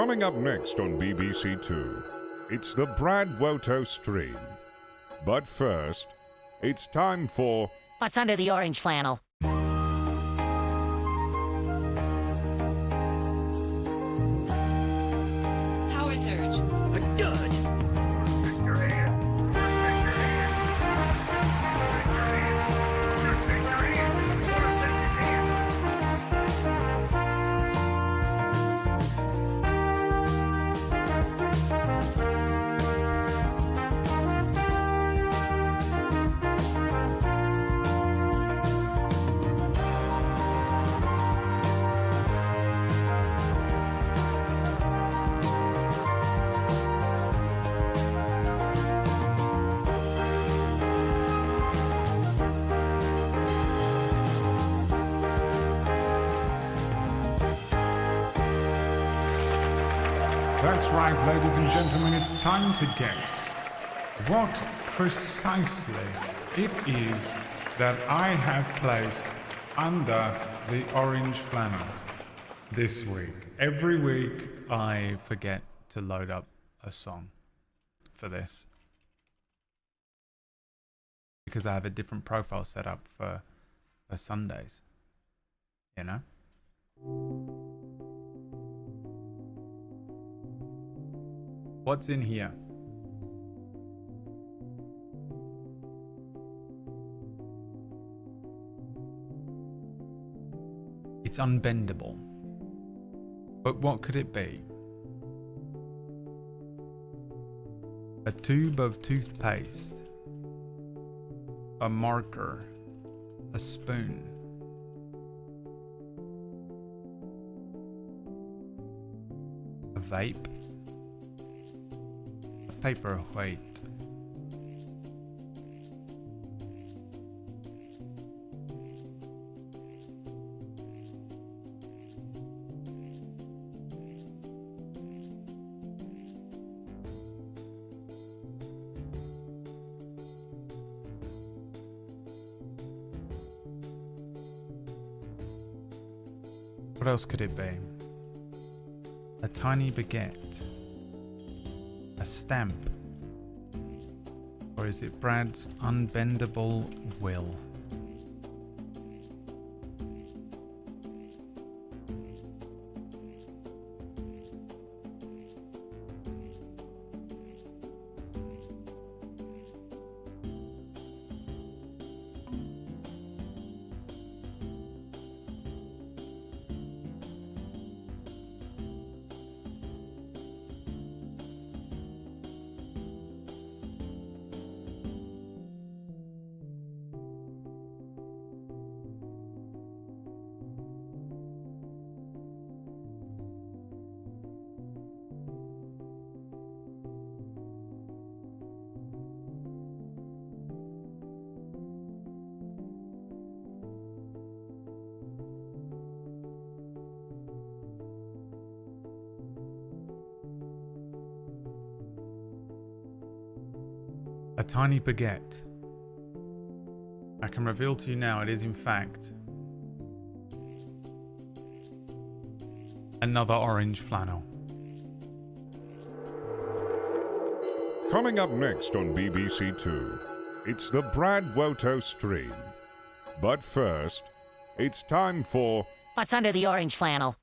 Coming up next on BBC Two, it's the Brad Woto stream. But first, it's time for What's under the orange flannel? Power surge. A dud. That's right, ladies and gentlemen, it's time to guess what precisely it is that I have placed under the orange flannel this week. Every week I forget to load up a song for this because I have a different profile set up for Sundays, you know? What's in here? It's unbendable. But what could it be? A tube of toothpaste, a marker, a spoon, a vape, paperweight. What else could it be? A tiny baguette. A stamp? Or is it Brad's unbendable will? A tiny baguette. I can reveal to you now it is in fact another orange flannel. Coming up next on BBC Two, it's the Brad Woto stream. But first, it's time for What's under the orange flannel?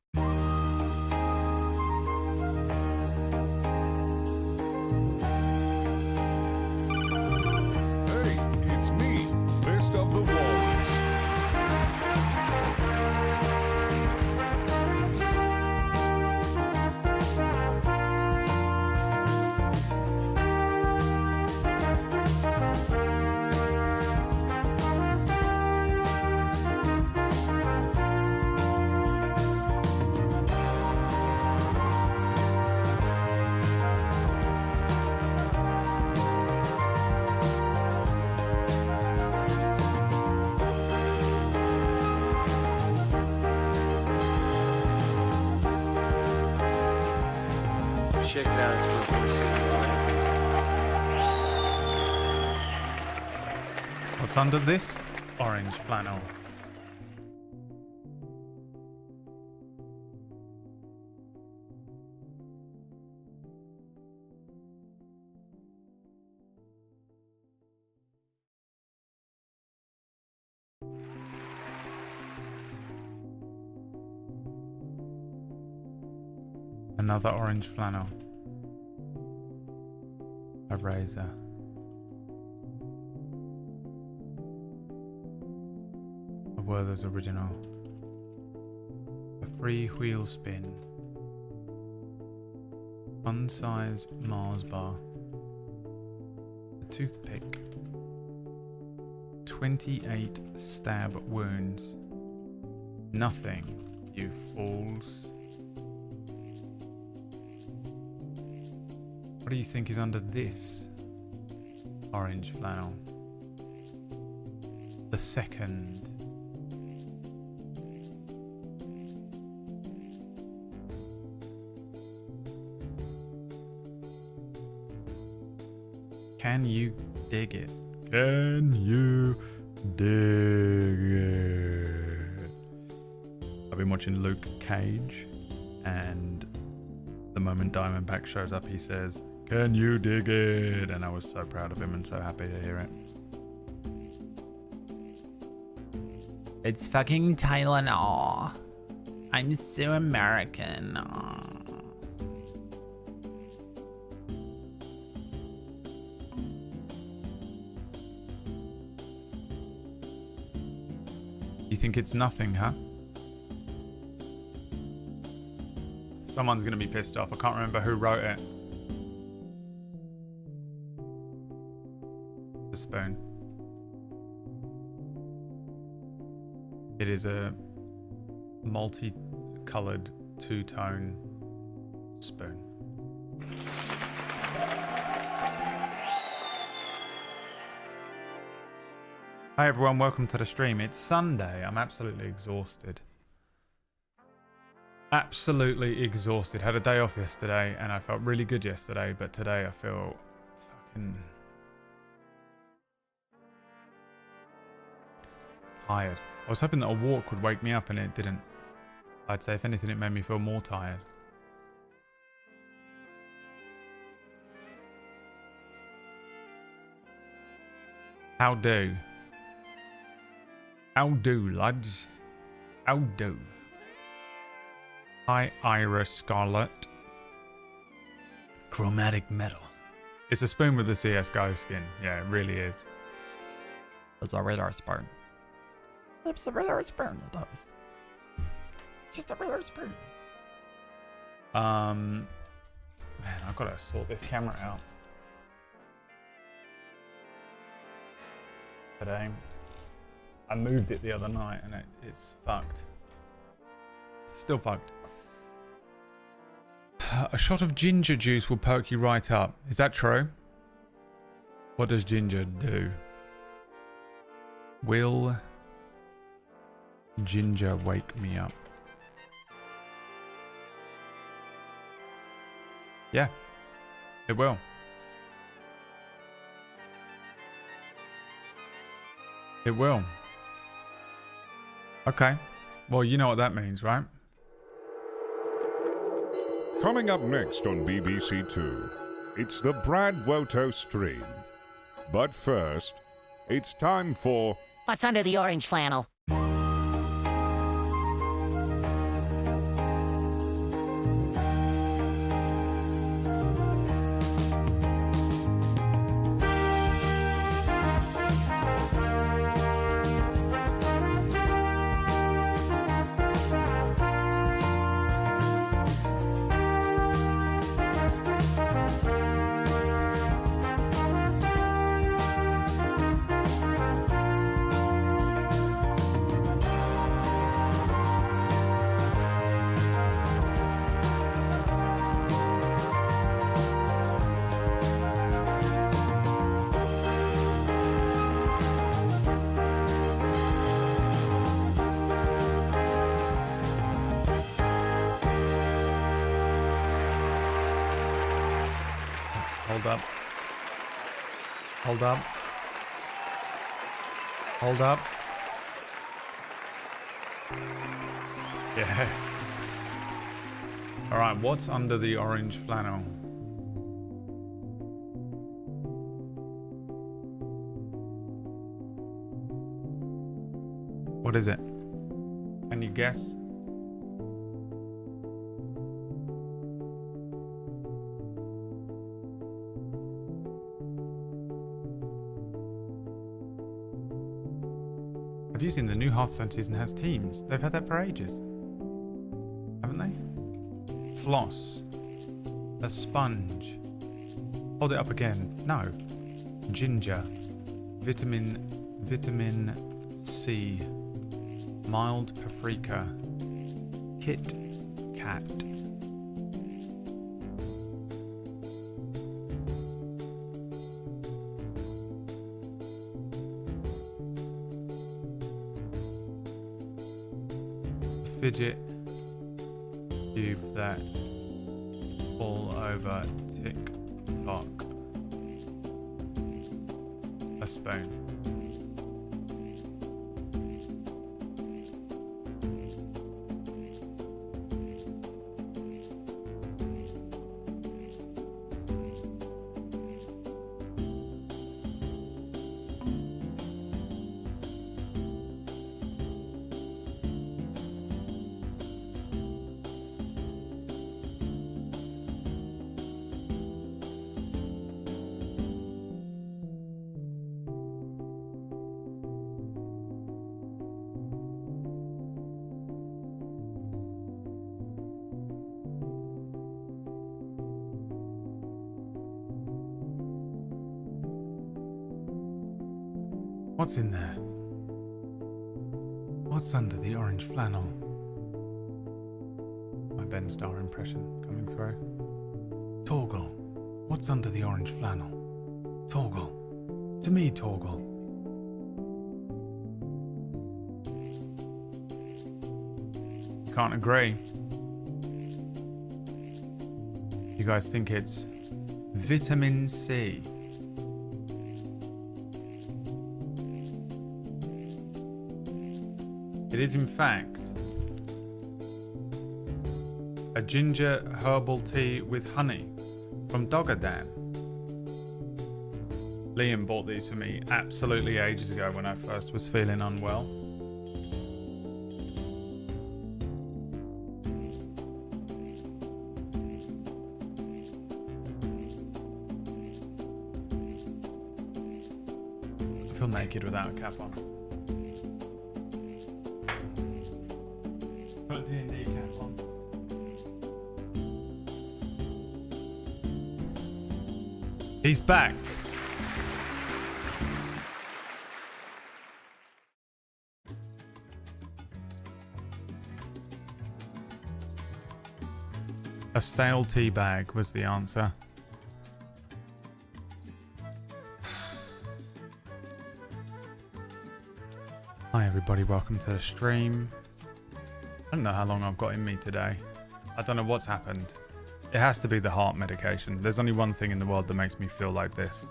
Hey, it's me, Fist of the Walrus. Check it out. It's worth What's under this orange flannel? Another orange flannel. A razor. A Werther's original. A free wheel spin. Fun-size Mars bar. A toothpick. 28 stab wounds. Nothing, you fools. What do you think is under this orange flannel? The second. Can you dig it? Can you dig it? I've been watching Luke Cage, and the moment Diamondback shows up, he says, "Can you dig it?" And I was so proud of him and so happy to hear it. It's fucking Tylenol. I'm so American. You think it's nothing, huh? Someone's gonna be pissed off. I can't remember who wrote it. The spoon. It is a multi-colored two-tone spoon. Hi everyone, welcome to the stream. It's Sunday. I'm absolutely exhausted. Absolutely exhausted. Had a day off yesterday and I felt really good yesterday, but today I feel fucking tired. I was hoping that a walk would wake me up and it didn't. I'd say if anything it made me feel more tired. How do? How do, lads? How do? Hi, Ira Scarlet. Chromatic metal. It's a spoon with the CSGO skin. Yeah, it really is. It's a radar spoon. It's a radar spoon. It is. Just a radar spoon. Man, I've got to sort this camera out today. I moved it the other night and it's fucked. Still fucked. A shot of ginger juice will perk you right up. Is that true? What does ginger do? Will ginger wake me up? Yeah, it will. It will. Okay. Well, you know what that means, right? Coming up next on BBC Two, it's the Brad Woto stream. But first, it's time for What's under the orange flannel? Hold up. Hold up. Hold up. Yes. Alright, what's under the orange flannel? What is it? Can you guess? Confusing, the new Hearthstone season has teams. They've had that for ages. Haven't they? Floss. A sponge. Hold it up again. No. Ginger. Vitamin C. Mild paprika. Kit Kat. Fidget cube that all over TikTok. A spoon. What's in there? What's under the orange flannel? My Ben Starr impression coming through. Torgal, what's under the orange flannel? Torgal. To me, Torgal. Can't agree. You guys think it's vitamin C? It is in fact a ginger herbal tea with honey from Dogadan. Liam bought these for me absolutely ages ago when I first was feeling unwell. I feel naked without a cap on. Put the D&D cap on. He's back. A stale tea bag was the answer. Hi everybody, welcome to the stream. I don't know how long I've got in me today. I don't know what's happened. It has to be the heart medication. There's only one thing in the world that makes me feel like this.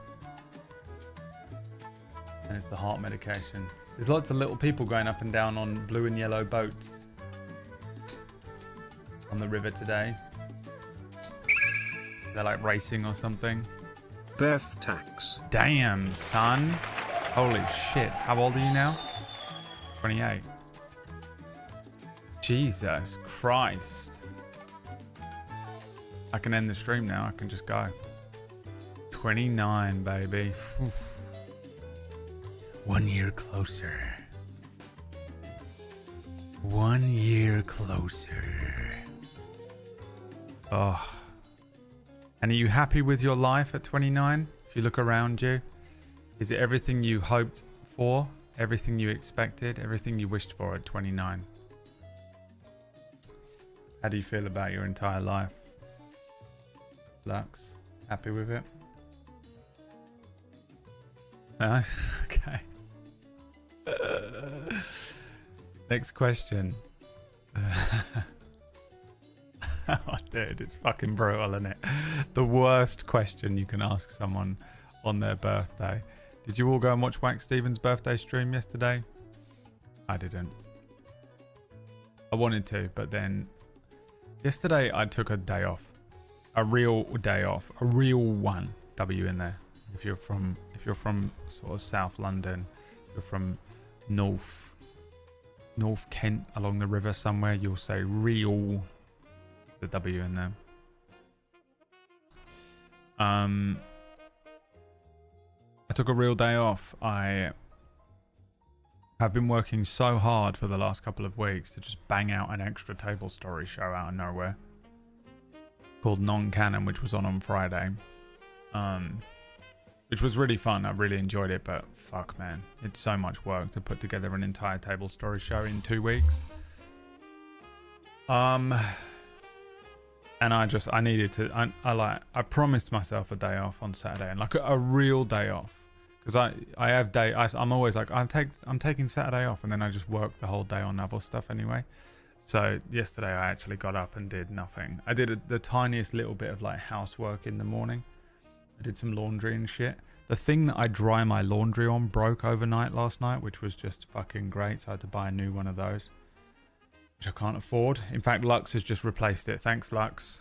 And it's the heart medication. There's lots of little people going up and down on blue and yellow boats on the river today. They're like racing or something. Birth tax. Damn, son. Holy shit. How old are you now? 28. Jesus Christ. I can end the stream now. I can just go. 29, baby. Oof. 1 year closer. 1 year closer. Oh. And are you happy with your life at 29? If you look around you, is it everything you hoped for? Everything you expected? Everything you wished for at 29? How do you feel about your entire life? Lux, happy with it? No? Okay. Next question. Oh, dude, it's fucking brutal, isn't it? The worst question you can ask someone on their birthday. Did you all go and watch Wax Stevens' birthday stream yesterday? I didn't. I wanted to, but then yesterday I took a day off. A real day off. A real one. W in there. If you're from sort of South London, you're from North Kent along the river somewhere, you'll say real. The W in there. I took a real day off. I I've been working so hard for the last couple of weeks to just bang out an extra table story show out of nowhere called Non-Canon, which was on Friday. Which was really fun. I really enjoyed it, but fuck, man. It's so much work to put together an entire table story show in 2 weeks. And I needed to, I promised myself a day off on Saturday, and like a real day off. Because I'm always like, I'm taking Saturday off, and then I just work the whole day on other stuff anyway. So yesterday I actually got up and did nothing. I did the tiniest little bit of like housework in the morning. I did some laundry and shit. The thing that I dry my laundry on broke overnight last night, which was just fucking great. So I had to buy a new one of those, which I can't afford. In fact, Lux has just replaced it. Thanks, Lux.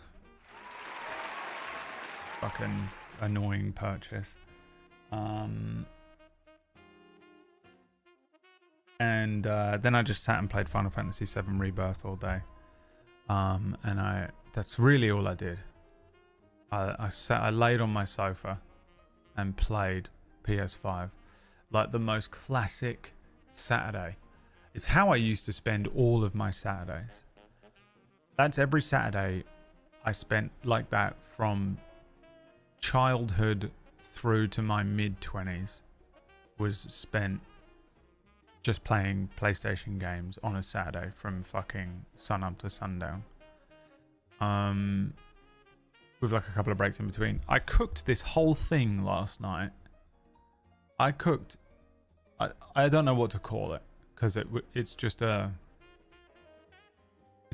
Fucking annoying purchase. And then I just sat and played Final Fantasy VII Rebirth all day. And that's really all I did. I laid on my sofa and played PS5 like the most classic Saturday. It's how I used to spend all of my Saturdays. That's every Saturday I spent like that from childhood through to my mid-20s was spent just playing PlayStation games on a Saturday from fucking sun up to sundown. With like a couple of breaks in between. I cooked this whole thing last night. I don't know what to call it, because it's just it's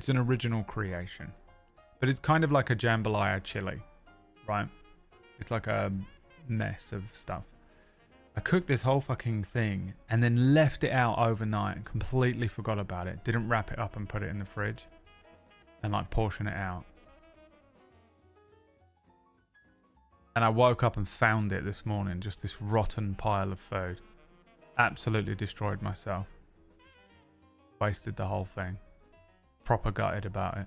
an original creation. But it's kind of like a jambalaya chili, right? It's like a mess of stuff. I cooked this whole fucking thing and then left it out overnight and completely forgot about it. Didn't wrap it up and put it in the fridge and like portion it out. And I woke up and found it this morning, just this rotten pile of food. Absolutely destroyed myself. Wasted the whole thing. Proper gutted about it.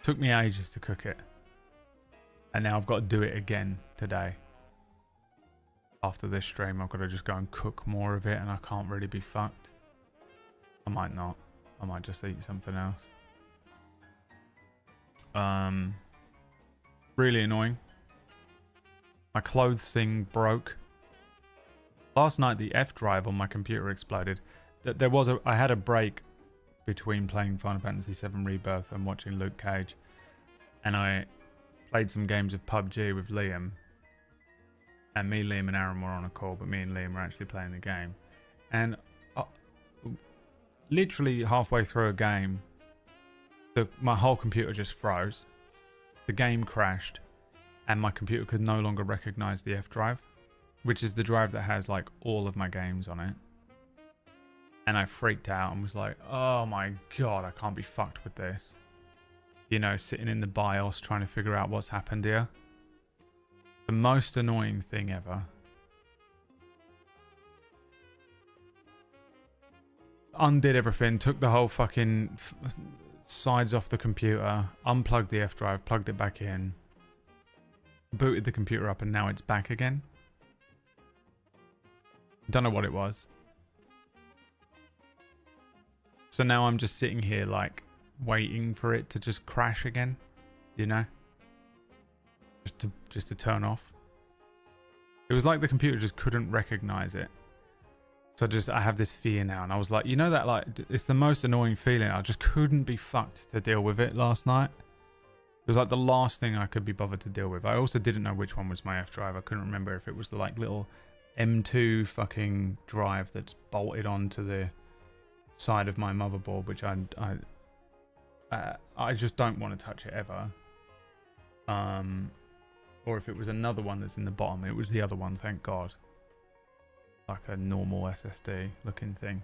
Took me ages to cook it. And now I've got to do it again today. After this stream, I've got to just go and cook more of it, and I can't really be fucked. I might not. I might just eat something else. Really annoying. My clothes thing broke. Last night the F drive on my computer exploded. I had a break between playing Final Fantasy VII Rebirth and watching Luke Cage, and I played some games of PUBG with Liam. And me, Liam, and Aaron were on a call, but me and Liam were actually playing the game. And literally halfway through a game, my whole computer just froze. The game crashed, and my computer could no longer recognize the F drive, which is the drive that has like all of my games on it. And I freaked out and was like, oh my god, I can't be fucked with this. You know, sitting in the BIOS trying to figure out what's happened here. The most annoying thing ever. Undid everything, took the whole fucking sides off the computer, unplugged the F drive, plugged it back in, booted the computer up, and now it's back again. Don't know what it was. So now I'm just sitting here like waiting for it to just crash again, you know? Just to turn off. It was like the computer just couldn't recognize it. So I have this fear now, and I was like, you know that like it's the most annoying feeling. I just couldn't be fucked to deal with it last night. It was like the last thing I could be bothered to deal with. I also didn't know which one was my F drive. I couldn't remember if it was the like little M2 fucking drive that's bolted onto the side of my motherboard, which I just don't want to touch it ever. Or if it was another one that's in the bottom. It was the other one, thank God. Like a normal SSD looking thing.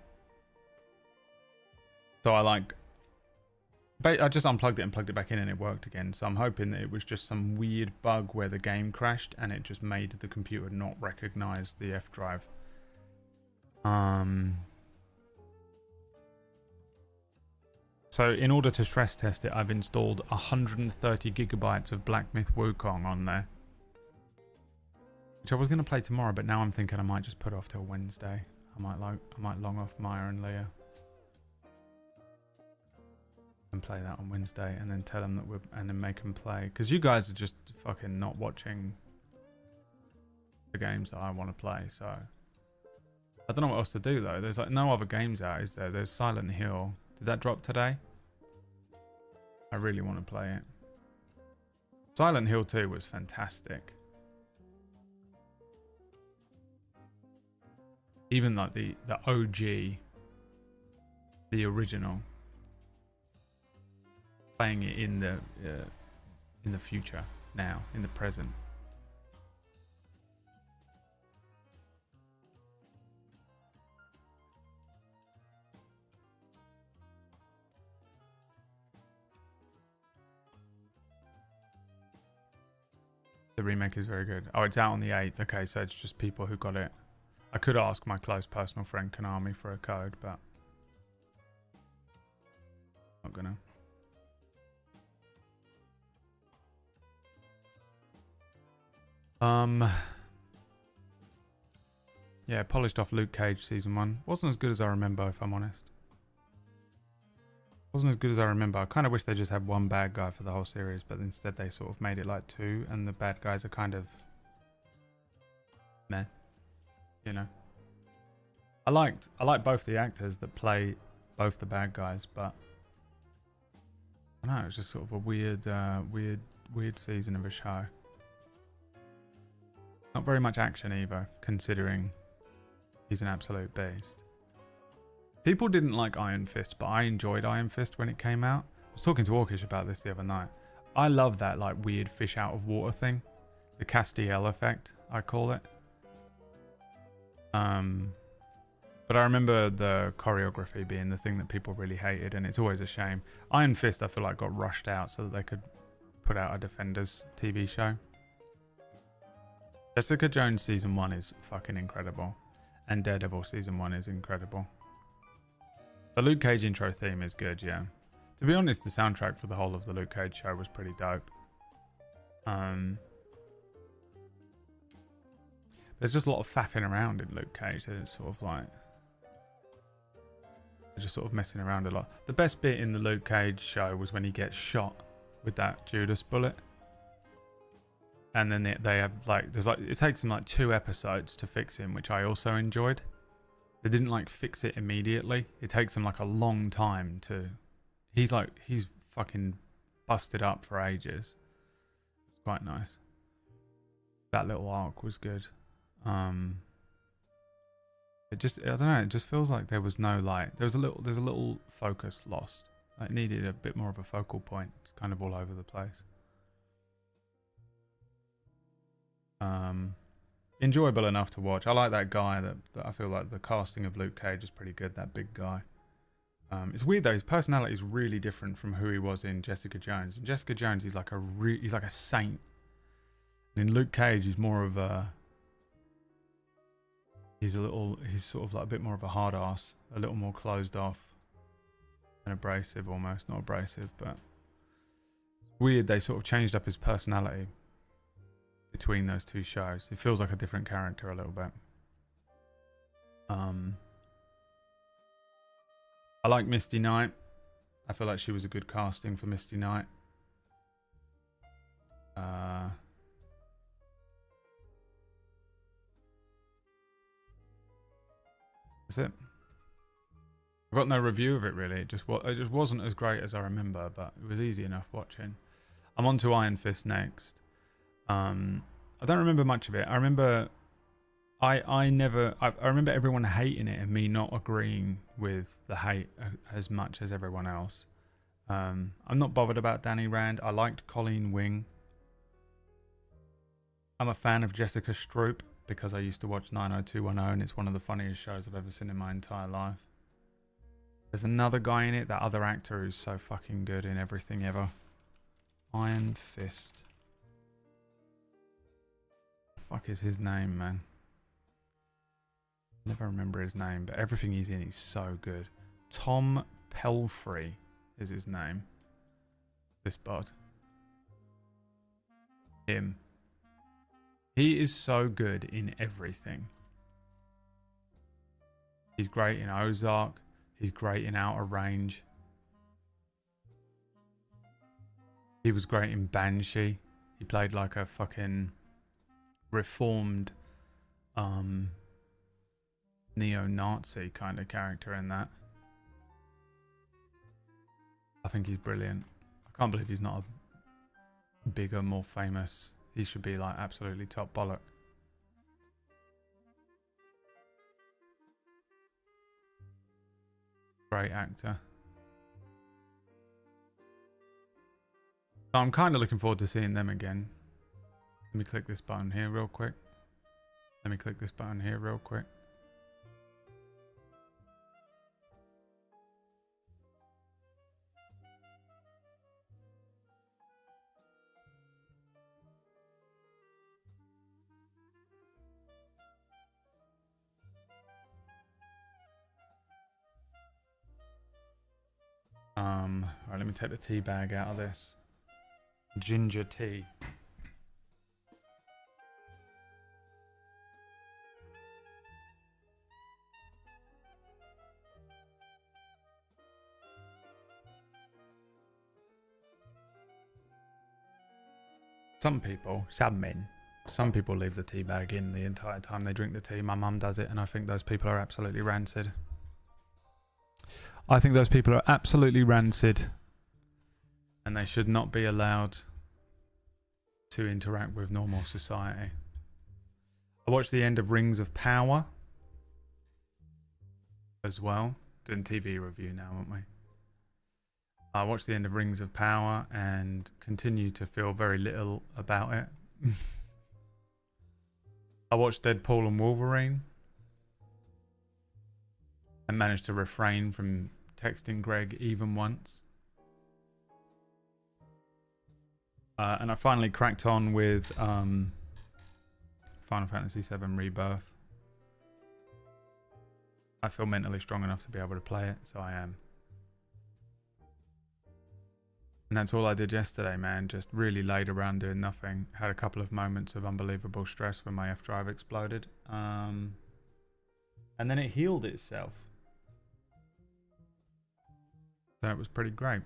So I just unplugged it and plugged it back in, and it worked again. So I'm hoping that it was just some weird bug where the game crashed and it just made the computer not recognize the F drive. So in order to stress test it, I've installed 130 gigabytes of Black Myth Wukong on there. Which I was going to play tomorrow, but now I'm thinking I might just put it off till Wednesday. I might long off Maya and Leah and play that on Wednesday, and then tell them that and then make them play, because you guys are just fucking not watching the games that I want to play. So I don't know what else to do though. There's like no other games out, is there? There's Silent Hill. Did that drop today? I really want to play it. Silent Hill 2 was fantastic. Even like the OG, the original, playing it in the future now, in the present. The remake is very good. Oh, it's out on the 8th. Okay, so it's just people who got it. I could ask my close personal friend Konami for a code, but not gonna. Yeah, polished off Luke Cage season 1. Wasn't as good as I remember, if I'm honest. Wasn't as good as I remember. I kind of wish they just had one bad guy for the whole series, but instead they sort of made it like 2, and the bad guys are kind of meh, you know. I liked both the actors that play both the bad guys, but I don't know, it was just sort of a weird season of a show. Not very much action either, considering he's an absolute beast. People didn't like Iron Fist, but I enjoyed Iron Fist when it came out. I was talking to Orkish about this the other night. I love that like weird fish out of water thing. The Castiel effect, I call it. But I remember the choreography being the thing that people really hated, and it's always a shame. Iron Fist, I feel like, got rushed out so that they could put out a Defenders TV show. Jessica Jones season 1 is fucking incredible, and Daredevil season 1 is incredible. The Luke Cage intro theme is good, yeah. To be honest, the soundtrack for the whole of the Luke Cage show was pretty dope. There's just a lot of faffing around in Luke Cage. It's sort of like they're just sort of messing around a lot. The best bit in the Luke Cage show was when he gets shot with that Judas bullet, and then they have like it takes them like 2 episodes to fix him, which I also enjoyed. They didn't like fix it immediately. It takes them like a long time to. He's fucking busted up for ages. It's quite nice. That little arc was good. It just, I don't know, it just feels like there was no like, there's a little focus lost. It needed a bit more of a focal point. It's kind of all over the place. Enjoyable enough to watch. I like that guy. That I feel like the casting of Luke Cage is pretty good. That big guy. It's weird though. His personality is really different from who he was in Jessica Jones. In Jessica Jones, he's like a saint. And in Luke Cage, he's more of a. He's sort of like a bit more of a hard ass, a little more closed off, and abrasive almost. Not abrasive, but weird. They sort of changed up his personality between those 2 shows. It feels like a different character a little bit. I like Misty Knight. I feel like she was a good casting for Misty Knight. That's it. I've got no review of it really. It just wasn't as great as I remember, but it was easy enough watching. I'm on to Iron Fist next. I don't remember much of it. I remember I remember everyone hating it and me not agreeing with the hate as much as everyone else. I'm not bothered about Danny Rand. I liked Colleen Wing. I'm a fan of Jessica Stroup because I used to watch 90210 and it's one of the funniest shows I've ever seen in my entire life. There's another guy in it, that other actor who's so fucking good in everything ever. Iron Fist. Fuck is his name, man? Never remember his name, but everything he's in, he's so good. Tom Pelphrey is his name. This bot. Him. He is so good in everything. He's great in Ozark. He's great in Outer Range. He was great in Banshee. He played like a fucking reformed neo-Nazi kind of character in that. I think he's brilliant. I can't believe he's not a bigger, more famous. He should be like absolutely top bollock. Great actor. So I'm kind of looking forward to seeing them again. Let me click this button here real quick. Let me click this button here real quick. Alright, let me take the tea bag out of this. Ginger tea. Some people leave the tea bag in the entire time they drink the tea. My mum does it, and I think those people are absolutely rancid. I think those people are absolutely rancid, and they should not be allowed to interact with normal society. I watched the end of Rings of Power as well. Doing TV review now, aren't we? I watched the end of Rings of Power and continue to feel very little about it. I watched Deadpool and Wolverine and managed to refrain from texting Greg even once. And I finally cracked on with Final Fantasy VII Rebirth. I feel mentally strong enough to be able to play it, so I am. And that's all I did yesterday, man. Just really laid around doing nothing. Had a couple of moments of unbelievable stress when my F drive exploded. And then it healed itself. So it was pretty great.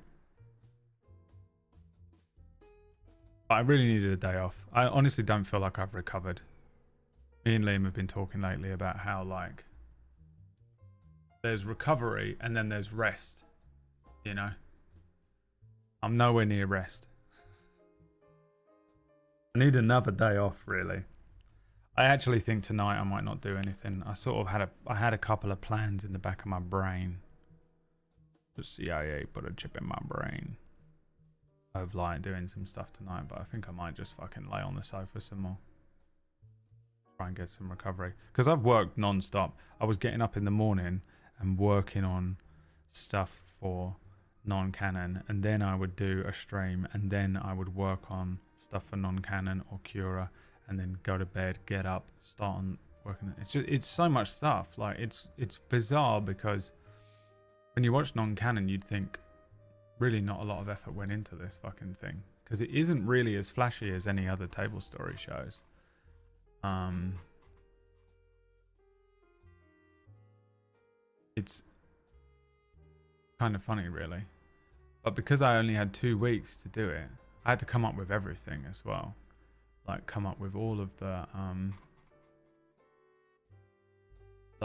But I really needed a day off. I honestly don't feel like I've recovered. Me and Liam have been talking lately about how, like, there's recovery and then there's rest. You know? I'm nowhere near rest. I need another day off, really. I actually think tonight I might not do anything. I sort of had a couple of plans in the back of my brain. The CIA put a chip in my brain of like doing some stuff tonight, but I think I might just fucking lay on the sofa some more. Try and get some recovery. Because I've worked non-stop. I was getting up in the morning and working on stuff for non-canon, and then I would do a stream, and then I would work on stuff for non-canon or Cura, and then go to bed, get up, start on working. It's so much stuff. Like it's bizarre because when you watch non-canon, you'd think really not a lot of effort went into this fucking thing, because it isn't really as flashy as any other table story shows. It's kind of funny, really. But because I only had 2 weeks to do it, I had to come up with everything as well. Like come up with all of the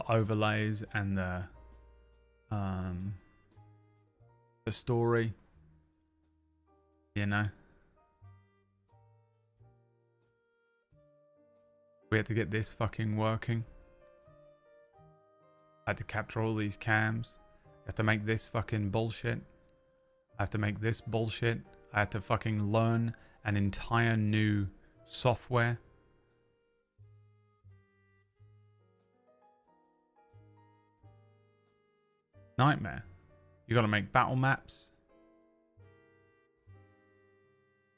overlays and the story, you know. We had to get this fucking working. I had to capture all these cams. I have to make this fucking bullshit. I have to make this bullshit. I had to fucking learn an entire new software. Nightmare. You gotta make battle maps.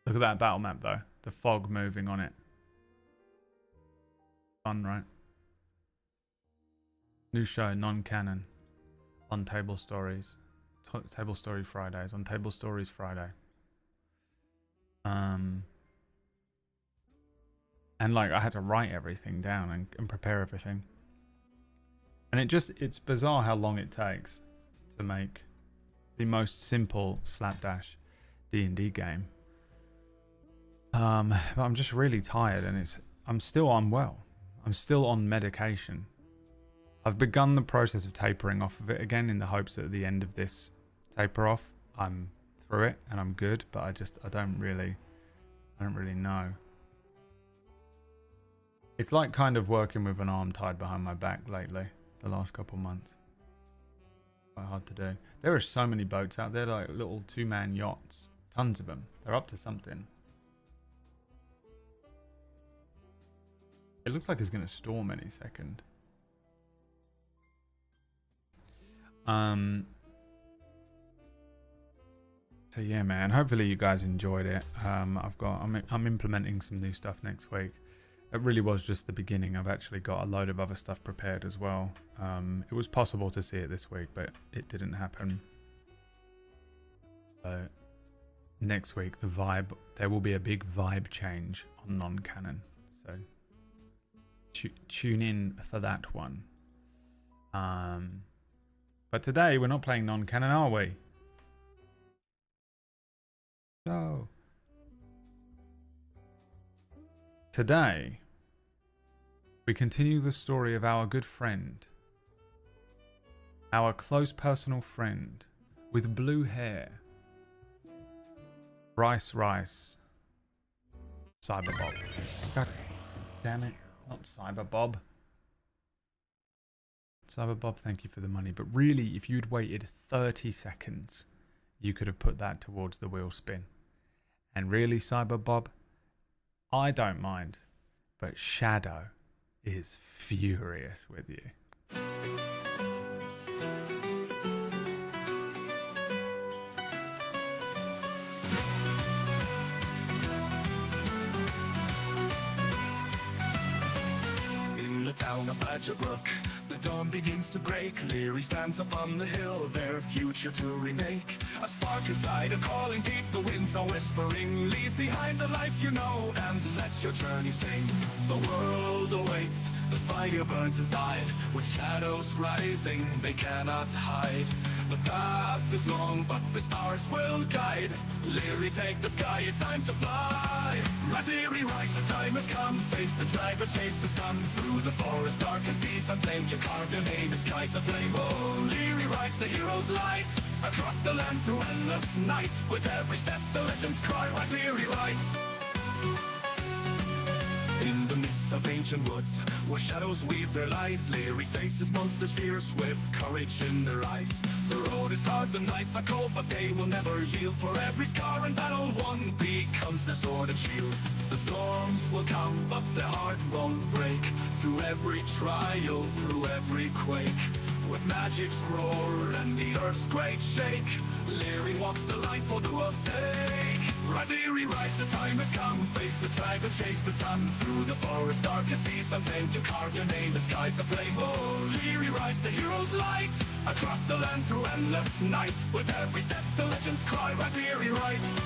Look at that battle map though. The fog moving on it. Fun, right? New show, non-canon. On Table Stories. Table Story Fridays. On Table Stories Friday. And like I had to write everything down and prepare everything. And it's bizarre how long it takes to make the most simple slapdash D&D game. But I'm just really tired, and I'm still unwell. I'm still on medication. I've begun the process of tapering off of it again in the hopes that at the end of this taper off, I'm through it and I'm good, but I don't really know. It's like kind of working with an arm tied behind my back lately, the last couple months. Quite hard to do. There are so many boats out there, like little 2-man yachts. Tons of them. They're up to something. It looks like it's going to storm any second. So yeah, man. Hopefully you guys enjoyed it. I'm implementing some new stuff next week. It really was just the beginning. I've actually got a load of other stuff prepared as well. It was possible to see it this week, but it didn't happen. So next week, there will be a big vibe change on non-canon. So tune in for that one. But today we're not playing non-canon, are we? No. Today, we continue the story of our good friend, our close personal friend with blue hair, Rice, Cyberbob. God damn it, not Cyberbob. Cyberbob, thank you for the money. But really, if you'd waited 30 seconds, you could have put that towards the wheel spin. And really, Cyberbob, I don't mind, but Shadow is furious with you. In the town of Badgerbrook, the dawn begins to break. Leary stands upon the hill, their future to remake. A spark inside, a calling deep, the winds are whispering. Leave behind the life you know, and let your journey sing. The world awaits, the fire burns inside. With shadows rising, they cannot hide. The path is long, but the stars will guide. Leary, take the sky, it's time to fly. Rise, Leary, rise, the time has come. Face the dragon, chase the sun. Through the forest, dark and seas untamed, you carve your name in skies of flame. Oh, Leary, rise, the hero's light. Across the land through endless night. With every step, the legends cry. Rise, Leary, rise. In the midst of ancient woods, where shadows weave their lies, Leary faces monsters fierce with courage in their eyes. The road is hard, the nights are cold, but they will never yield. For every scar in battle, one becomes their sword and shield. The storms will come, but their heart won't break. Through every trial, through every quake. With magic's roar and the earth's great shake, Leary walks the line for the world's sake. Rise, Leary, rise, the time has come. Face the dragon, chase the sun. Through the forest, dark and seas untamed, you carve your name in skies of flame. Oh, Leary, rise, the hero's light. Across the land through endless night. With every step, the legends cry. Rise, Leary, rise.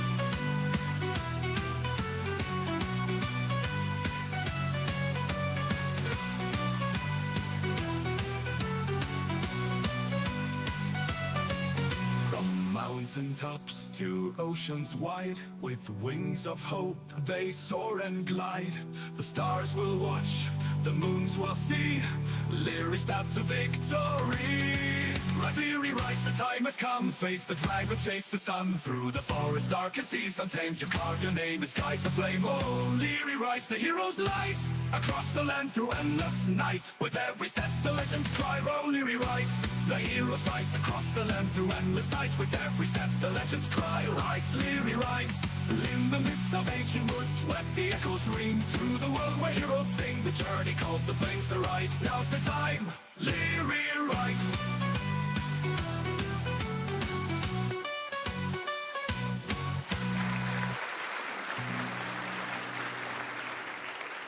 Mountain tops to oceans wide, with wings of hope they soar and glide. The stars will watch, the moons will see, Leary's path to victory. Rise, Leary, rise, the time has come. Face the dragon, chase the sun. Through the forest, dark and seas untamed, you carve your name in skies of flame. Oh, Leary, rise, the hero's light. Across the land through endless night. With every step, the legends cry. Oh, Leary, rise, the hero's light. Across the land through endless night. With every step, the legends cry. Rise, Leary, rise. In the midst of ancient woods, let the echoes ring. Through the world where heroes sing, the journey calls the flames to rise. Now's the time, Leary, rise.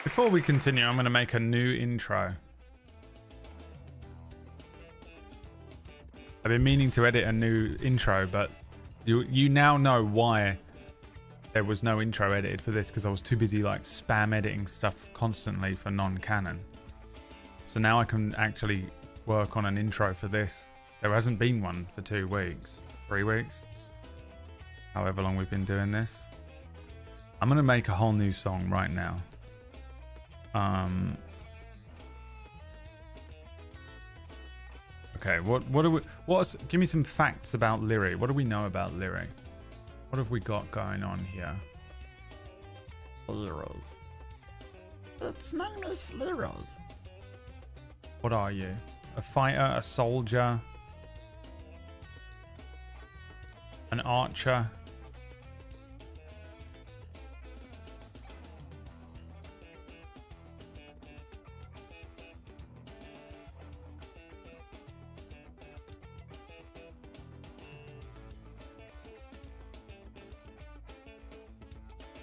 Before we continue, I'm going to make a new intro. I've been meaning to edit a new intro, but you now know why there was no intro edited for this, because I was too busy like spam editing stuff constantly for non-canon. So now I can actually work on an intro for this. There hasn't been one for 2 weeks, 3 weeks, however long we've been doing this. I'm gonna make a whole new song right now. Okay, give me some facts about Lyri. What do we know about Lyri? What have we got going on here? Lyri. It's known as Lyri. What are you? A fighter, a soldier, an archer?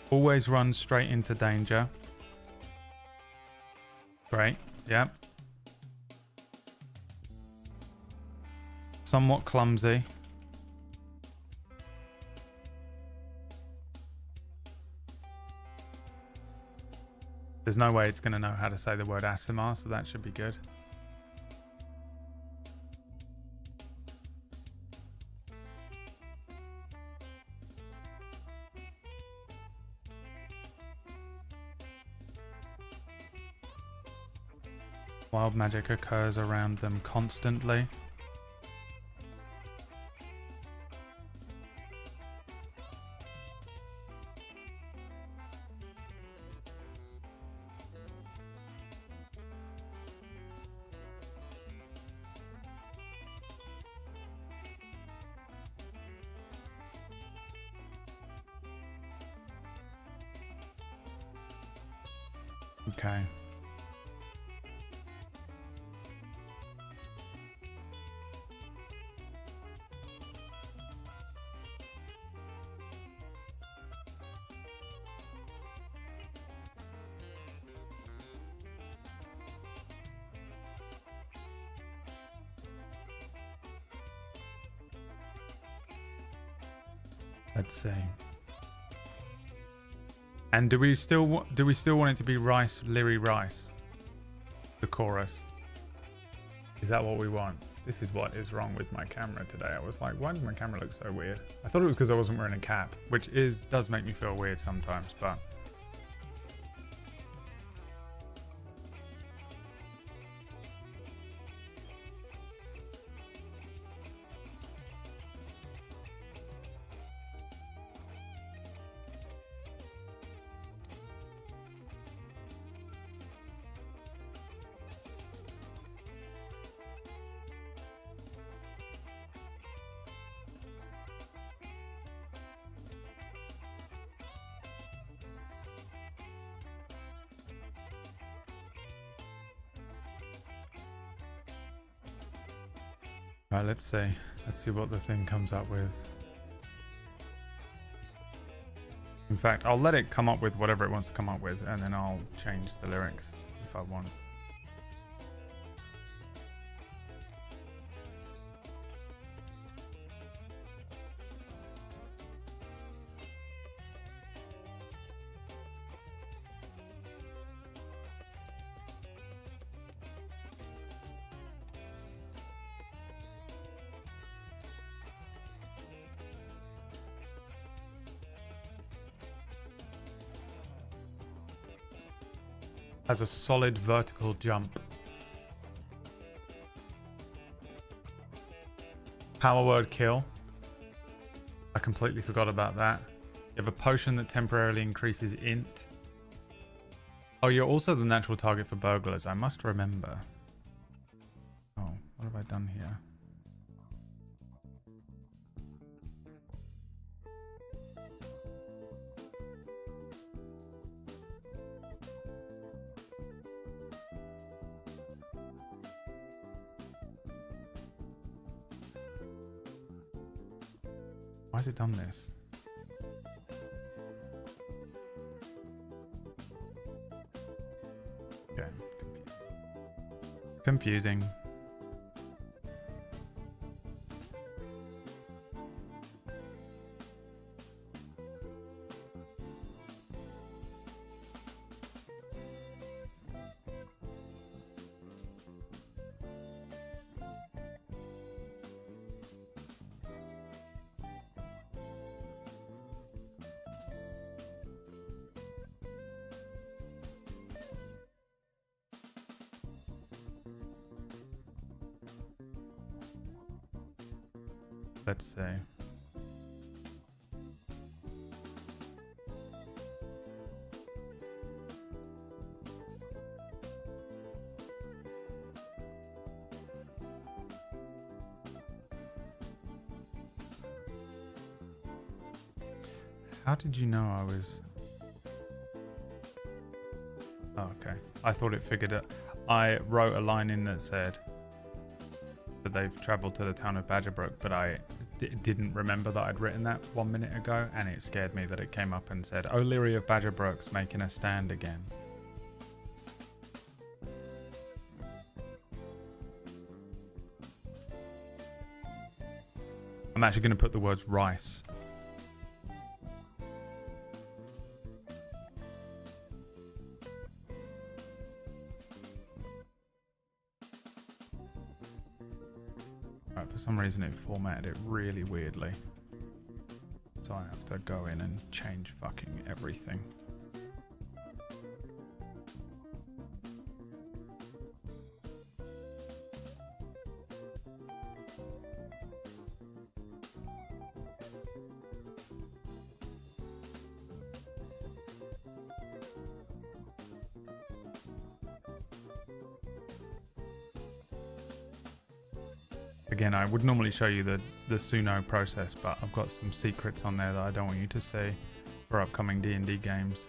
Always run straight into danger. Great. Yep. Somewhat clumsy. There's no way it's going to know how to say the word Aasimar, so that should be good. Wild magic occurs around them constantly. Okay. Let's see. And do we still want it to be Rice, Lyri Rice? The chorus. Is that what we want? This is what is wrong with my camera today. I was like, why does my camera look so weird? I thought it was because I wasn't wearing a cap, which does make me feel weird sometimes, but right, let's see. Let's see what the thing comes up with. In fact, I'll let it come up with whatever it wants to come up with, and then I'll change the lyrics if I want. Has a solid vertical jump. Power word kill. I completely forgot about that. You have a potion that temporarily increases int. Oh, you're also the natural target for burglars. I must remember. Oh, what have I done here? Why has it done this? Okay. Confusing. Let's see. How did you know I was... Oh, okay. I thought it figured it. I wrote a line in that said that they've travelled to the town of Badgerbrook, but I didn't remember that I'd written that 1 minute ago, and it scared me that it came up and said, O'Leary of Badgerbrook's making a stand again. I'm actually going to put the words rice. Right, for some reason it formatted it really weirdly. So I have to go in and change fucking everything. Again, I would normally show you the Suno process, but I've got some secrets on there that I don't want you to see for upcoming D&D games.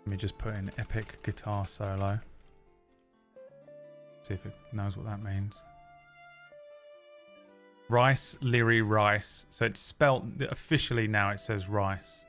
Let me just put in epic guitar solo. See if it knows what that means. Rice, Leary, Rice. So it's spelt officially now. It says Rice.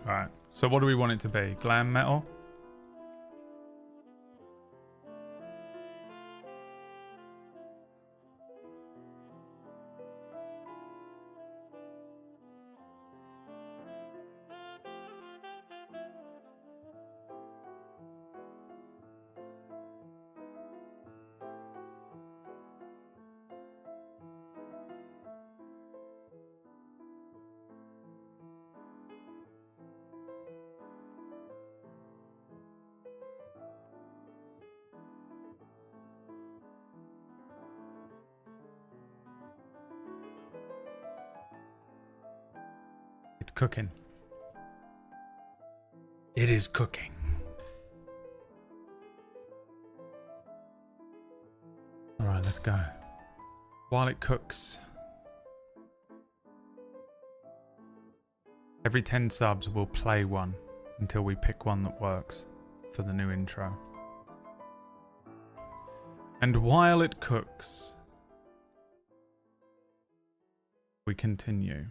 Alright, so what do we want it to be? Glam metal? It's cooking. It is cooking. Alright, let's go. While it cooks, every 10 subs we'll play one until we pick one that works for the new intro. And while it cooks, we continue.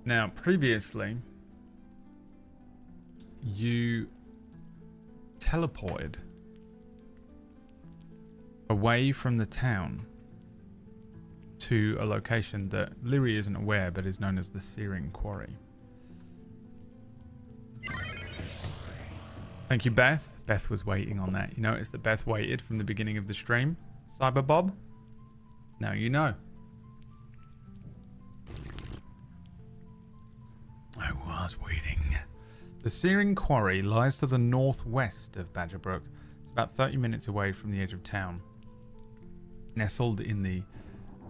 Now, previously, you teleported away from the town to a location that Leary isn't aware, but is known as the Searing Quarry. Thank you, Beth. Beth was waiting on that. You notice that Beth waited from the beginning of the stream? Cyber Bob? Now you know. I was waiting. The Searing Quarry lies to the northwest of Badgerbrook. It's about 30 minutes away from the edge of town, nestled in the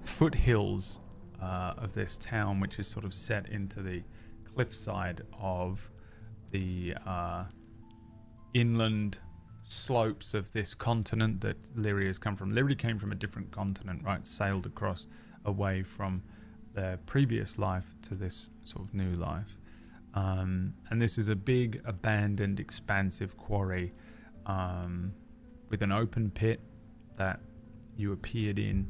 foothills of this town, which is sort of set into the cliffside of the inland slopes of this continent that Lyri has come from. Lyri came from a different continent, right? Sailed across away from their previous life to this sort of new life. And this is a big, abandoned, expansive quarry with an open pit that you appeared in,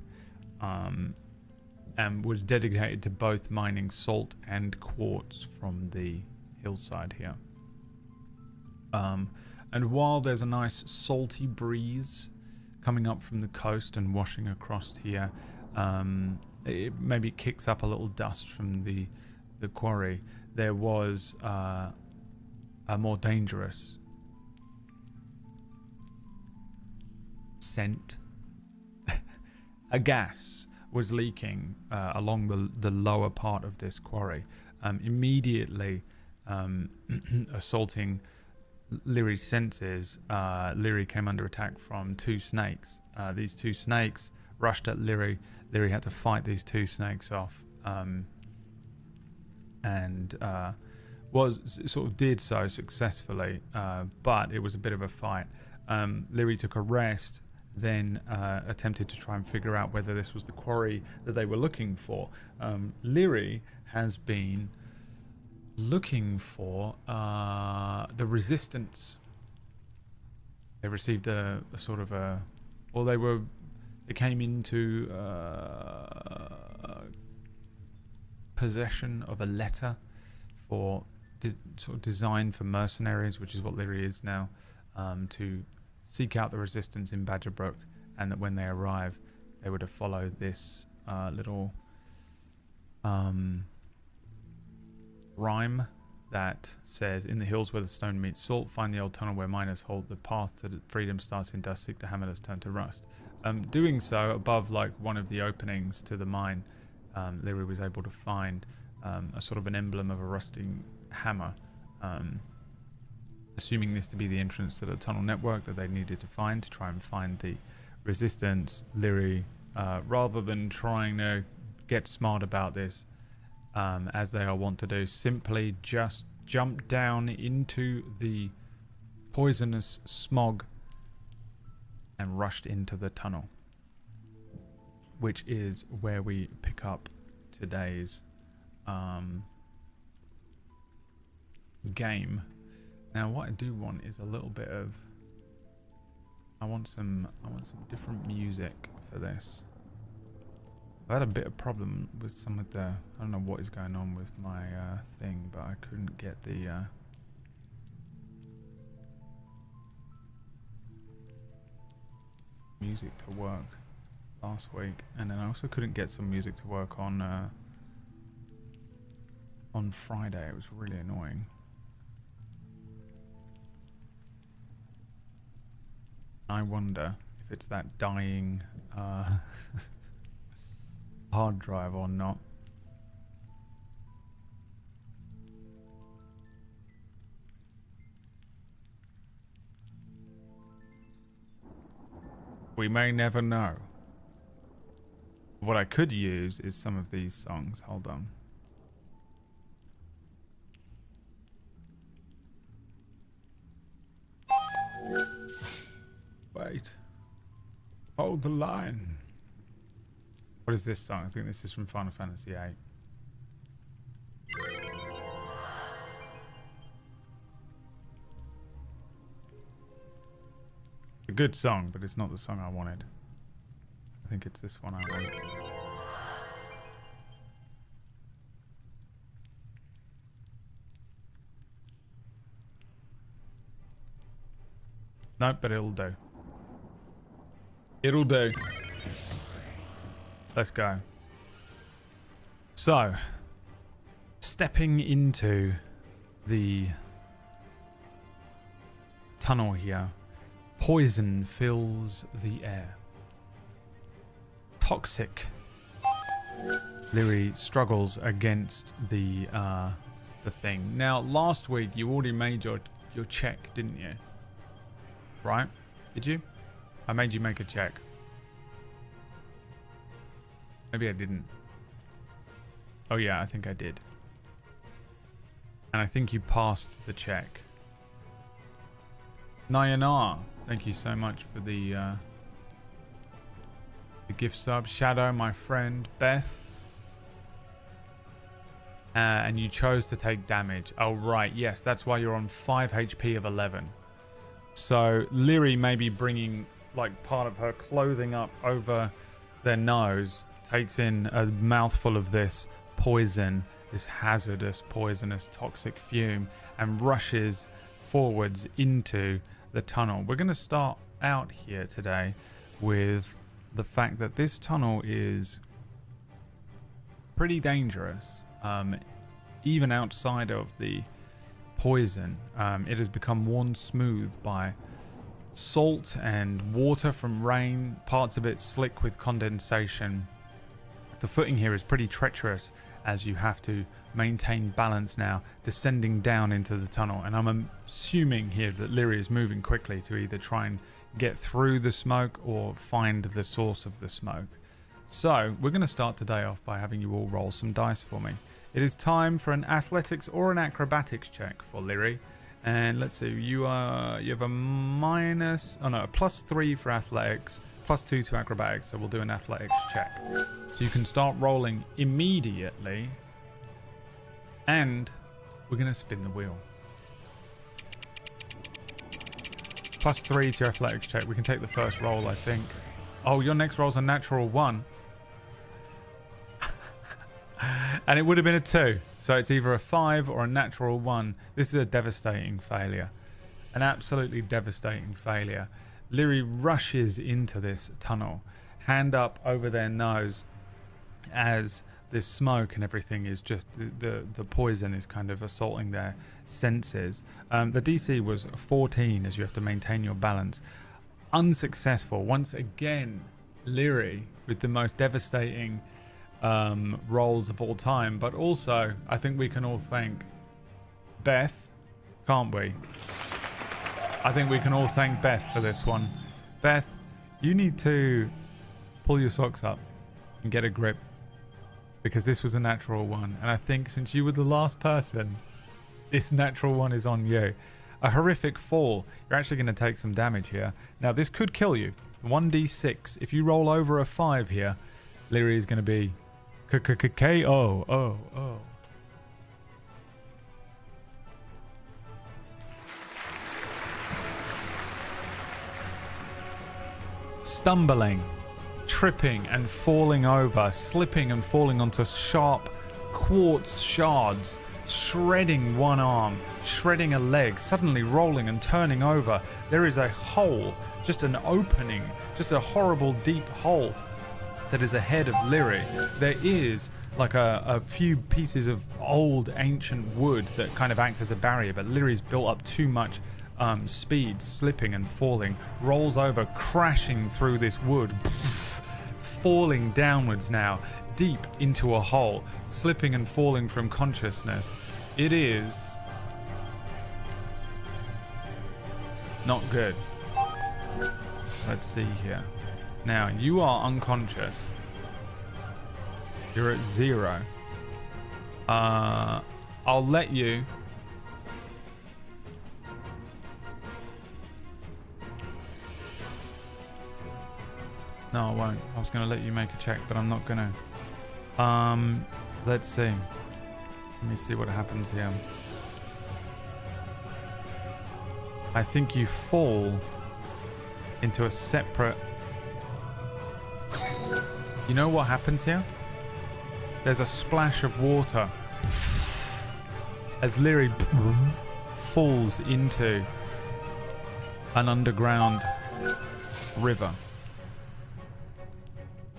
and was dedicated to both mining salt and quartz from the hillside here. And while there's a nice salty breeze coming up from the coast and washing across here, it maybe kicks up a little dust from the quarry. There was a more dangerous scent. A gas was leaking along the lower part of this quarry, immediately assaulting Lyri's senses. Lyri came under attack from two snakes. These two snakes rushed at Lyri. Lyri had to fight these two snakes off, and did so successfully, but it was a bit of a fight. Lyri took a rest, then attempted to try and figure out whether this was the quarry that they were looking for. Lyri has been looking for the resistance. They received a sort of a, or they came into possession of a letter for sort of designed for mercenaries, which is what Lyri is now, to seek out the resistance in Badgerbrook, and that when they arrive, they were to follow this little rhyme that says, "In the hills where the stone meets salt, find the old tunnel where miners hold. The path to freedom starts in dust. Seek the hammer that's turned to rust." Doing so above like one of the openings to the mine, Lyri was able to find a sort of an emblem of a rusting hammer. Assuming this to be the entrance to the tunnel network that they needed to find to try and find the resistance, Lyri, rather than trying to get smart about this, as they are wont to do, simply just jumped down into the poisonous smog and rushed into the tunnel, which is where we pick up today's game. Now, what I do want is a little bit of, I want some different music for this. I had a bit of problem with some of the, I don't know what is going on with my thing, but I couldn't get the music to work last week, and then I also couldn't get some music to work on Friday. It was really annoying. I wonder if it's that dying hard drive or not. We may never know. What I could use is some of these songs. Hold on. Wait. Hold the line. What is this song? I think this is from Final Fantasy VIII. A good song, but it's not the song I wanted. I think it's this one I want. Nope, but it'll do. It'll do. Let's go. So, stepping into the tunnel here, poison fills the air. Toxic. Lyri struggles against the thing. Now, last week you already made your check, didn't you? Right? Did you? I made you make a check. Maybe I didn't. Oh yeah, I think I did. And I think you passed the check. Nayanar, thank you so much for the gift sub. Shadow, my friend. Beth. And you chose to take damage. Oh, right. Yes, that's why you're on 5 HP of 11. So Lyri may be bringing like part of her clothing up over their nose, takes in a mouthful of this poison, this hazardous, poisonous, toxic fume, and rushes forwards into the tunnel. We're going to start out here today with the fact that this tunnel is pretty dangerous. Even outside of the poison, it has become worn smooth by salt and water from rain, parts of it slick with condensation. The footing here is pretty treacherous as you have to maintain balance now, descending down into the tunnel. And I'm assuming here that Lyri is moving quickly to either try and get through the smoke or find the source of the smoke. So we're going to start today off by having you all roll some dice for me. It is time for an athletics or an acrobatics check for Lyri. And let's see, you have a +3 for athletics, +2 to acrobatics, so we'll do an athletics check. So you can start rolling immediately, and we're going to spin the wheel. +3 to your athletics check. We can take the first roll, I think. Oh, your next roll's a natural 1. And it would have been a 2. So it's either a 5 or a natural 1. This is a devastating failure. An absolutely devastating failure. Lyri rushes into this tunnel, hand up over their nose, as this smoke and everything is just the poison is kind of assaulting their senses. The DC was 14 as you have to maintain your balance. Unsuccessful once again. Lyri with the most devastating rolls of all time, but also I think we can all thank Beth, can't we? I think we can all thank Beth for this one. Beth, you need to pull your socks up and get a grip, because this was a natural 1, and I think since you were the last person, this natural 1 is on you. A horrific fall. You're actually going to take some damage here. Now this could kill you. 1d6. If you roll over a 5 here, Lyri is going to be KO. Stumbling, tripping and falling over, slipping and falling onto sharp quartz shards, shredding one arm, shredding a leg, suddenly rolling and turning over. There is a hole, just an opening, just a horrible deep hole that is ahead of Lyri. There is like a few pieces of old ancient wood that kind of act as a barrier, but Lyri's built up too much speed, slipping and falling, rolls over, crashing through this wood, falling downwards now, deep into a hole, slipping and falling from consciousness. It is not good. Let's see here. Now, you are unconscious. You're at 0. I'll let you... No, I won't. I was going to let you make a check, but I'm not going to. Let's see. Let me see what happens here. I think you fall into a separate... You know what happens here? There's a splash of water as Lyri falls into an underground river.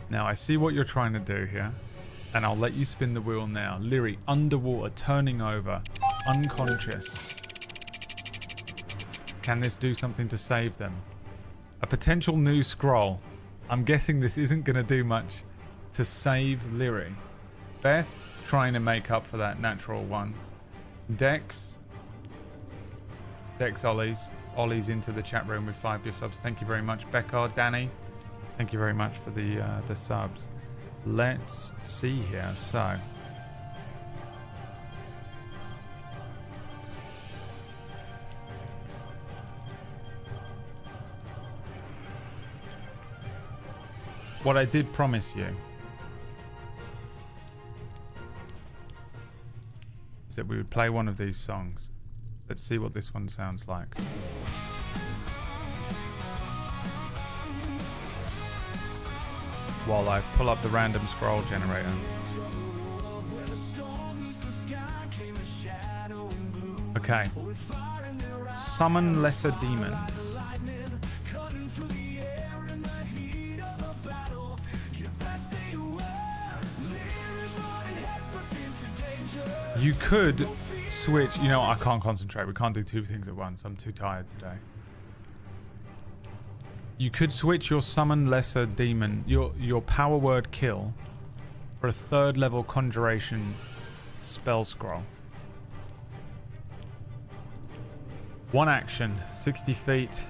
Now, I see what you're trying to do here, and I'll let you spin the wheel now. Lyri, underwater, turning over, unconscious. Can this do something to save them? A potential new scroll. I'm guessing this isn't going to do much to save Lyri. Beth, trying to make up for that natural 1. Dex Ollies, Ollie's into the chat room with 5 gift subs. Thank you very much. Becca, Danny, thank you very much for the subs. Let's see here. So, what I did promise you is that we would play one of these songs. Let's see what this one sounds like. While I pull up the random scroll generator. Okay. Summon lesser demons. You could switch, you know, I can't concentrate. We can't do 2 things at once. I'm too tired today. You could switch your summon lesser demon, your power word kill, for a 3rd level conjuration spell scroll. 1 action, 60 feet,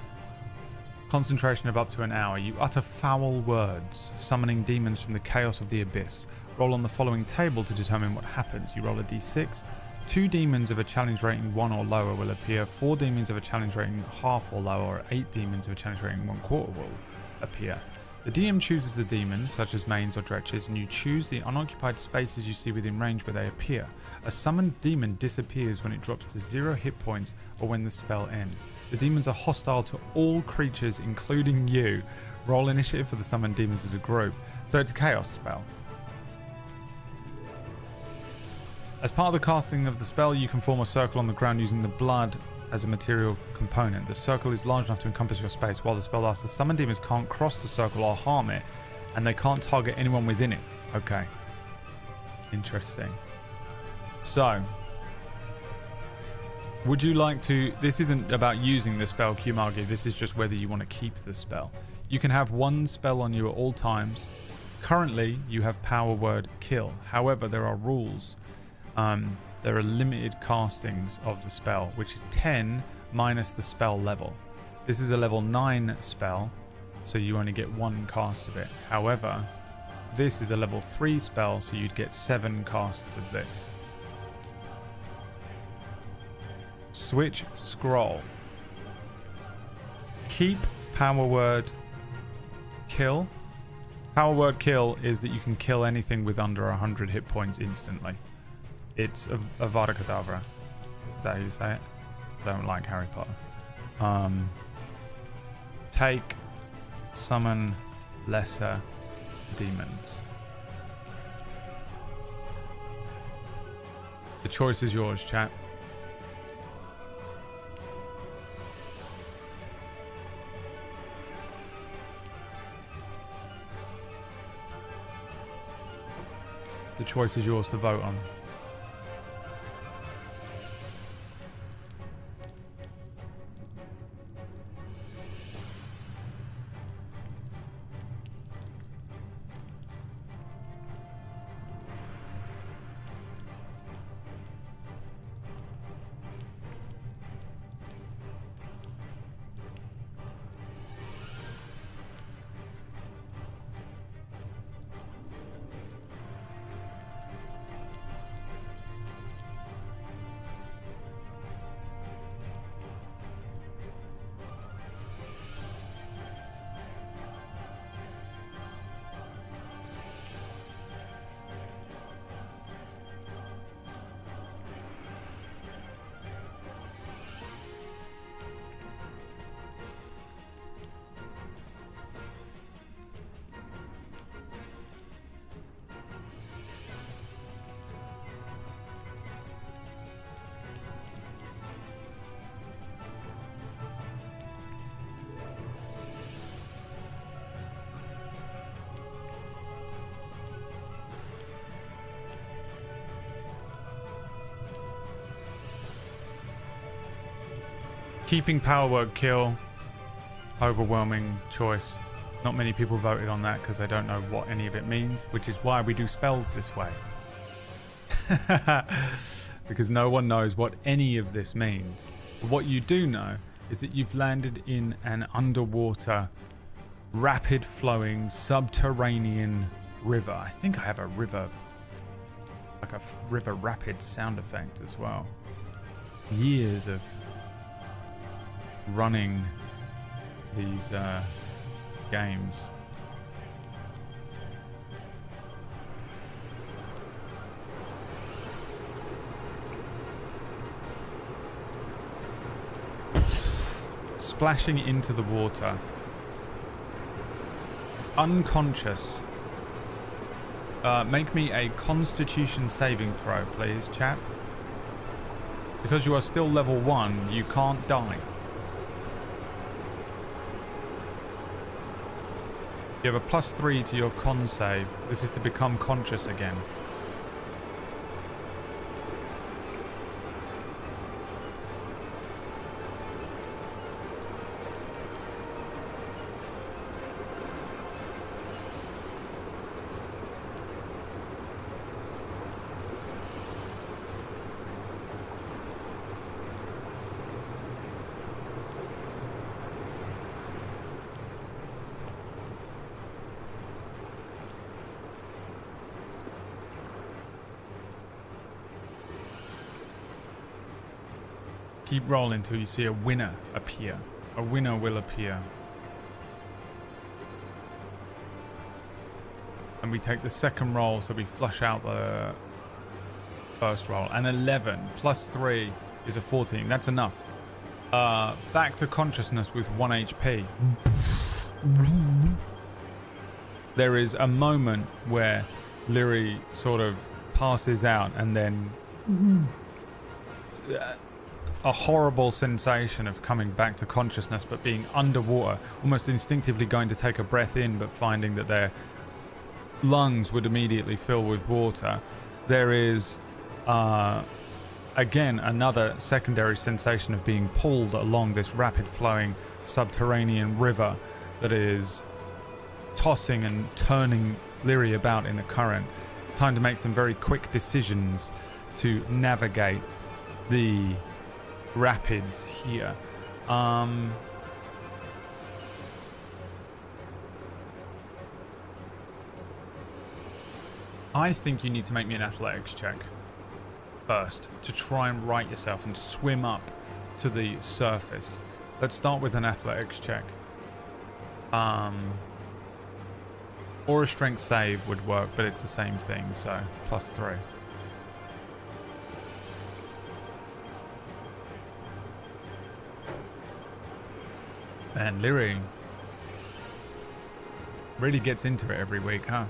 concentration of up to an hour. You utter foul words, summoning demons from the chaos of the abyss. Roll on the following table to determine what happens. You roll a d6. 2 demons of a challenge rating 1 or lower will appear. 4 demons of a challenge rating half or lower, or 8 demons of a challenge rating 1/4 will appear. The DM chooses a demon, such as mains or dretches, and you choose the unoccupied spaces you see within range where they appear. A summoned demon disappears when it drops to 0 hit points or when the spell ends. The demons are hostile to all creatures, including you. Roll initiative for the summoned demons as a group. So it's a chaos spell. As part of the casting of the spell, you can form a circle on the ground using the blood as a material component. The circle is large enough to encompass your space. While the spell lasts, the summoned demons can't cross the circle or harm it, and they can't target anyone within it. Okay. Interesting. So, would you like to... This isn't about using the spell, Qmargi. This is just whether you want to keep the spell. You can have 1 spell on you at all times. Currently, you have power word kill. However, there are rules. There are limited castings of the spell, which is 10 minus the spell level. This is a level 9 spell, so you only get 1 cast of it. However, this is a level 3 spell, so you'd get 7 casts of this. Switch scroll. Keep power word kill. Power word kill is that you can kill anything with under 100 hit points instantly. It's Avada Kedavra. Is that how you say it? I don't like Harry Potter. Take, summon lesser demons. The choice is yours, chat. The choice is yours to vote on. Keeping power word kill. Overwhelming choice. Not many people voted on that because they don't know what any of it means, which is why we do spells this way. Because no one knows what any of this means. But what you do know is that you've landed in an underwater, rapid flowing, subterranean river. I think I have a river, like a river rapid sound effect as well. Years of running these games. Splashing into the water. Unconscious. Make me a Constitution saving throw, please, chap. Because you are still level 1, you can't die. You have a +3 to your con save. This is to become conscious again. Keep rolling until you see a winner appear. A winner will appear. And we take the second roll, so we flush out the first roll. An 11 +3 is a 14. That's enough. Back to consciousness with 1 HP. There is a moment where Lyri sort of passes out, and then a horrible sensation of coming back to consciousness but being underwater, almost instinctively going to take a breath in but finding that their lungs would immediately fill with water. There is again another secondary sensation of being pulled along this rapid flowing subterranean river that is tossing and turning Lyri about in the current. It's time to make some very quick decisions to navigate the rapids here. I think you need to make me an athletics check first to try and right yourself and swim up to the surface. Let's start with an athletics check. Or a strength save would work, but it's the same thing, so +3. Man, Lyri really gets into it every week, huh?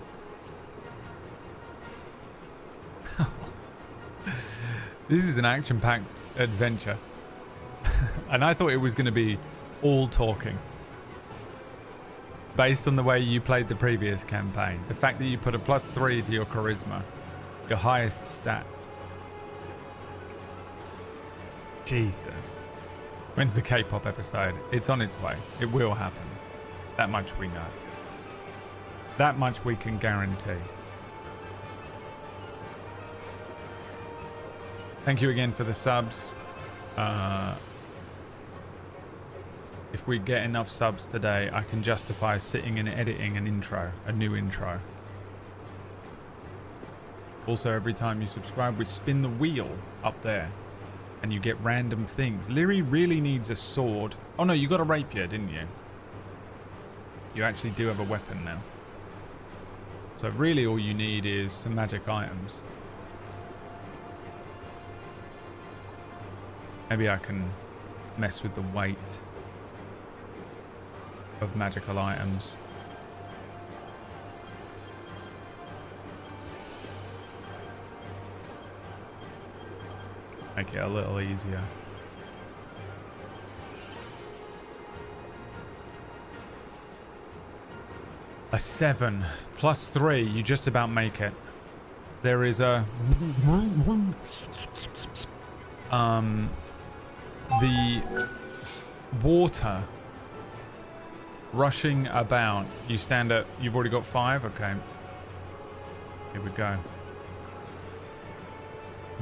This is an action-packed adventure. And I thought it was going to be all talking. Based on the way you played the previous campaign. The fact that you put a +3 to your charisma. Your highest stat. Jesus. When's the K-pop episode? It's on its way. It will happen. That much we know. That much we can guarantee. Thank you again for the subs. If we get enough subs today, I can justify sitting and editing an intro, a new intro. Also, every time you subscribe, we spin the wheel up there. And you get random things. Lyri really needs a sword. Oh no, you got a rapier, didn't you? You actually do have a weapon now. So really all you need is some magic items. Maybe I can mess with the weight of magical items. Make it a little easier. A 7 +3, you just about make it. There is a the water rushing about. You stand at, you've already got 5? Okay. Here we go.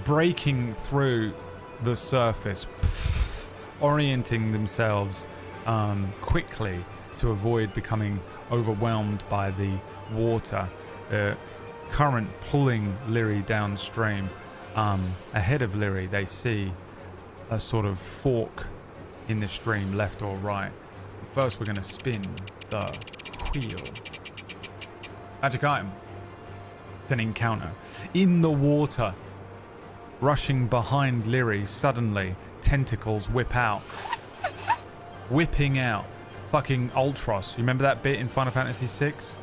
Breaking through the surface orienting themselves quickly to avoid becoming overwhelmed by the water. The current pulling Lyri downstream. Ahead of Lyri, they see a sort of fork in the stream, left or right. First, we're going to spin the wheel. Magic item. It's an encounter. In the water, rushing behind Lyri, suddenly, tentacles whip out. Whipping out. Fucking Ultros. You remember that bit in Final Fantasy VI? Is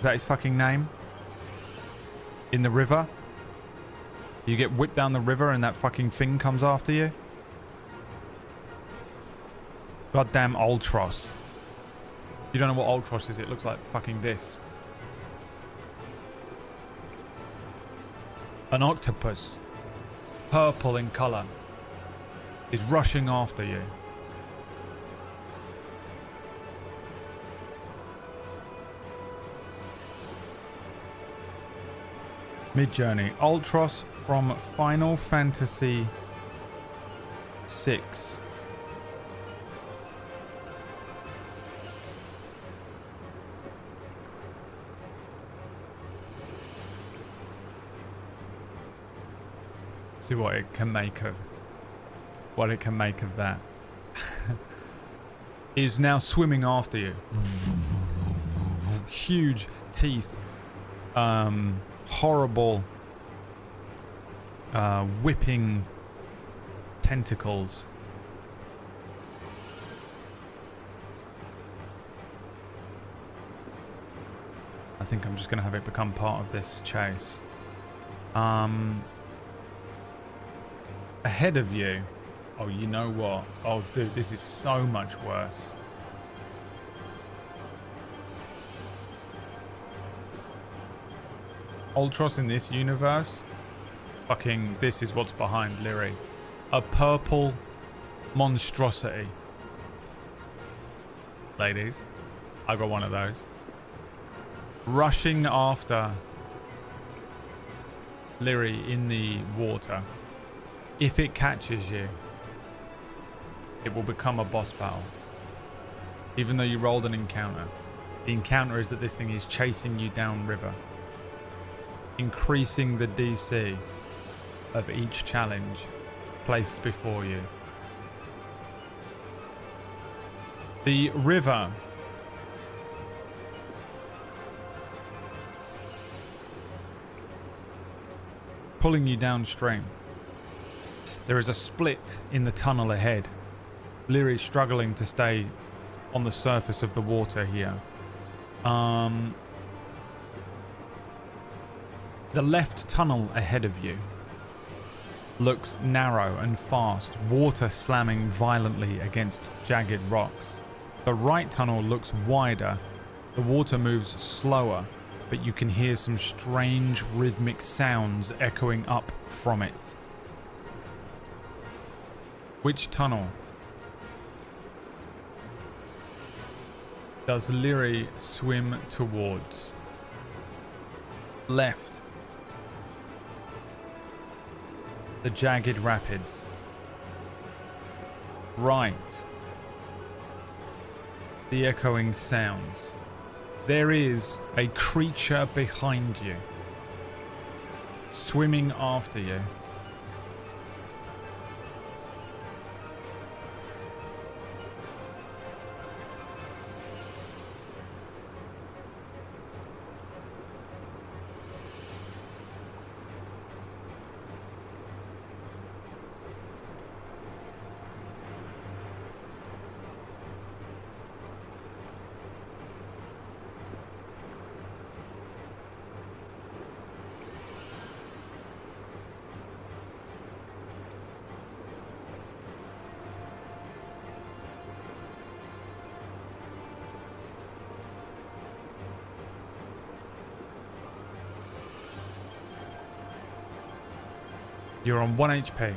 that his fucking name? In the river? You get whipped down the river and that fucking thing comes after you? Goddamn Ultros. You don't know what Ultros is, it looks like fucking this. An octopus, purple in colour, is rushing after you. Mid-journey. Ultros from Final Fantasy VI. See what it can make of that. Is now swimming after you. Huge teeth. Horrible whipping tentacles. I think I'm just going to have it become part of this chase. Ahead of you. Oh, you know what? Oh, dude, this is so much worse. Ultros in this universe, fucking this is what's behind Lyri. A purple monstrosity. Ladies, I got one of those. Rushing after Lyri in the water. If it catches you, it will become a boss battle. Even though you rolled an encounter. The encounter is that this thing is chasing you down river. Increasing the DC of each challenge placed before you. The river pulling you downstream. There is a split in the tunnel ahead. Lyri is struggling to stay on the surface of the water here. The left tunnel ahead of you looks narrow and fast, water slamming violently against jagged rocks. The right tunnel looks wider, the water moves slower, but you can hear some strange rhythmic sounds echoing up from it. Which tunnel does Lyri swim towards? Left. The jagged rapids. Right. The echoing sounds. There is a creature behind you, swimming after you. You're on 1 HP.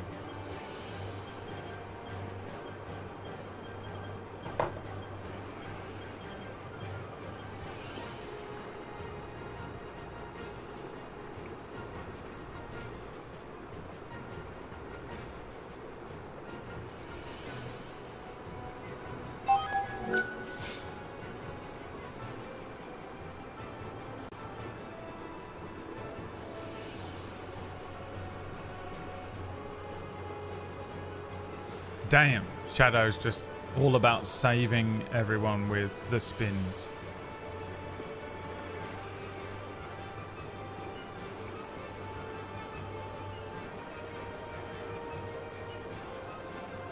Damn, Shadow's just all about saving everyone with the spins.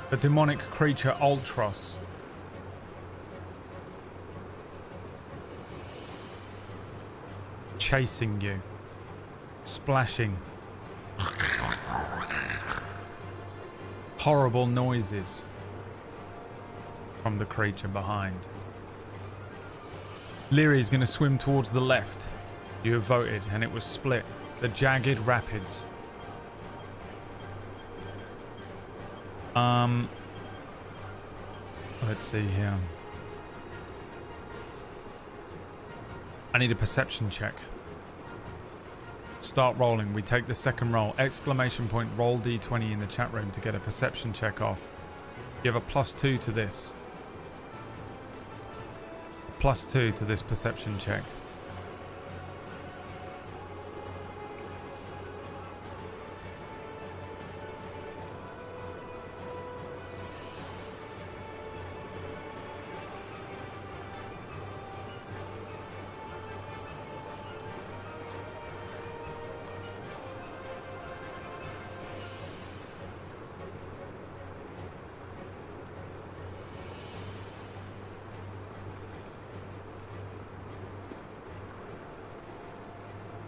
The demonic creature Ultros. Chasing you. Splashing. Horrible noises from the creature behind. Leary is going to swim towards the left. You have voted and it was split. The Jagged Rapids. Let's see here. I need a perception check. Start rolling. We take the second roll. Exclamation point, roll d20 in the chat room to get a perception check off. You have a +2 to this. +2 to this perception check.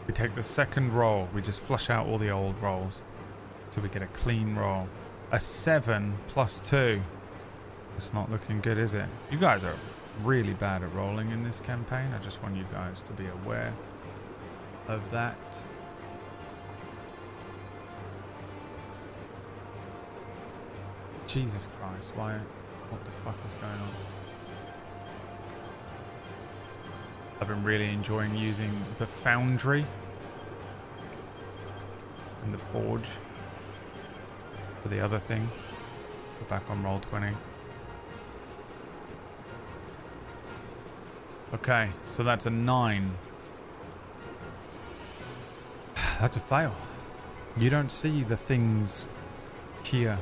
We take the second roll. We just flush out all the old rolls. So we get a clean roll. A 7 +2. It's not looking good, is it? You guys are really bad at rolling in this campaign. I just want you guys to be aware of that. Jesus Christ, why? What the fuck is going on? I've been really enjoying using the Foundry and the Forge for the other thing. We're back on Roll20. Okay, so that's a 9. That's a fail. You don't see the things here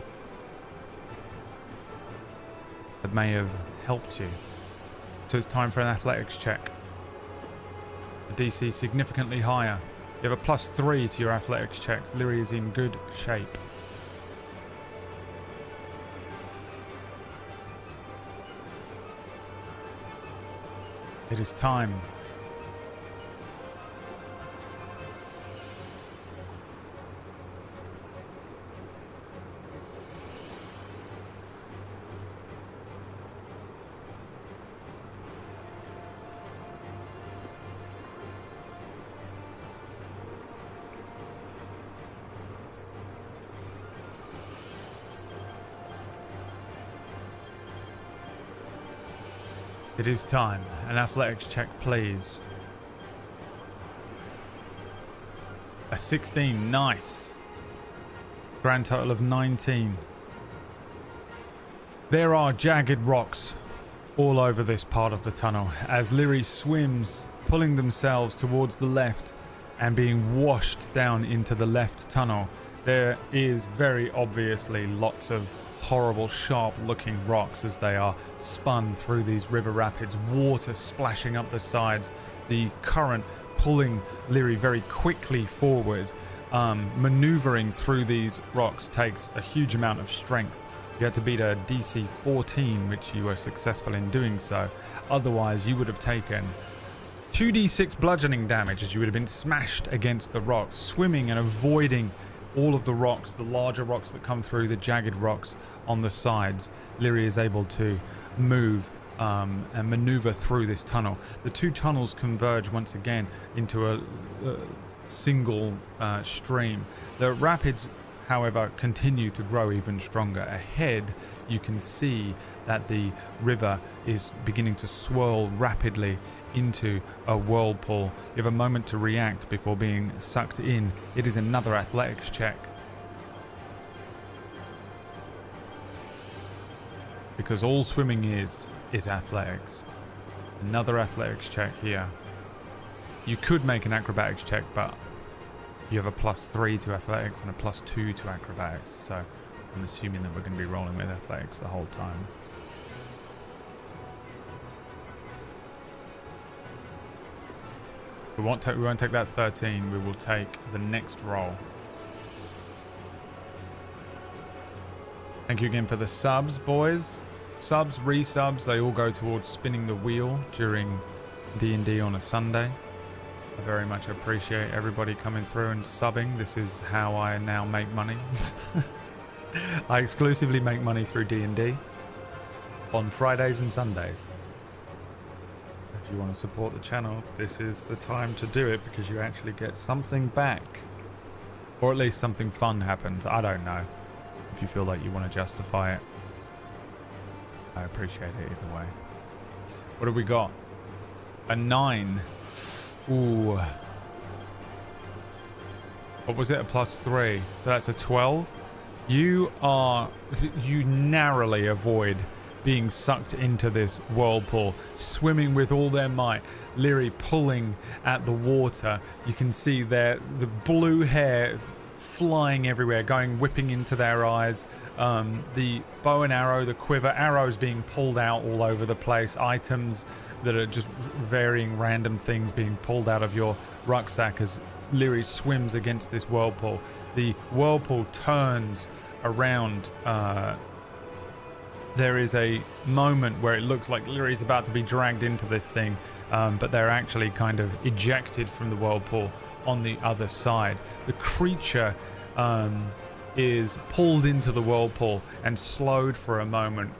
that may have helped you. So it's time for an athletics check. The DC significantly higher. You have a +3 to your athletics checks. Lyri is in good shape. It is time. It is time. An athletics check, please. A 16. Nice. Grand total of 19. There are jagged rocks all over this part of the tunnel as Lyri swims, pulling themselves towards the left and being washed down into the left tunnel. There is very obviously lots of horrible, sharp-looking rocks as they are spun through these river rapids, water splashing up the sides, the current pulling Lyri very quickly forward. Maneuvering through these rocks takes a huge amount of strength. You had to beat a DC 14, which you were successful in doing so. Otherwise, you would have taken 2d6 bludgeoning damage as you would have been smashed against the rocks, swimming and avoiding all of the rocks, the larger rocks that come through, the jagged rocks on the sides. Lyri is able to move and maneuver through this tunnel. The two tunnels converge once again into a single stream. The rapids, however, continue to grow even stronger. Ahead, you can see that the river is beginning to swirl rapidly into a whirlpool. You have a moment to react before being sucked in. It is another athletics check. Because all swimming is athletics. Another athletics check here. You could make an acrobatics check, but you have a +3 to athletics and a +2 to acrobatics. So I'm assuming that we're going to be rolling with athletics the whole time. We won't take that 13. We will take the next roll. Thank you again for the subs, boys. Subs, resubs, they all go towards spinning the wheel during D&D on a Sunday. I very much appreciate everybody coming through and subbing. This is how I now make money. I exclusively make money through D&D on Fridays and Sundays. If you want to support the channel, this is the time to do it because you actually get something back. Or at least something fun happens. I don't know. If you feel like you want to justify it, I appreciate it either way. What have we got? A 9. Ooh. What was it? A +3. So that's a 12. You narrowly avoid being sucked into this whirlpool, swimming with all their might. Leary pulling at the water. You can see the blue hair flying everywhere, whipping into their eyes. The bow and arrow, the quiver, arrows being pulled out all over the place. Items that are just varying random things being pulled out of your rucksack as Leary swims against this whirlpool. The whirlpool turns around. There is a moment where it looks like Leary's about to be dragged into this thing, but they're actually kind of ejected from the whirlpool on the other side. The creature is pulled into the whirlpool and slowed for a moment.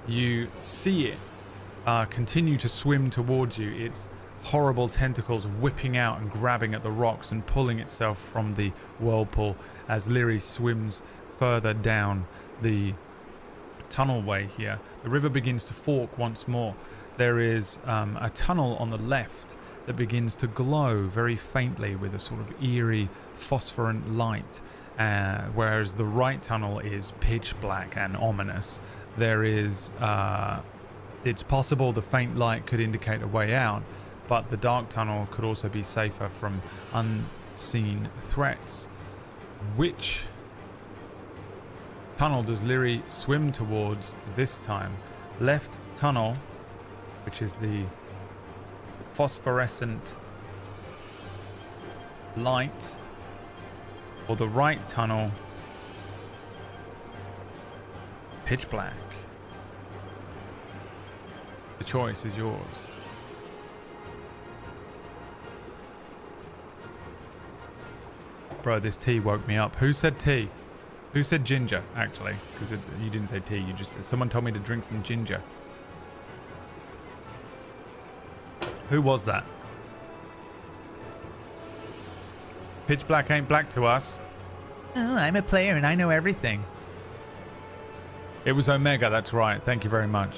You see it continue to swim towards you, its horrible tentacles whipping out and grabbing at the rocks and pulling itself from the whirlpool as Leary swims further down the tunnelway here. The river begins to fork once more. There is a tunnel on the left that begins to glow very faintly with a sort of eerie phosphorant light, whereas the right tunnel is pitch black and ominous. There is it's possible the faint light could indicate a way out, but the dark tunnel could also be safer from unseen threats. Which tunnel does Leary swim towards this time? Left tunnel, which is the phosphorescent light, or the right tunnel, pitch black? The choice is yours. Bro, this tea woke me up. Who said tea? Who said ginger, actually? Because you didn't say tea, you just said... Someone told me to drink some ginger. Who was that? Pitch black ain't black to us. Oh, I'm a player and I know everything. It was Omega, that's right. Thank you very much.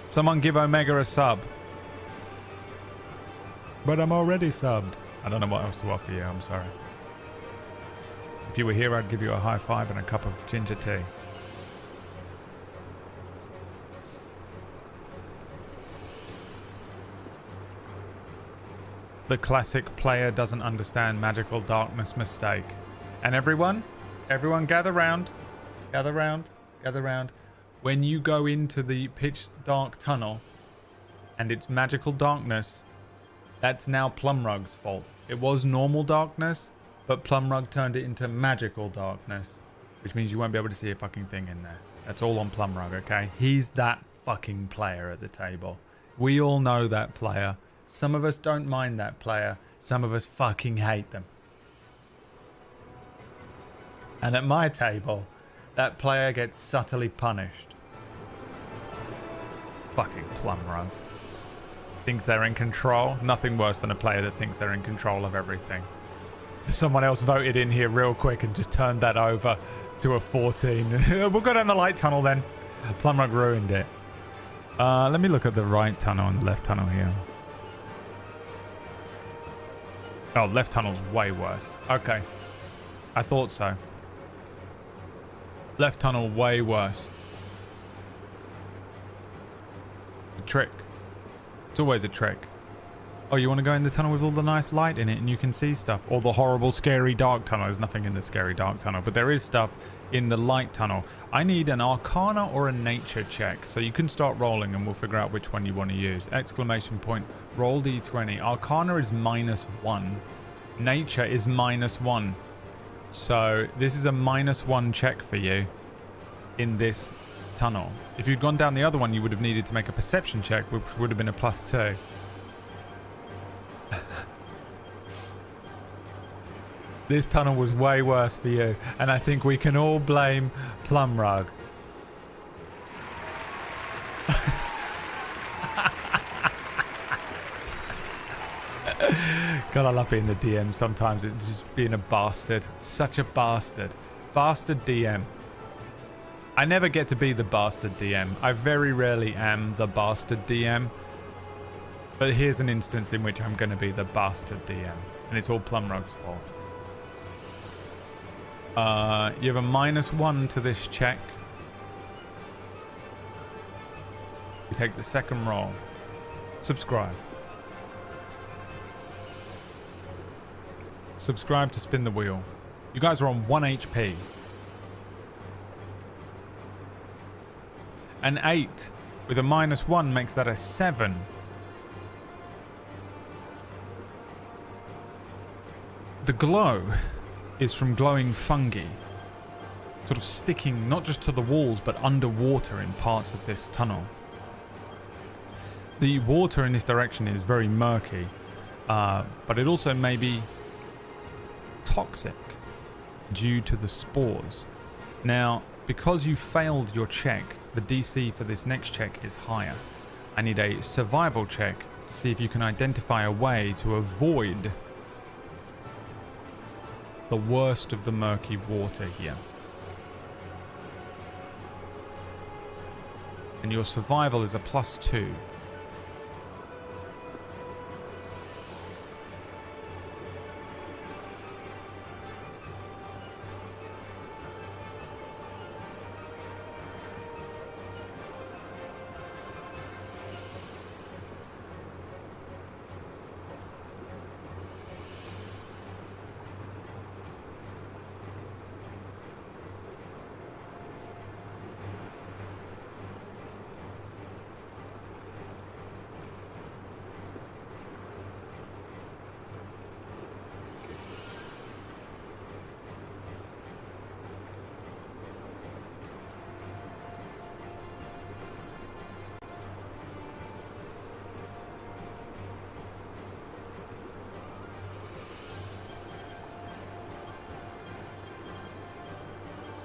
Someone give Omega a sub. But I'm already subbed. I don't know what else to offer you, I'm sorry. If you were here, I'd give you a high five and a cup of ginger tea. The classic player doesn't understand magical darkness mistake. And everyone gather round. Gather round. Gather round. When you go into the pitch dark tunnel and it's magical darkness, that's now Plumrug's fault. It was normal darkness, but Plumrug turned it into magical darkness, which means you won't be able to see a fucking thing in there. That's all on Plumrug, okay? He's that fucking player at the table. We all know that player. Some of us don't mind that player. Some of us fucking hate them. And at my table, that player gets subtly punished. Fucking Plumrug. Thinks they're in control. Nothing worse than a player that thinks they're in control of everything. Someone else voted in here real quick and just turned that over to a 14. We'll go down the light tunnel then. Plumrug ruined it. Let me look at the right tunnel and the left tunnel here. Oh, left tunnel's way worse. Okay. I thought so. Left tunnel way worse. A trick. It's always a trick. Oh, you want to go in the tunnel with all the nice light in it and you can see stuff? Or the horrible, scary dark tunnel? There's nothing in the scary dark tunnel, but there is stuff in the light tunnel. I need an Arcana or a Nature check. So you can start rolling and we'll figure out which one you want to use. Exclamation point, roll d20. Arcana is -1. Nature is -1. So this is a -1 check for you in this tunnel. If you'd gone down the other one, you would have needed to make a perception check, which would have been a +2. This tunnel was way worse for you, and I think we can all blame Plumrug. God, I love being the DM sometimes. It's just being a bastard. Such a bastard. Bastard DM. I never get to be the bastard DM. I very rarely am the bastard DM. But here's an instance in which I'm going to be the bastard DM. And it's all Plumrug's fault. You have a -1 to this check. You take the second roll. Subscribe. Subscribe to spin the wheel. You guys are on 1 HP. An 8 with a -1 makes that a 7. The glow is from glowing fungi, sort of sticking not just to the walls but underwater in parts of this tunnel. The water in this direction is very murky, but it also may be toxic due to the spores. Now, because you failed your check, the DC for this next check is higher. I need a survival check to see if you can identify a way to avoid the worst of the murky water here. And your survival is a +2.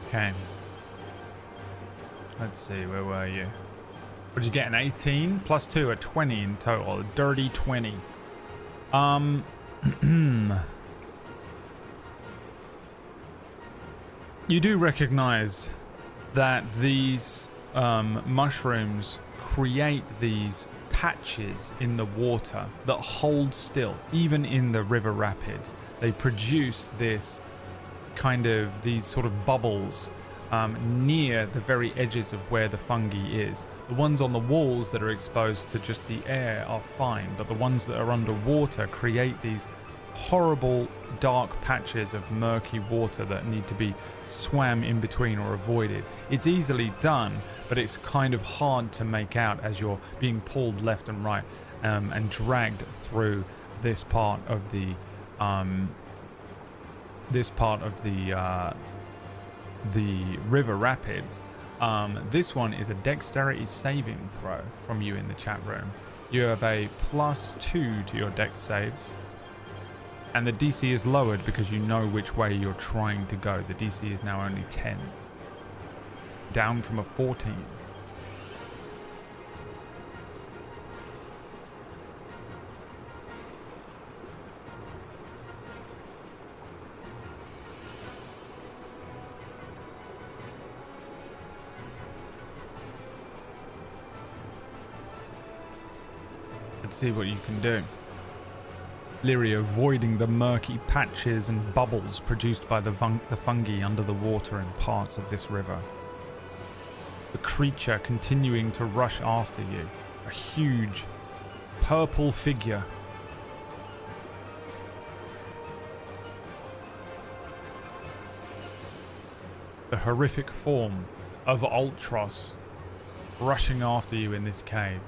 Okay. Let's see, where were you? What did you get? An 18? +2, a 20 in total. A dirty 20. You do recognize that these mushrooms create these patches in the water that hold still, even in the river rapids. They produce this kind of these sort of bubbles near the very edges of where the fungi is. The ones on the walls that are exposed to just the air are fine, but the ones that are underwater create these horrible dark patches of murky water that need to be swam in between or avoided. It's easily done, but it's kind of hard to make out as you're being pulled left and right and dragged through this part of the river rapids. This one is a dexterity saving throw from you in the chat room. You have a +2 to your dex saves, and the DC is lowered because you know which way you're trying to go. The DC is now only 10, down from a 14. Let's see what you can do. Lyria avoiding the murky patches and bubbles produced by the fungi under the water in parts of this river. The creature continuing to rush after you. A huge purple figure the horrific form of Ultros rushing after you in this cave.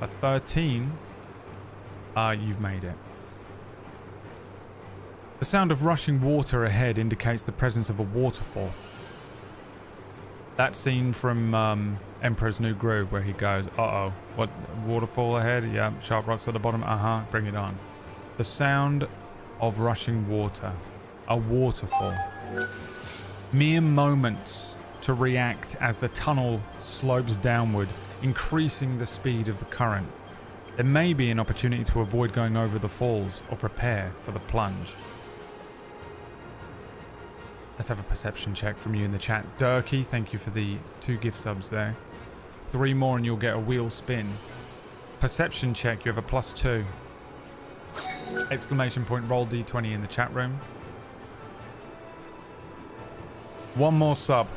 At 13, you've made it. The sound of rushing water ahead indicates the presence of a waterfall. That scene from Emperor's New Groove where he goes, uh-oh, what, waterfall ahead? Yeah, sharp rocks at the bottom, bring it on. The sound of rushing water, a waterfall. Mere moments to react as the tunnel slopes downward, increasing the speed of the current. There may be an opportunity to avoid going over the falls or prepare for the plunge. Let's have a perception check from you in the chat. Durkee, thank you for the 2 gift subs there. 3 more and you'll get a wheel spin. Perception check, you have a +2. Exclamation point, roll d20 in the chat room. 1 more sub.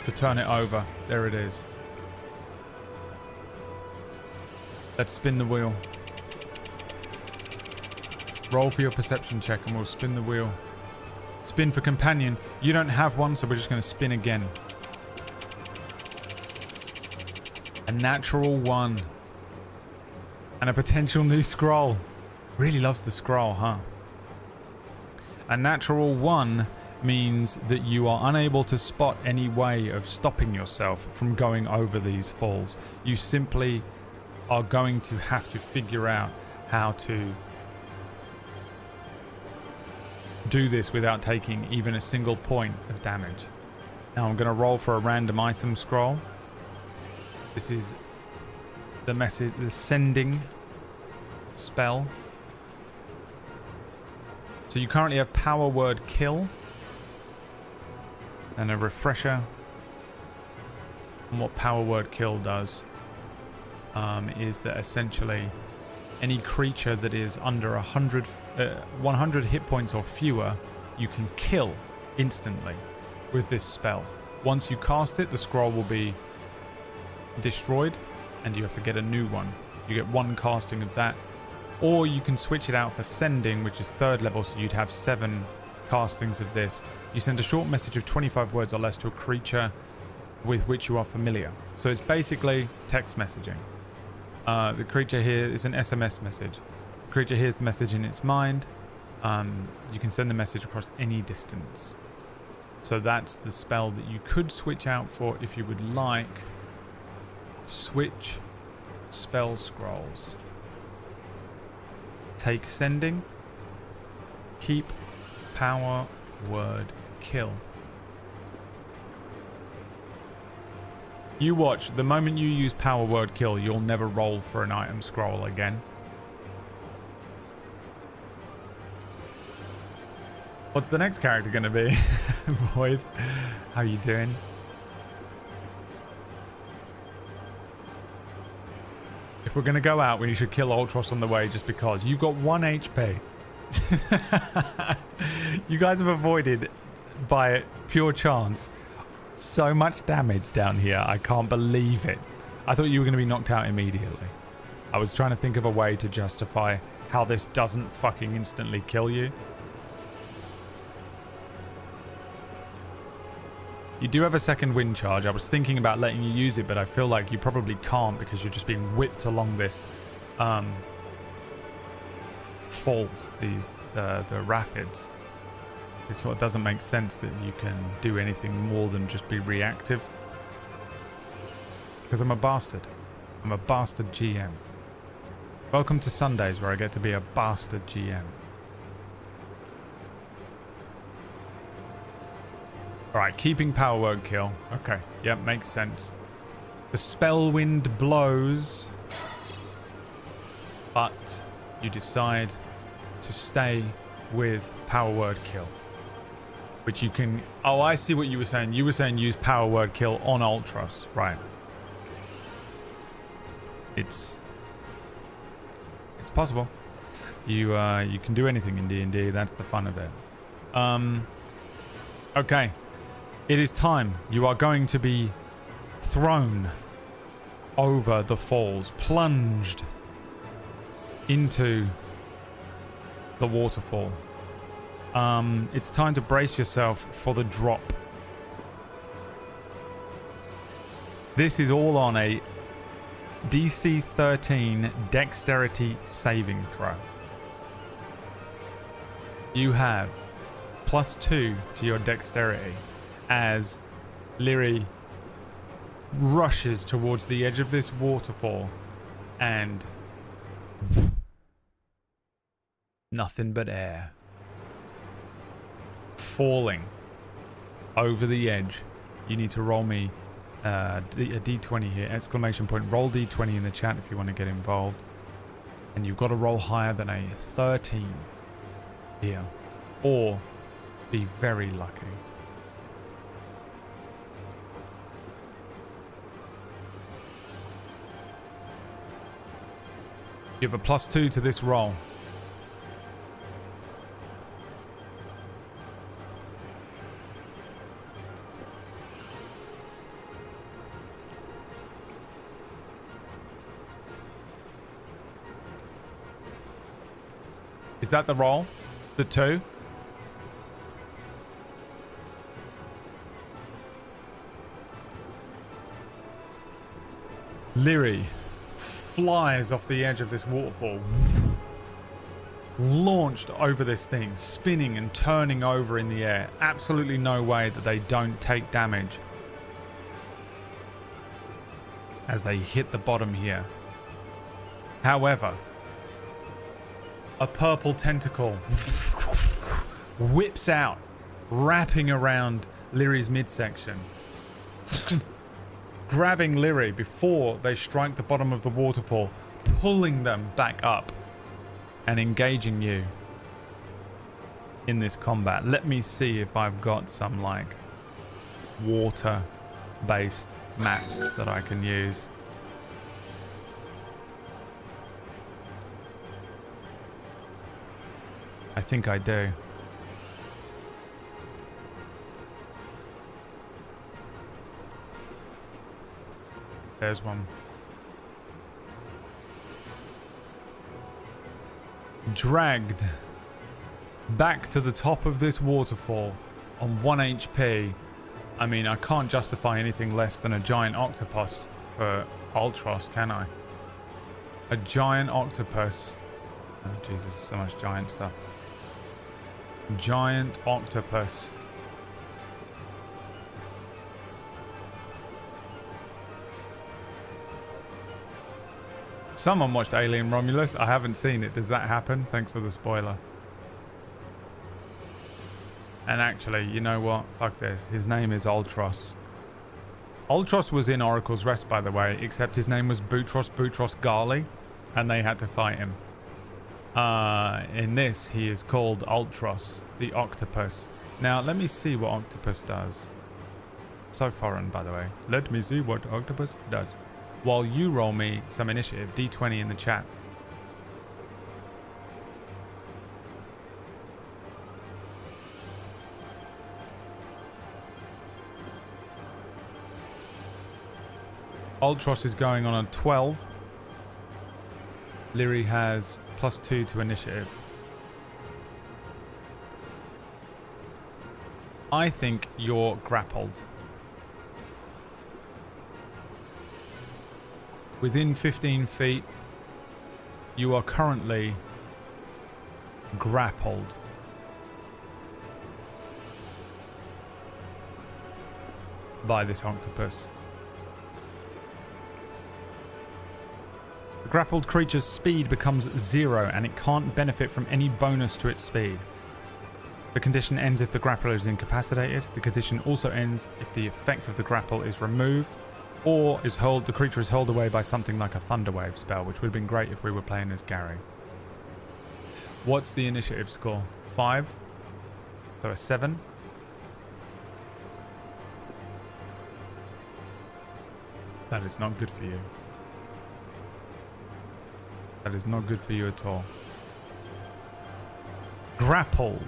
To turn it over. There it is. Let's spin the wheel. Roll for your perception check and we'll spin the wheel. Spin for companion. You don't have one, so we're just going to spin again. A natural 1. And a potential new scroll. Really loves the scroll, huh? A natural 1 means that you are unable to spot any way of stopping yourself from going over these falls. You simply are going to have to figure out how to do this without taking even a single point of damage. Now I'm going to roll for a random item scroll. This is the message, the sending spell. So you currently have power word kill and a refresher on what power word kill does is that essentially any creature that is under 100 hit points or fewer, you can kill instantly with this spell. Once you cast it, the scroll will be destroyed and you have to get a new one. You get 1 casting of that, or you can switch it out for sending, which is 3rd level, so you'd have 7 castings of this. You send a short message of 25 words or less to a creature with which you are familiar. So it's basically text messaging. The creature here is an SMS message. The creature hears the message in its mind. You can send the message across any distance. So that's the spell that you could switch out for if you would like. Switch spell scrolls. Take sending. Keep power word kill. You watch, the moment you use power word kill, you'll never roll for an item scroll again. What's the next character going to be? Void, how you doing? If we're going to go out, we should kill Ultros on the way just because. You've got 1 HP. You guys have avoided, by pure chance, so much damage down here. I can't believe it. I thought you were going to be knocked out immediately. I was trying to think of a way to justify how this doesn't fucking instantly kill you. You do have a second wind charge. I was thinking about letting you use it, but I feel like you probably can't because you're just being whipped along this falls, the rapids. It sort of doesn't make sense that you can do anything more than just be reactive. Because I'm a bastard. I'm a bastard GM. Welcome to Sundays where I get to be a bastard GM. Alright, keeping power word kill. Okay, yep, makes sense. The spell wind blows, but you decide to stay with power word kill. Which you can... Oh, I see what you were saying. You were saying use power word kill on Ultros. Right. It's possible. You can do anything in D&D. That's the fun of it. Okay. It is time. You are going to be thrown over the falls. Plunged into the waterfall. It's time to brace yourself for the drop. This is all on a DC 13 dexterity saving throw. You have +2 to your dexterity as Lyri rushes towards the edge of this waterfall and nothing but air falling over the edge. You need to roll me a d20 here, exclamation point. Roll d20 in the chat if you want to get involved, and you've got to roll higher than a 13 here or be very lucky. You have a +2 to this roll. Is that the roll? The 2? Lyri flies off the edge of this waterfall, launched over this thing, spinning and turning over in the air. Absolutely no way that they don't take damage as they hit the bottom here. However, a purple tentacle whips out, wrapping around Lyri's midsection, grabbing Lyri before they strike the bottom of the waterfall, pulling them back up and engaging you in this combat. Let me see if I've got some like water-based maps that I can use. I think I do. There's one. Dragged back to the top of this waterfall on 1 HP. I mean, I can't justify anything less than a giant octopus for Ultros, can I? A giant octopus. Oh, Jesus, so much giant stuff. Giant octopus. Someone watched Alien Romulus. I haven't seen it. Does that happen? Thanks for the spoiler. And actually, you know what? Fuck this. His name is Ultros. Ultros was in Oracle's Rest, by the way, except his name was Boutros Ghali, and they had to fight him. In this, he is called Ultros, the octopus. Now, let me see what octopus does. So foreign, by the way. Let me see what octopus does. While you roll me some initiative, D20 in the chat. Ultros is going on a 12. Lyri has +2 to initiative. I think you're grappled. Within 15 feet, you are currently grappled. By this octopus. The grappled creature's speed becomes 0 and it can't benefit from any bonus to its speed. The condition ends if the grappler is incapacitated. The condition also ends if the effect of the grapple is removed or the creature is held away by something like a Thunderwave spell, which would have been great if we were playing as Gary. What's the initiative score? 5? So a 7? That is not good for you. That is not good for you at all. Grappled.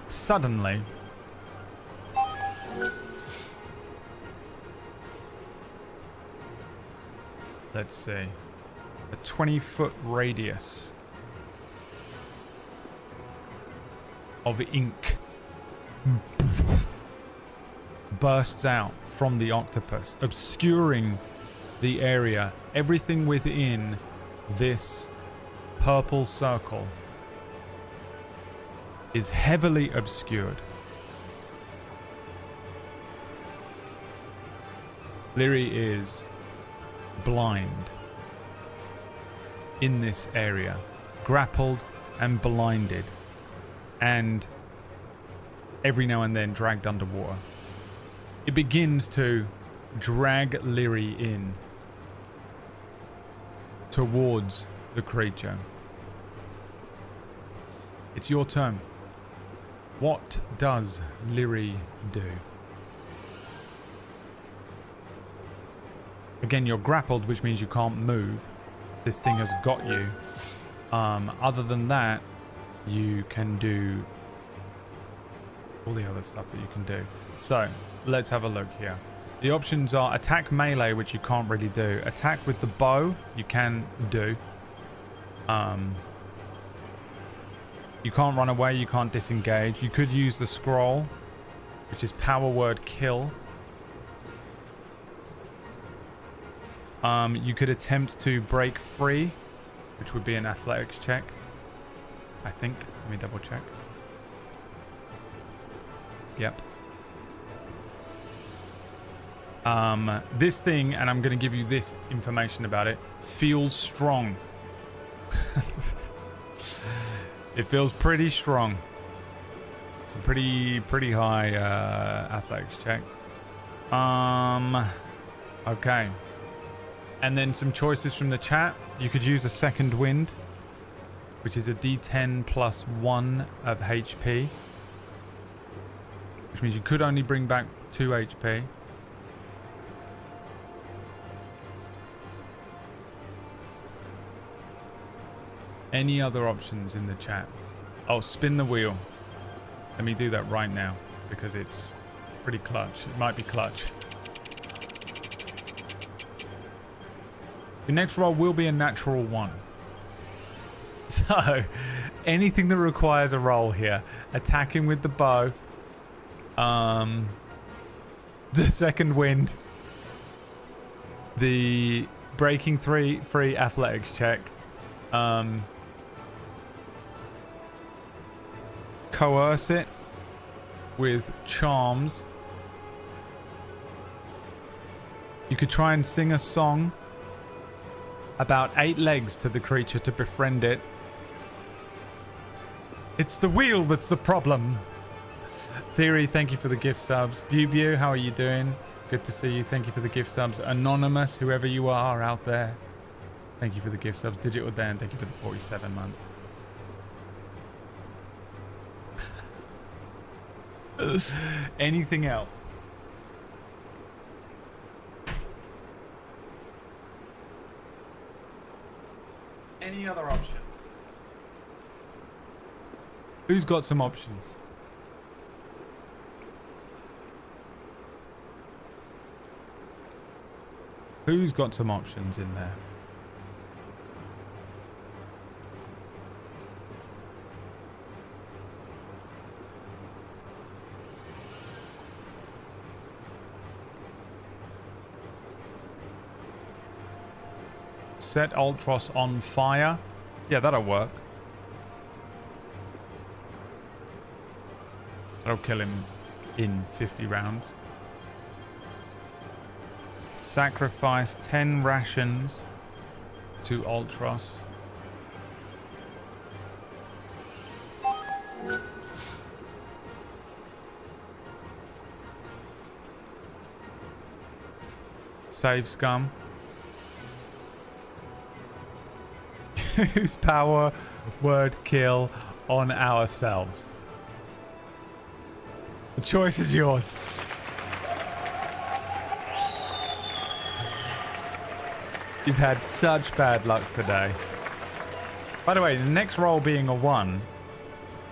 Suddenly, let's see, a 20-foot radius of ink bursts out from the octopus, obscuring the area. Everything within this purple circle is heavily obscured. Leary is blind in this area, grappled and blinded, and every now and then dragged underwater. It begins to drag Leary in towards the creature. It's your turn. What does Leary do? Again, you're grappled, which means you can't move. This thing has got you. Other than that, you can do all the other stuff that you can do. So, let's have a look here. The options are attack melee, which you can't really do. Attack with the bow, you can do. You can't run away, you can't disengage. You could use the scroll, which is power word kill. You could attempt to break free, which would be an athletics check, I think. Let me double check. Yep. This thing, and I'm going to give you this information about it, feels strong. It feels pretty strong. It's a pretty high athletics check. Okay. And then some choices from the chat. You could use a second wind, which is a D10 plus 1 of HP, which means you could only bring back 2 HP. Any other options in the chat? Oh, spin the wheel. Let me do that right now because it's pretty clutch. It might be clutch. Your next roll will be a natural 1. So, anything that requires a roll here. Attacking with the bow. The second wind. The breaking free athletics check. Coerce it with charms. You could try and sing a song about 8 legs to the creature to befriend it. It's the wheel that's the problem. Theory, thank you for the gift subs. Bubu, how are you doing? Good to see you. Thank you for the gift subs. Anonymous, whoever you are out there, thank you for the gift subs. Digital Dan, thank you for the 47 month. Anything else? Any other options? Who's got some options? Who's got some options in there? Set Ultros on fire. Yeah, that'll work. That'll kill him in 50 rounds. Sacrifice 10 rations to Ultros. Save scum. Use power word kill on ourselves. The choice is yours. You've had such bad luck today. By the way, the next roll being a 1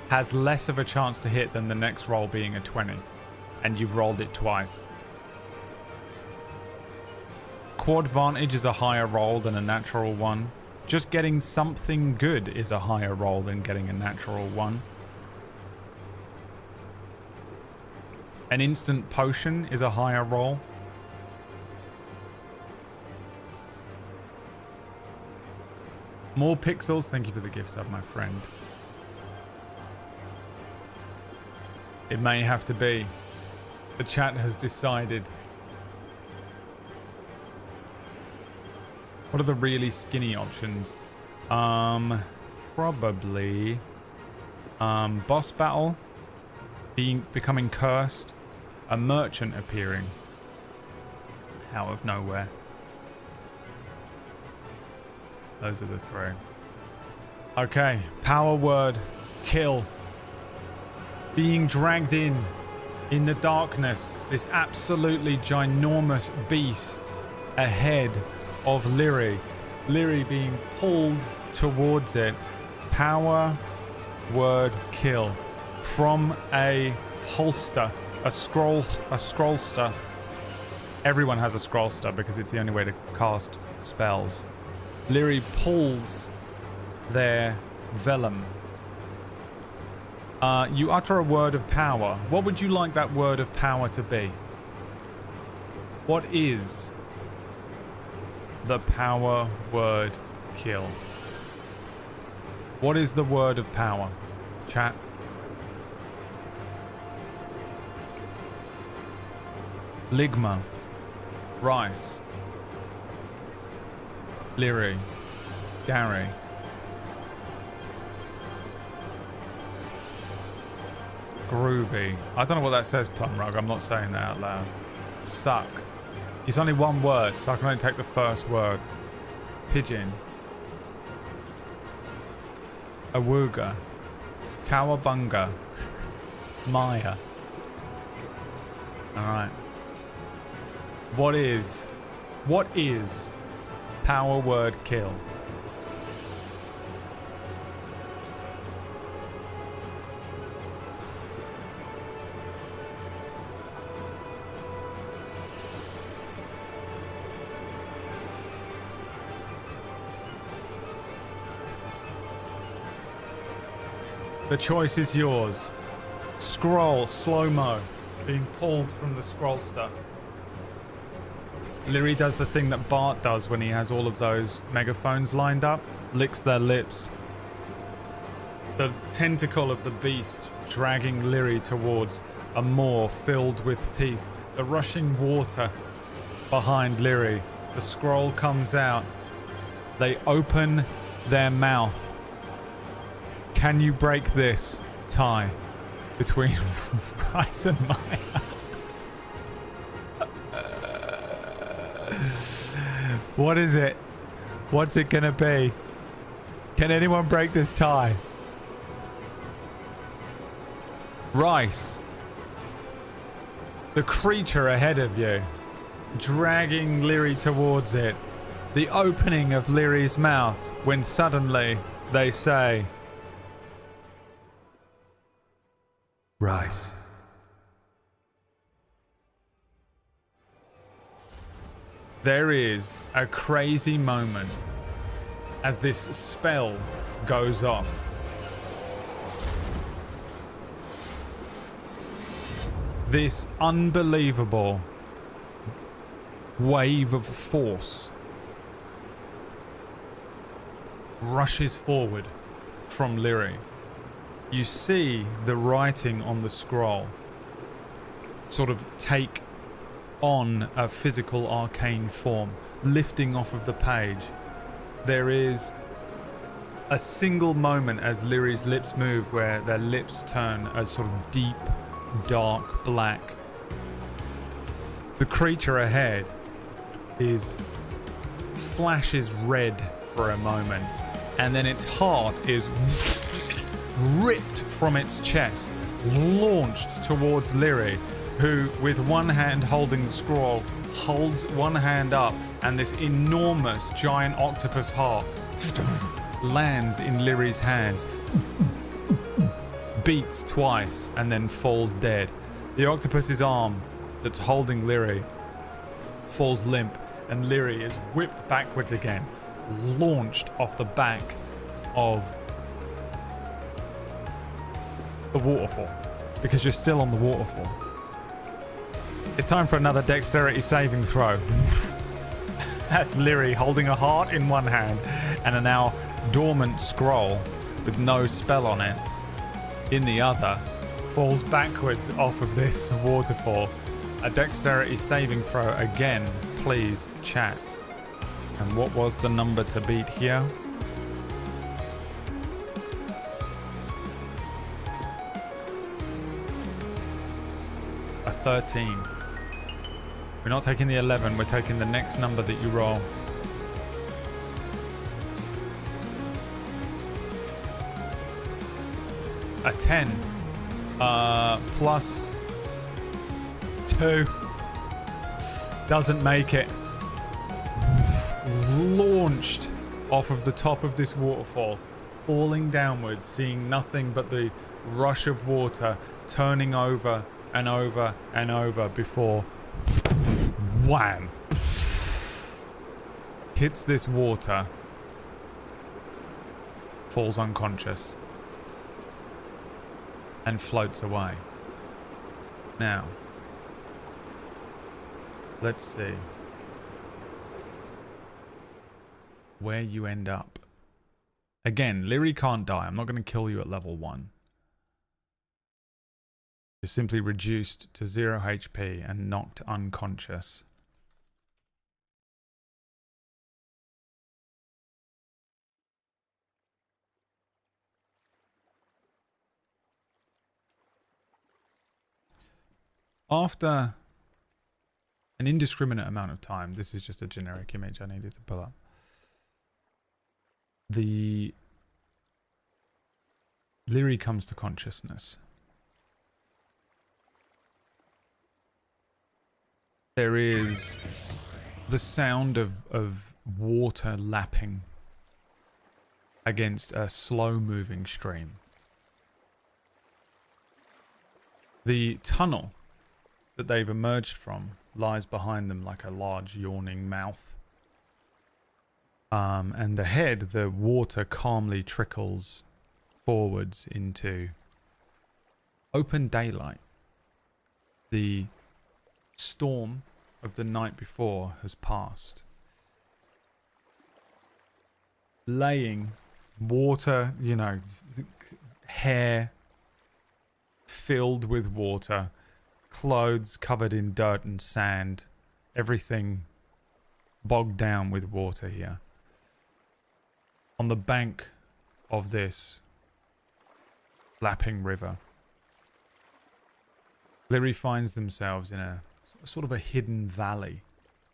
has less of a chance to hit than the next roll being a 20. And you've rolled it twice. Quad Vantage is a higher roll than a natural one. Just getting something good is a higher roll than getting a natural one. An instant potion is a higher roll. More pixels. Thank you for the gift sub, my friend. It may have to be. The chat has decided. What are the really skinny options? Probably boss battle, becoming cursed, a merchant appearing out of nowhere. Those are the three. Okay, power word, kill. Being dragged in the darkness, this absolutely ginormous beast ahead of Lyri. Lyri being pulled towards it. Power word kill from a holster, a scrollster. Everyone has a scrollster because it's the only way to cast spells. Lyri pulls their vellum. You utter a word of power. What would you like that word of power to be? What is the power word kill? What is the word of power? Chat. Ligma. Rice. Lyri. Gary. Groovy. I don't know what that says, Plumrug. I'm not saying that out loud. Suck. It's only one word, so I can only take the first word. Pigeon. Awooga. Cowabunga. Maya. Alright. What is power word kill? The choice is yours. Scroll, slow-mo, being pulled from the scrollster. Lyri does the thing that Bart does when he has all of those megaphones lined up. Licks their lips. The tentacle of the beast dragging Lyri towards a moor filled with teeth. The rushing water behind Lyri. The scroll comes out. They open their mouth. Can you break this tie between Rice and Maya? What is it? What's it gonna be? Can anyone break this tie? Rice. The creature ahead of you, dragging Lyri towards it. The opening of Lyri's mouth when suddenly they say, Rice. There is a crazy moment as this spell goes off. This unbelievable wave of force rushes forward from Lyri. You see the writing on the scroll sort of take on a physical arcane form, lifting off of the page. There is a single moment as Lyri's lips move where their lips turn a sort of deep, dark black. The creature ahead flashes red for a moment, and then its heart is ripped from its chest, launched towards Lyri, who, with one hand holding the scroll, holds one hand up, and this enormous giant octopus heart lands in Lyri's hands, beats twice, and then falls dead. The octopus's arm that's holding Lyri falls limp, and Lyri is whipped backwards again, launched off the back of the waterfall, because you're still on the waterfall. It's time for another dexterity saving throw. That's Lyri holding a heart in one hand and a now dormant scroll with no spell on it in the other, falls backwards off of this waterfall. A dexterity saving throw again, please, chat. And what was the number to beat here? A 13. We're not taking the 11, we're taking the next number that you roll. A 10. Plus 2. Doesn't make it. Launched off of the top of this waterfall, falling downwards, seeing nothing but the rush of water, turning over and over and over before wham, hits this water, falls unconscious, and floats away. Now, let's see where you end up. Again, Lyri can't die. I'm not going to kill you at level 1. You're simply reduced to 0 HP and knocked unconscious. After an indiscriminate amount of time, this is just a generic image I needed to pull up. The Lyri comes to consciousness. There is the sound of water lapping against a slow-moving stream. The tunnel that they've emerged from lies behind them like a large yawning mouth. And ahead, the water calmly trickles forwards into open daylight. The storm of the night before has passed. Laying water, you know, hair filled with water, clothes covered in dirt and sand, everything bogged down with water here. On the bank of this lapping river, Lyri finds themselves in a sort of a hidden valley,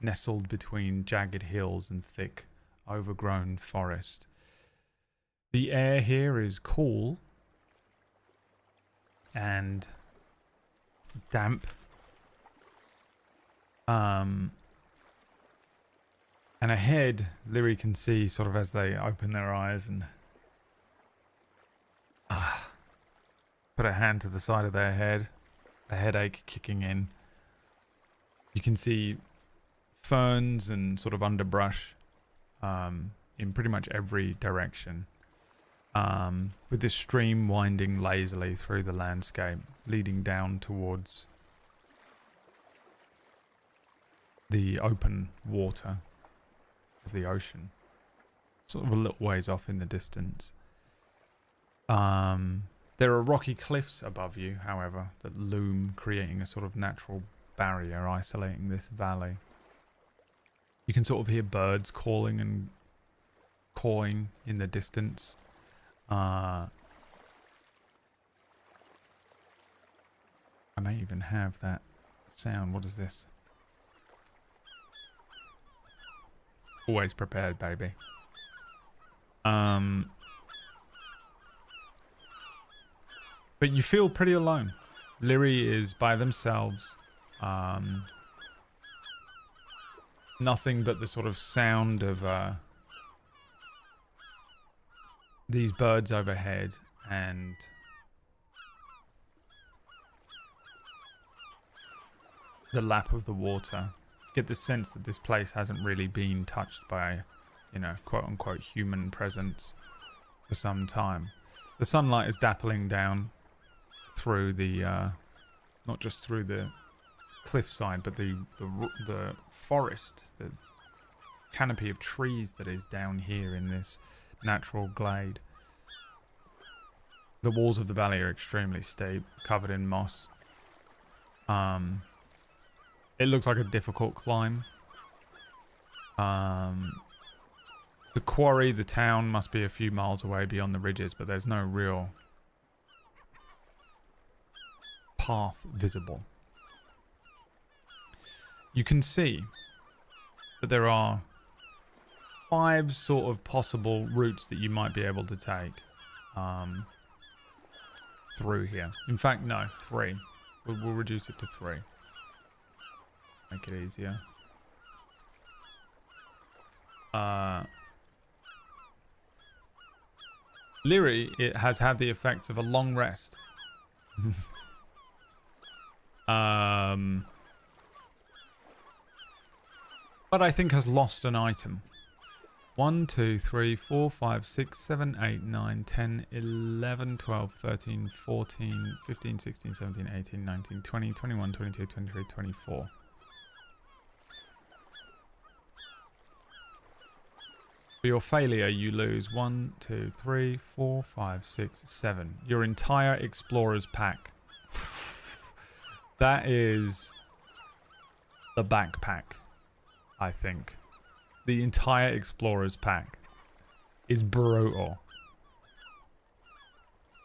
nestled between jagged hills and thick, overgrown forest. The air here is cool and damp. And ahead, Lyri can see, sort of as they open their eyes and put a hand to the side of their head, a headache kicking in. You can see ferns and sort of underbrush in pretty much every direction, with this stream winding lazily through the landscape, leading down towards the open water of the ocean, sort of a little ways off in the distance. There are rocky cliffs above you, however, that loom, creating a sort of natural barrier isolating this valley. You can sort of hear birds calling and cawing in the distance. I may even have that sound. What is this? Always prepared, baby. But you feel pretty alone. Lyri is by themselves. Nothing but the sort of sound of these birds overhead and the lap of the water get the sense that this place hasn't really been touched by, you know, quote unquote human presence for some time. The sunlight is dappling down through the, not just through the cliffside, but the forest, the canopy of trees that is down here in this natural glade. The walls of the valley are extremely steep, covered in moss. It looks like a difficult climb. The quarry, the town, must be a few miles away beyond the ridges, but there's no real path visible. You can see that there are 5 sort of possible routes that you might be able to take through here. In fact, no, 3. We'll reduce it to 3. Make it easier. Leary, it has had the effects of a long rest. But I think has lost an item. 1, 2, 3, 4, 5, 6, 7, 8, 9, 10, 11, 12, 13, 14, 15, 16, 17, 18, 19, 20, 21, 22, 23, 24. For your failure, you lose 1, 2, 3, 4, 5, 6, 7. Your entire explorer's pack. That is the backpack, I think. The entire explorer's pack is brutal.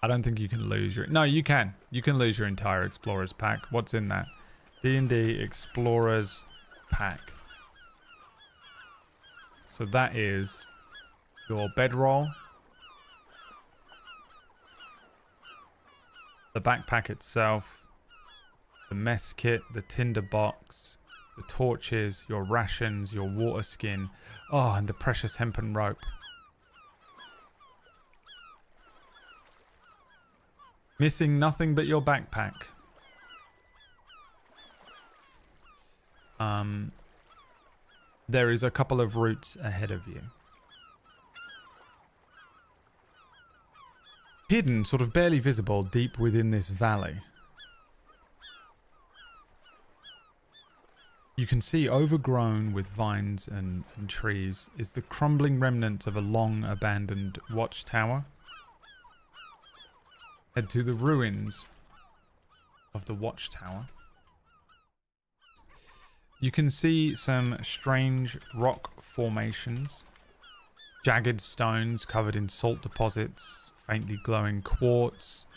I don't think you can lose your... No, you can. You can lose your entire explorer's pack. What's in that? D&D explorer's pack. So that is your bedroll, the backpack itself, the mess kit, the tinder box, the torches, your rations, your water skin, oh, and the precious hempen rope. Missing nothing but your backpack. There is a couple of routes ahead of you. Hidden, sort of barely visible, deep within this valley. You can see, overgrown with vines and trees, is the crumbling remnant of a long abandoned watchtower. Head to the ruins of the watchtower. You can see some strange rock formations, jagged stones covered in salt deposits, faintly glowing quartz.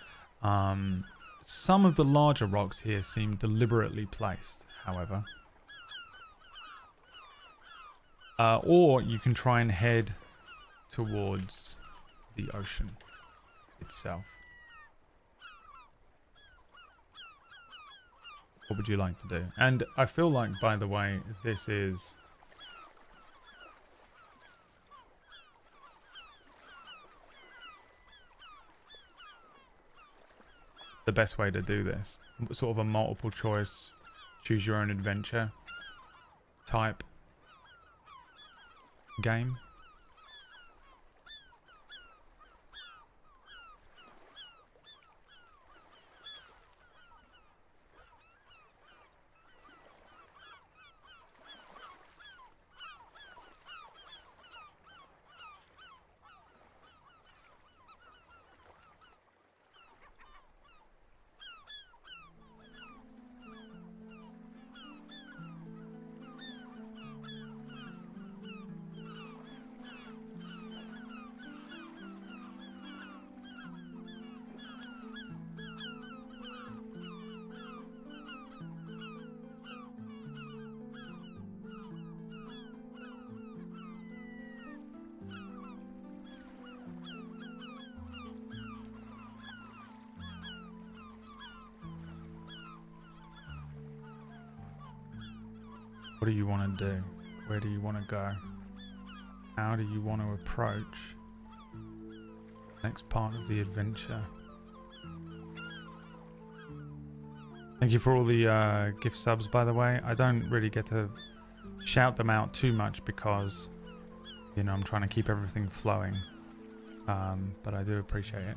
Some of the larger rocks here seem deliberately placed, however. Or you can try and head towards the ocean itself. What would you like to do? And I feel like, by the way, this is... the best way to do this. Sort of a multiple choice, choose your own adventure type game. What do you want to do? Where do you want to go? How do you want to approach next part of the adventure? Thank you for all the gift subs, by the way. I don't really get to shout them out too much because, you know, I'm trying to keep everything flowing. But I do appreciate it.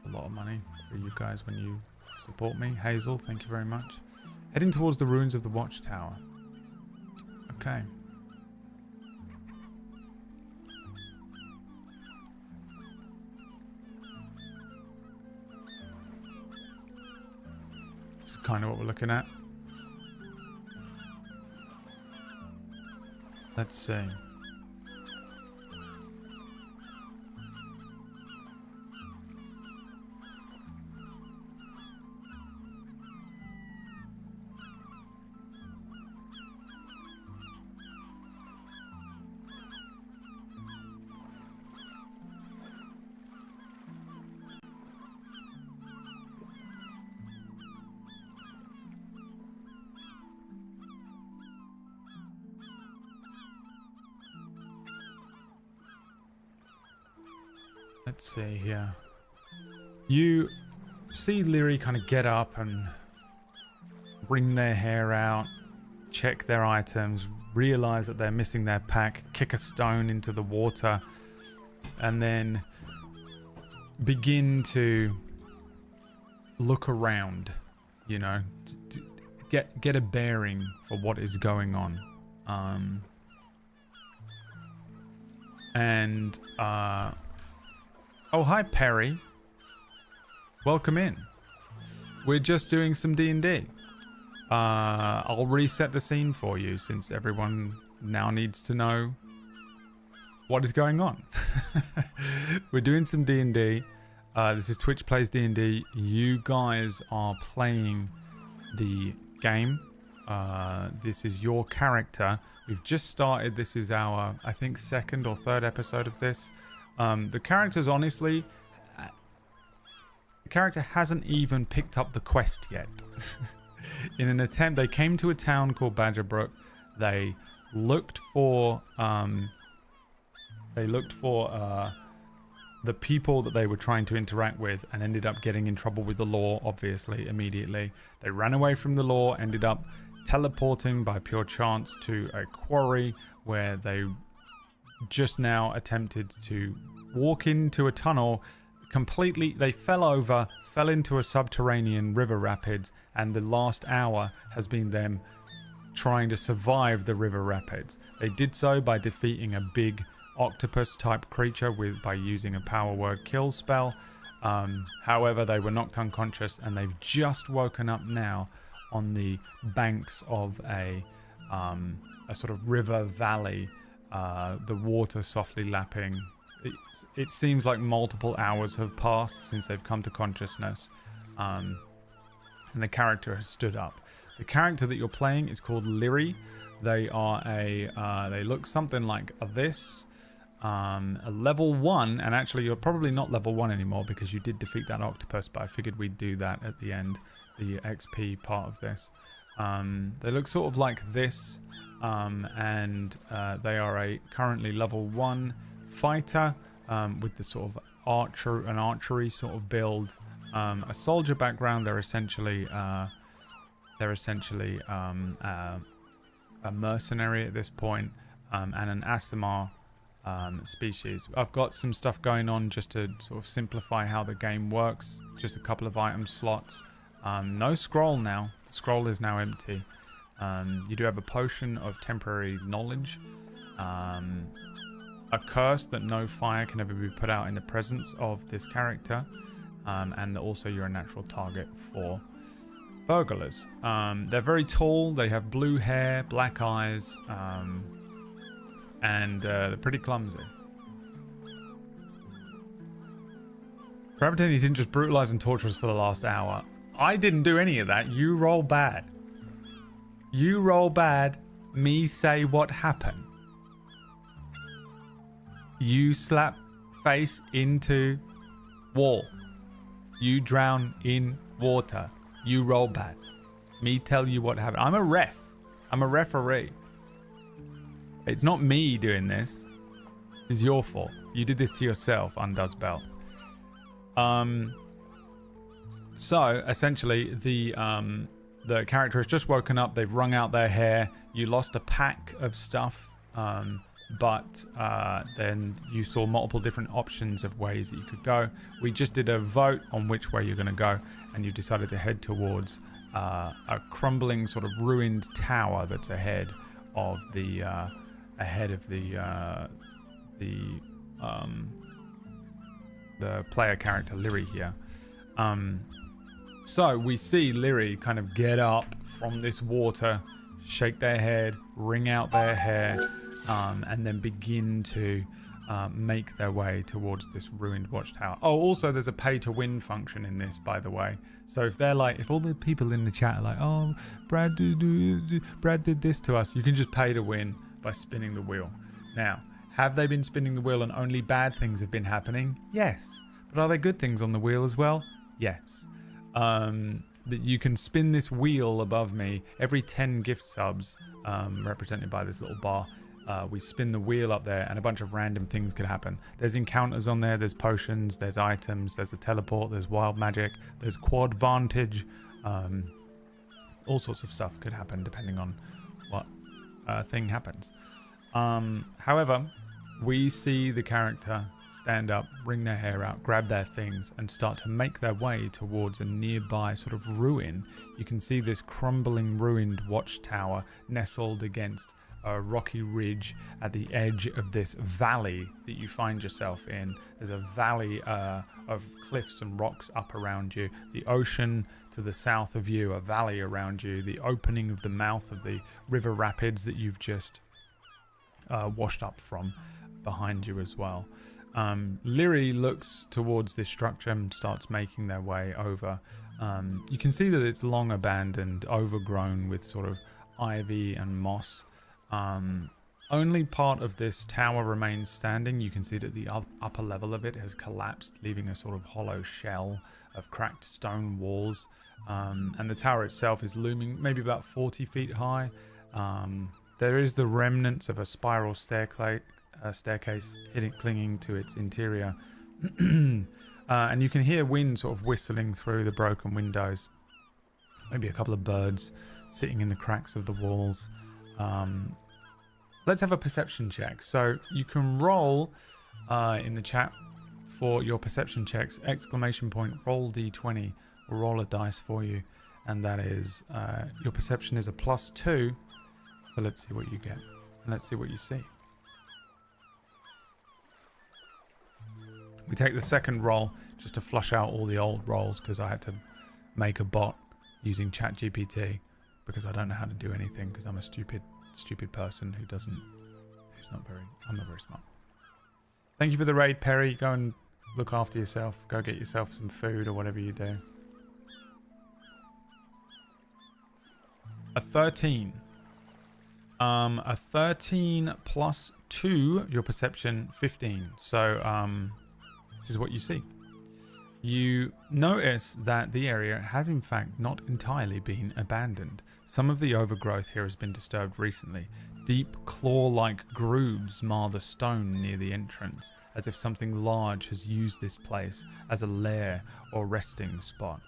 A lot of money for you guys when you support me. Hazel, thank you very much. Heading towards the ruins of the Watchtower. Okay. This is kind of what we're looking at. Let's see. Let's see here. You see Lyri kind of get up and wring their hair out, check their items, realize that they're missing their pack, kick a stone into the water, and then begin to look around, you know, to get a bearing for what is going on. Oh, hi, Perry. Welcome in. We're just doing some D&D. I'll reset the scene for you since everyone now needs to know what is going on. We're doing some D&D. This is Twitch Plays D&D. You guys are playing the game. This is your character. We've just started. This is our, I think, second or third episode of this. The character's honestly... the character hasn't even picked up the quest yet. In an attempt, they came to a town called Badgerbrook. They looked for... the people that they were trying to interact with and ended up getting in trouble with the law, obviously, immediately. They ran away from the law, ended up teleporting by pure chance to a quarry where they just now attempted to walk into a tunnel. Completely, they fell over, fell into a subterranean river rapids, and the last hour has been them trying to survive the river rapids. They did so by defeating a big octopus type creature by using a power word kill spell. However, they were knocked unconscious and they've just woken up now on the banks of a sort of river valley, the water softly lapping. It seems like multiple hours have passed since they've come to consciousness, and the character has stood up. The character that you're playing is called Lyri. They are they look something like this. A level 1, and actually you're probably not level 1 anymore because you did defeat that octopus, but I figured we'd do that at the end, the XP part of this. They look sort of like this, and they are a currently level 1 fighter with the sort of archery sort of build, a soldier background. They're essentially a mercenary at this point, and an Aasimar species. I've got some stuff going on just to sort of simplify how the game works. Just a couple of item slots. No scroll now. The scroll is now empty. You do have a potion of temporary knowledge. A curse that no fire can ever be put out in the presence of this character. And also you're a natural target for burglars. They're very tall. They have blue hair, black eyes, and they're pretty clumsy. Rabbitini didn't just brutalize and torture us for the last hour. I didn't do any of that. You roll bad. You roll bad. Me say what happened. You slap face into wall. You drown in water. You roll bad. Me tell you what happened. I'm a ref. I'm a referee. It's not me doing this. It's your fault. You did this to yourself, Undoes Belt. So essentially, the the character has just woken up. They've wrung out their hair. You lost a pack of stuff, but then you saw multiple different options of ways that you could go. We just did a vote on which way you're going to go, and you decided to head towards a crumbling, sort of ruined tower that's ahead of the player character Lyri here. So we see Lyri kind of get up from this water, shake their head, wring out their hair, and then begin to make their way towards this ruined watchtower. Oh, also there's a pay to win function in this, by the way. So if all the people in the chat are like, oh, Brad did this to us, you can just pay to win by spinning the wheel. Now, have they been spinning the wheel and only bad things have been happening? Yes. But are there good things on the wheel as well? Yes. That you can spin this wheel above me every 10 gift subs, represented by this little bar. We spin the wheel up there and a bunch of random things could happen. There's encounters on there, there's potions, there's items, there's a teleport, there's wild magic, there's quad vantage. All sorts of stuff could happen depending on what thing happens. However, we see the character stand up, wring their hair out, grab their things, and start to make their way towards a nearby sort of ruin. You can see this crumbling, ruined watchtower nestled against a rocky ridge at the edge of this valley that you find yourself in. There's a valley of cliffs and rocks up around you. The ocean to the south of you, a valley around you. The opening of the mouth of the river rapids that you've just washed up from behind you as well. Lyri looks towards this structure and starts making their way over. You can see that it's long abandoned, overgrown with sort of ivy and moss. Only part of this tower remains standing. You can see that the upper level of it has collapsed, leaving a sort of hollow shell of cracked stone walls. And the tower itself is looming maybe about 40 feet high. There is the remnants of a spiral staircase clinging to its interior. And you can hear wind sort of whistling through the broken windows. Maybe a couple of birds sitting in the cracks of the walls. Let's have a perception check. So you can roll in the chat for your perception checks, ! Roll d20, or roll a dice for you. And that is, your perception is a +2. So let's see what you get. Let's see what you see. We take the second roll just to flush out all the old rolls because I had to make a bot using ChatGPT because I don't know how to do anything because I'm a stupid person I'm not very smart. Thank you for the raid, Perry. Go and look after yourself. Go get yourself some food or whatever you do. A 13. A 13 plus 2, your perception 15. So this is what you see. You notice that the area has in fact not entirely been abandoned. Some of the overgrowth here has been disturbed recently. Deep claw-like grooves mar the stone near the entrance, as if something large has used this place as a lair or resting spot.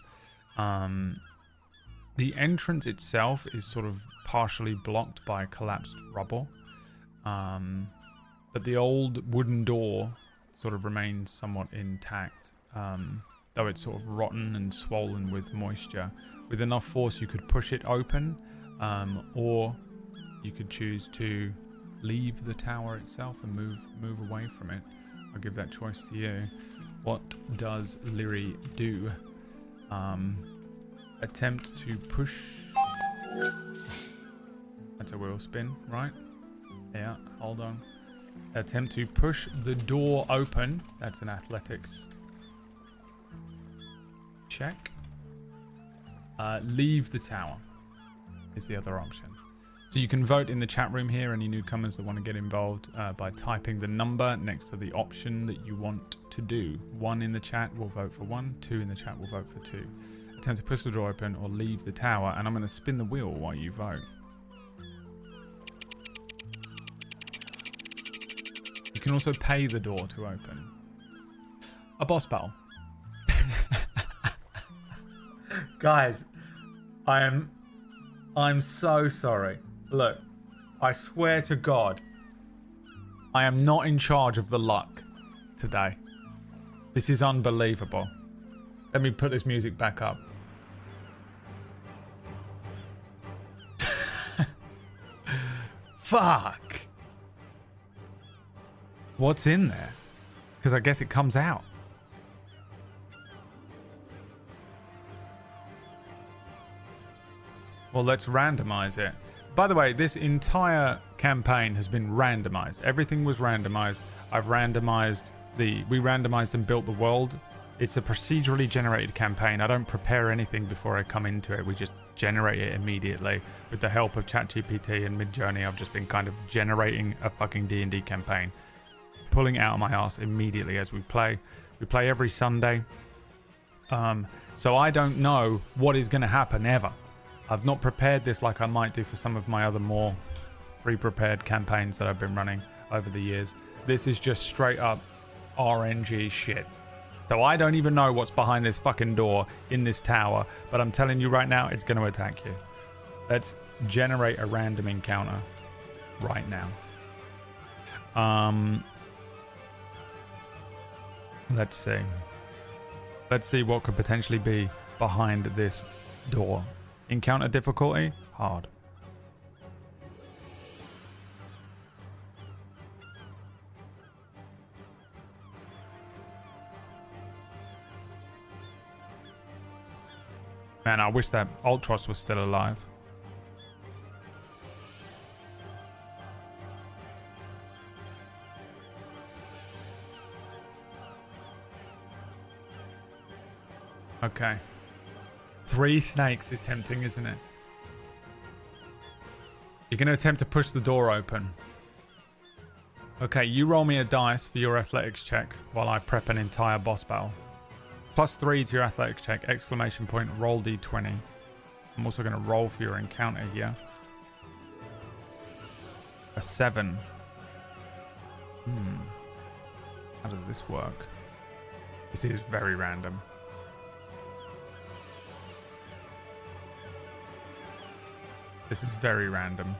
The entrance itself is sort of partially blocked by collapsed rubble, but the old wooden door sort of remains somewhat intact, though it's sort of rotten and swollen with moisture. With enough force you could push it open, or you could choose to leave the tower itself and move away from it. I'll give that choice to you. What does Lyri do? Attempt to push. That's a wheel spin, right? Yeah, hold on. Attempt to push the door open. That's an athletics check. Leave the tower is the other option. So you can vote in the chat room here, any newcomers that want to get involved, by typing the number next to the option that you want to do. 1 in the chat will vote for 1, 2 in the chat will vote for 2. Attempt to push the door open or leave the tower, and I'm going to spin the wheel while you vote. You can also pay the door to open. A boss battle. Guys, I am I'm so sorry. Look, I swear to God, I am not in charge of the luck today. This is unbelievable. Let me put this music back up. Fuck. What's in there? Because I guess it comes out. Well, let's randomize it. By the way, this entire campaign has been randomized. Everything was randomized. I've randomized we randomized and built the world. It's a procedurally generated campaign. I don't prepare anything before I come into it. We just generate it immediately. With the help of ChatGPT and Midjourney, I've just been kind of generating a fucking D&D campaign. Pulling it out of my ass immediately as we play. We play every Sunday. So I don't know what is going to happen ever. I've not prepared this like I might do for some of my other more pre-prepared campaigns that I've been running over the years. This is just straight up RNG shit. So I don't even know what's behind this fucking door in this tower, but I'm telling you right now, it's going to attack you. Let's generate a random encounter right now. Let's see. Let's see what could potentially be behind this door. Encounter difficulty? Hard. Man, I wish that Ultros was still alive. Okay. 3 snakes is tempting, isn't it? You're going to attempt to push the door open. Okay, you roll me a dice for your athletics check while I prep an entire boss battle. +3 to your athletics check, exclamation point, roll d20. I'm also going to roll for your encounter here. A 7. How does this work? This is very random. This is very random.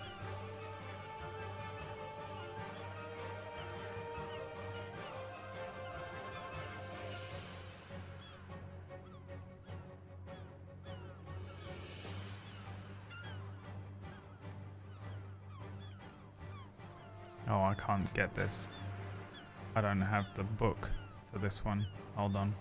Oh, I can't get this. I don't have the book for this one. Hold on.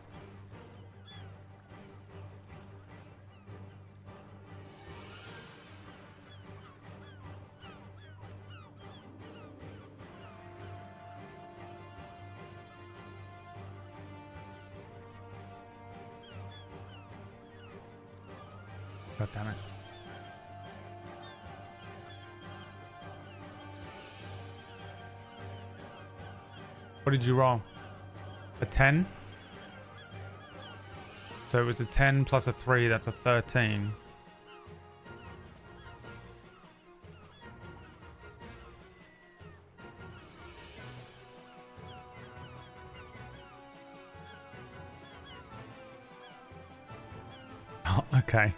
God damn it. What did you roll? A 10? So it was a 10 plus a 3, that's a 13. Oh, okay.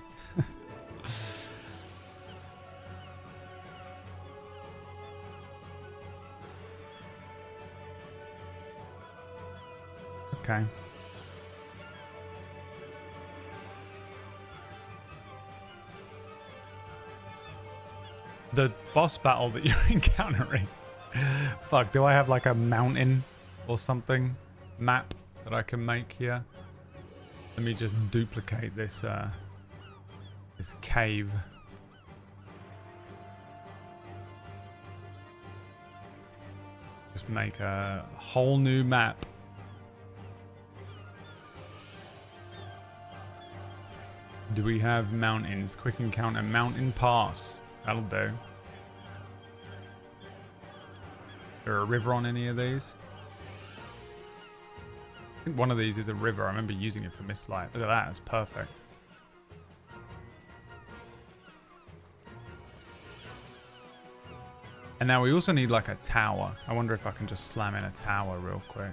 Okay. The boss battle that you're encountering. Fuck, do I have like a mountain or something map that I can make here? Let me just duplicate this this cave. Just make a whole new map. Do we have mountains? Quick encounter. Mountain pass. That'll do. Is there a river on any of these? I think one of these is a river. I remember using it for Mistlight. Look at that. It's perfect. And now we also need like a tower. I wonder if I can just slam in a tower real quick.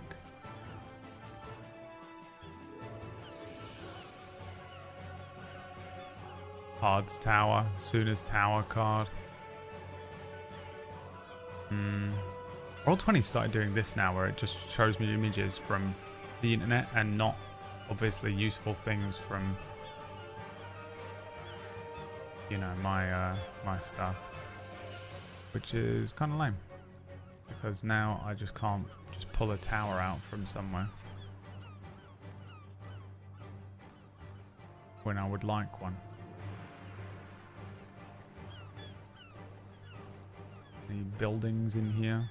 Hard's Tower, Suna's Tower card. Roll20 started doing this now, where it just shows me images from the internet and not obviously useful things from, you know, my my stuff, which is kind of lame because now I just can't just pull a tower out from somewhere when I would like one. Any buildings in here?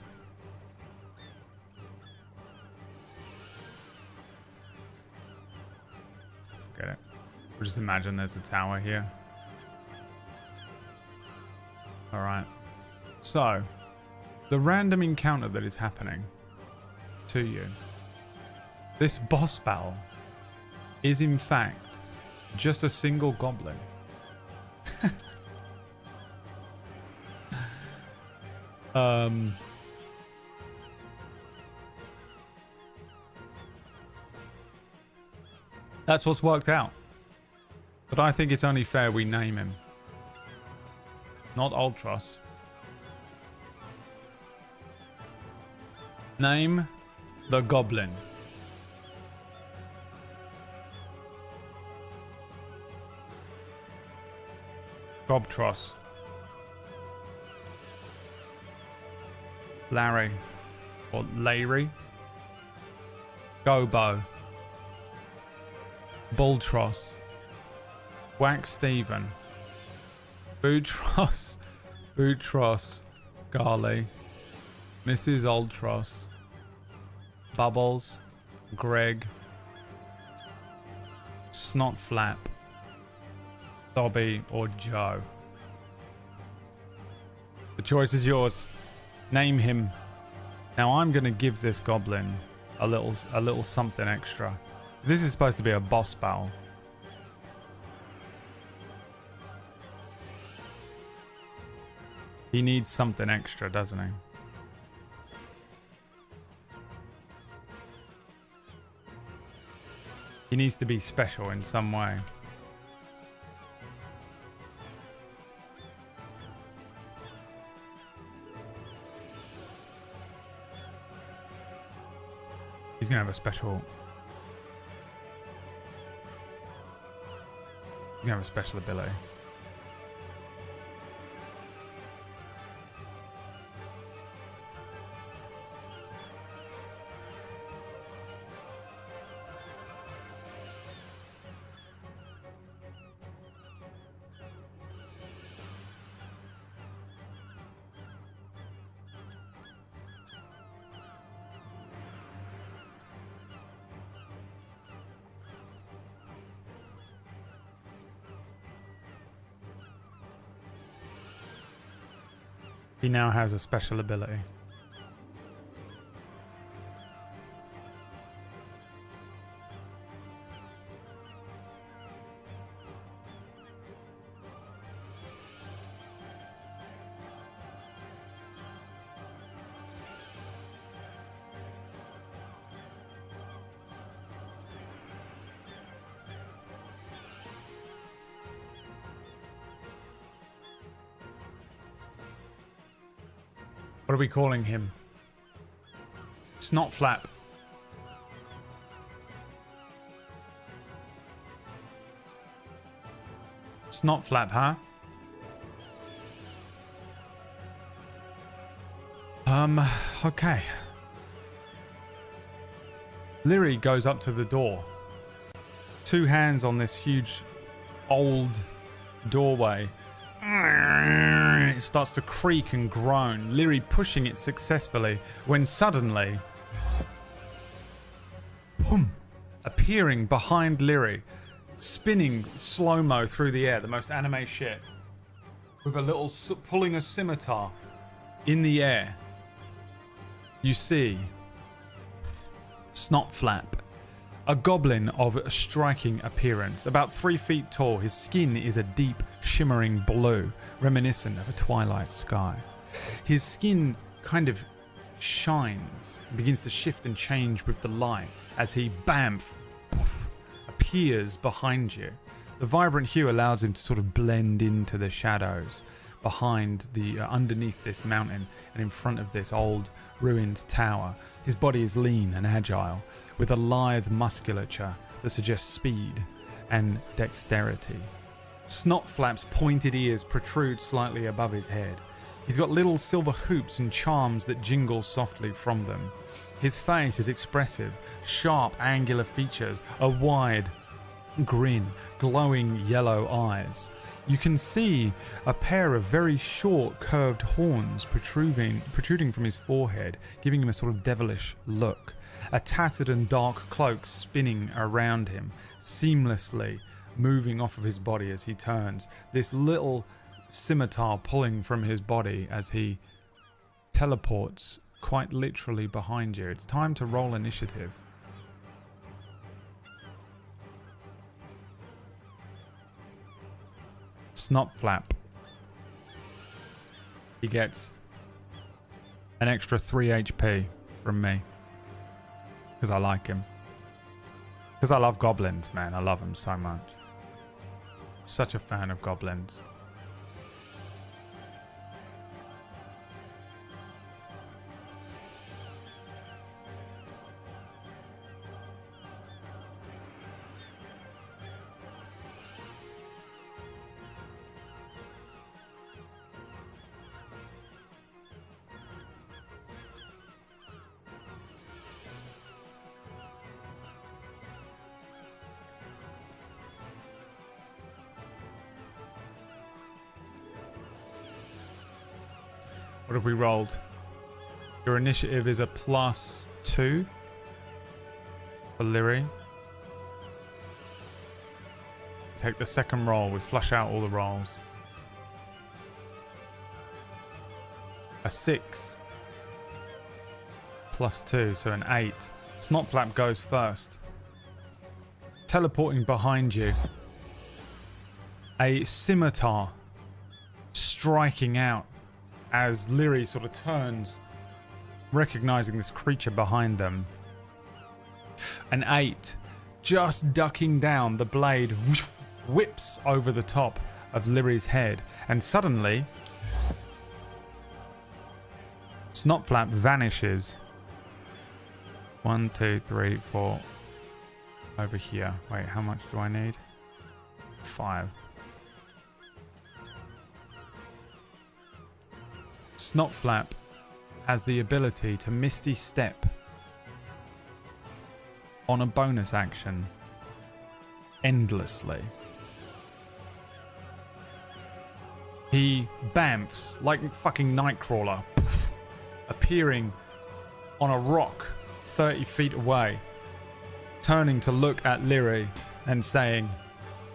Forget it. We'll just imagine there's a tower here. Alright. So, the random encounter that is happening to you. This boss battle is in fact just a single goblin. That's what's worked out. But I think it's only fair we name him. Not Ultros. Name the goblin. Gobtros. Larry. Or Larry. Gobo. Bultros. Wax Steven. Boutros. Boutros. Garley. Mrs. Ultros. Bubbles. Greg. Snotflap. Dobby or Joe. The choice is yours. Name him. Now I'm gonna give this goblin a little something extra. This is supposed to be a boss battle. He needs something extra, doesn't he? He needs to be special in some way. He's gonna have a special... He's gonna have a special ability. He now has a special ability. What are we calling him? Snotflap. Snotflap, huh? Okay. Lyri goes up to the door. 2 hands on this huge old doorway. It starts to creak and groan, Lyri pushing it successfully, when suddenly, boom, appearing behind Lyri, spinning slow-mo through the air, the most anime shit, with a little pulling a scimitar in the air. You see Snotflap, a goblin of striking appearance, about 3 feet tall. His skin is a deep, shimmering blue, reminiscent of a twilight sky. His skin kind of shines, begins to shift and change with the light as he, bamf, poof, appears behind you. The vibrant hue allows him to sort of blend into the shadows behind underneath this mountain and in front of this old ruined tower. His body is lean and agile, with a lithe musculature that suggests speed and dexterity. Snotflap's pointed ears protrude slightly above his head. He's got little silver hoops and charms that jingle softly from them. His face is expressive, sharp, angular features, a wide grin, glowing yellow eyes. You can see a pair of very short, curved horns protruding from his forehead, giving him a sort of devilish look. A tattered and dark cloak spinning around him, seamlessly moving off of his body as he turns. This little scimitar pulling from his body as he teleports quite literally behind you. It's time to roll initiative. Snotflap. He gets an extra 3 HP from me. Because I like him. Because I love goblins, man. I love them so much. Such a fan of goblins. What have we rolled? Your initiative is a +2 for Lyri. Take the second roll. We flush out all the rolls. A 6 +2, so an 8. Snotflap goes first. Teleporting behind you. A scimitar striking out as Lyri sort of turns, recognizing this creature behind them. An 8, just ducking down, the blade whips over the top of Lyri's head, and suddenly Snotflap vanishes. 1, 2, 3, 4. Over here. Wait, how much do I need? 5. Snotflap has the ability to Misty Step on a bonus action endlessly. He bamfs like fucking Nightcrawler, appearing on a rock 30 feet away, turning to look at Lyri and saying,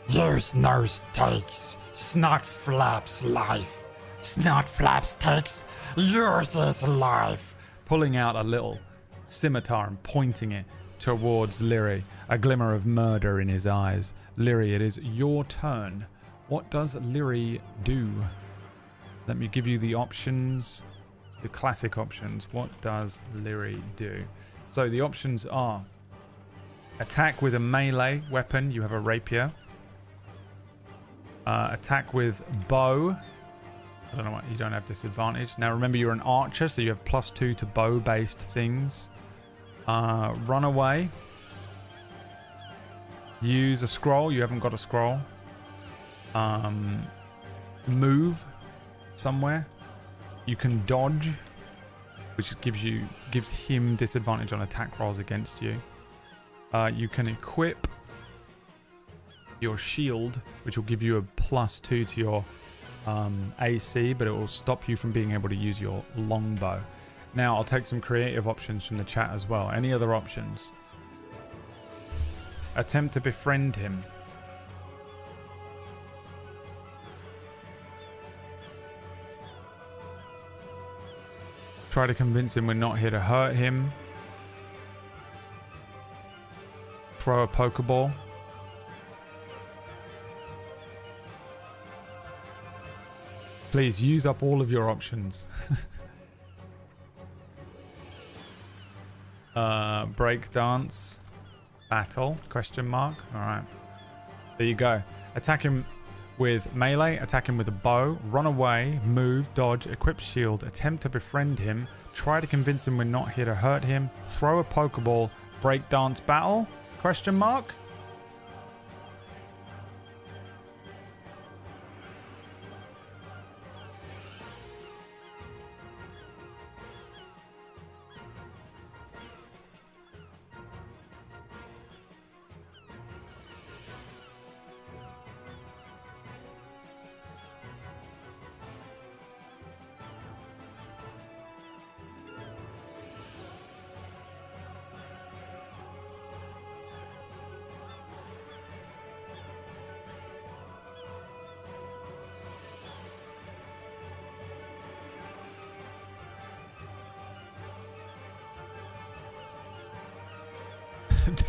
Yours nose takes Snotflap's life. Snotflap's takes yours is life. pulling out a little scimitar and pointing it towards Lyri, a glimmer of murder in his eyes. Lyri, it is your turn. What does Lyri do? Let me give you the options, the classic options. What does Lyri do? So the options are attack with a melee weapon. You have a rapier. Attack with bow. I don't know what, you don't have disadvantage. Now remember, you're an archer, so you have +2 to bow based things. Run away. Use a scroll. You haven't got a scroll. Move somewhere. You can dodge, which gives him disadvantage on attack rolls against you. You can equip your shield, which will give you a +2 to your AC, but it will stop you from being able to use your longbow. Now I'll take some creative options from the chat as well. Any other options? Attempt to befriend him. Try to convince him we're not here to hurt him. Throw a Pokeball. Please use up all of your options. Break dance. Battle? Question mark. Alright. There you go. Attack him with melee, attack him with a bow, run away, move, dodge, equip shield, attempt to befriend him, try to convince him we're not here to hurt him, throw a Pokeball, breakdance battle? Question mark?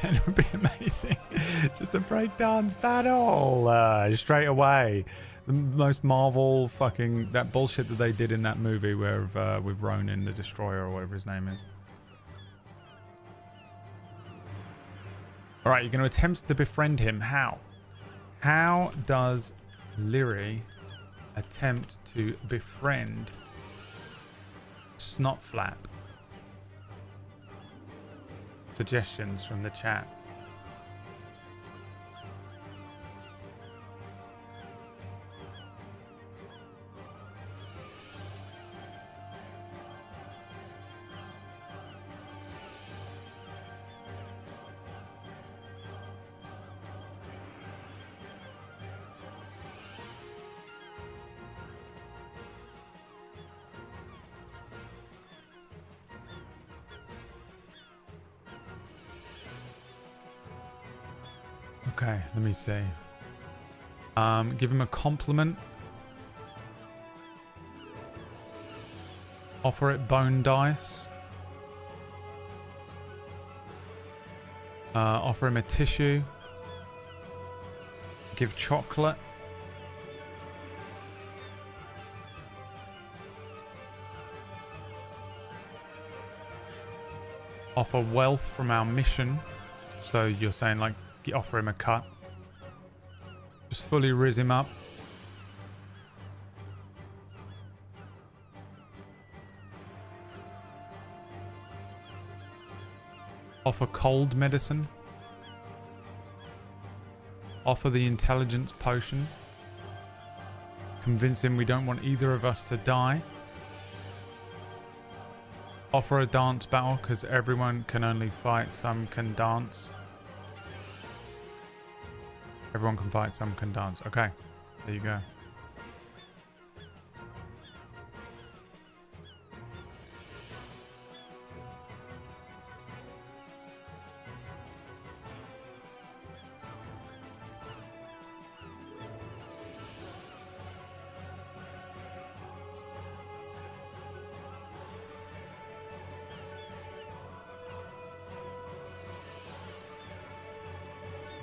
That would be amazing. Just a breakdance battle straight away. The most Marvel fucking that bullshit that they did in that movie where with Ronan the Destroyer or whatever his name is. All right, you're going to attempt to befriend him. How? How does Lyri attempt to befriend Snotflap? Suggestions from the chat. Okay, let me see. Give him a compliment. Offer it bone dice. Offer him a tissue. Give chocolate. Offer wealth from our mission. So you're saying like offer him a cut. Just fully riz him up. Offer cold medicine. Offer the intelligence potion. Convince him we don't want either of us to die. Offer a dance battle because everyone can only fight, some can dance. Everyone can fight, some can dance. Okay, there you go.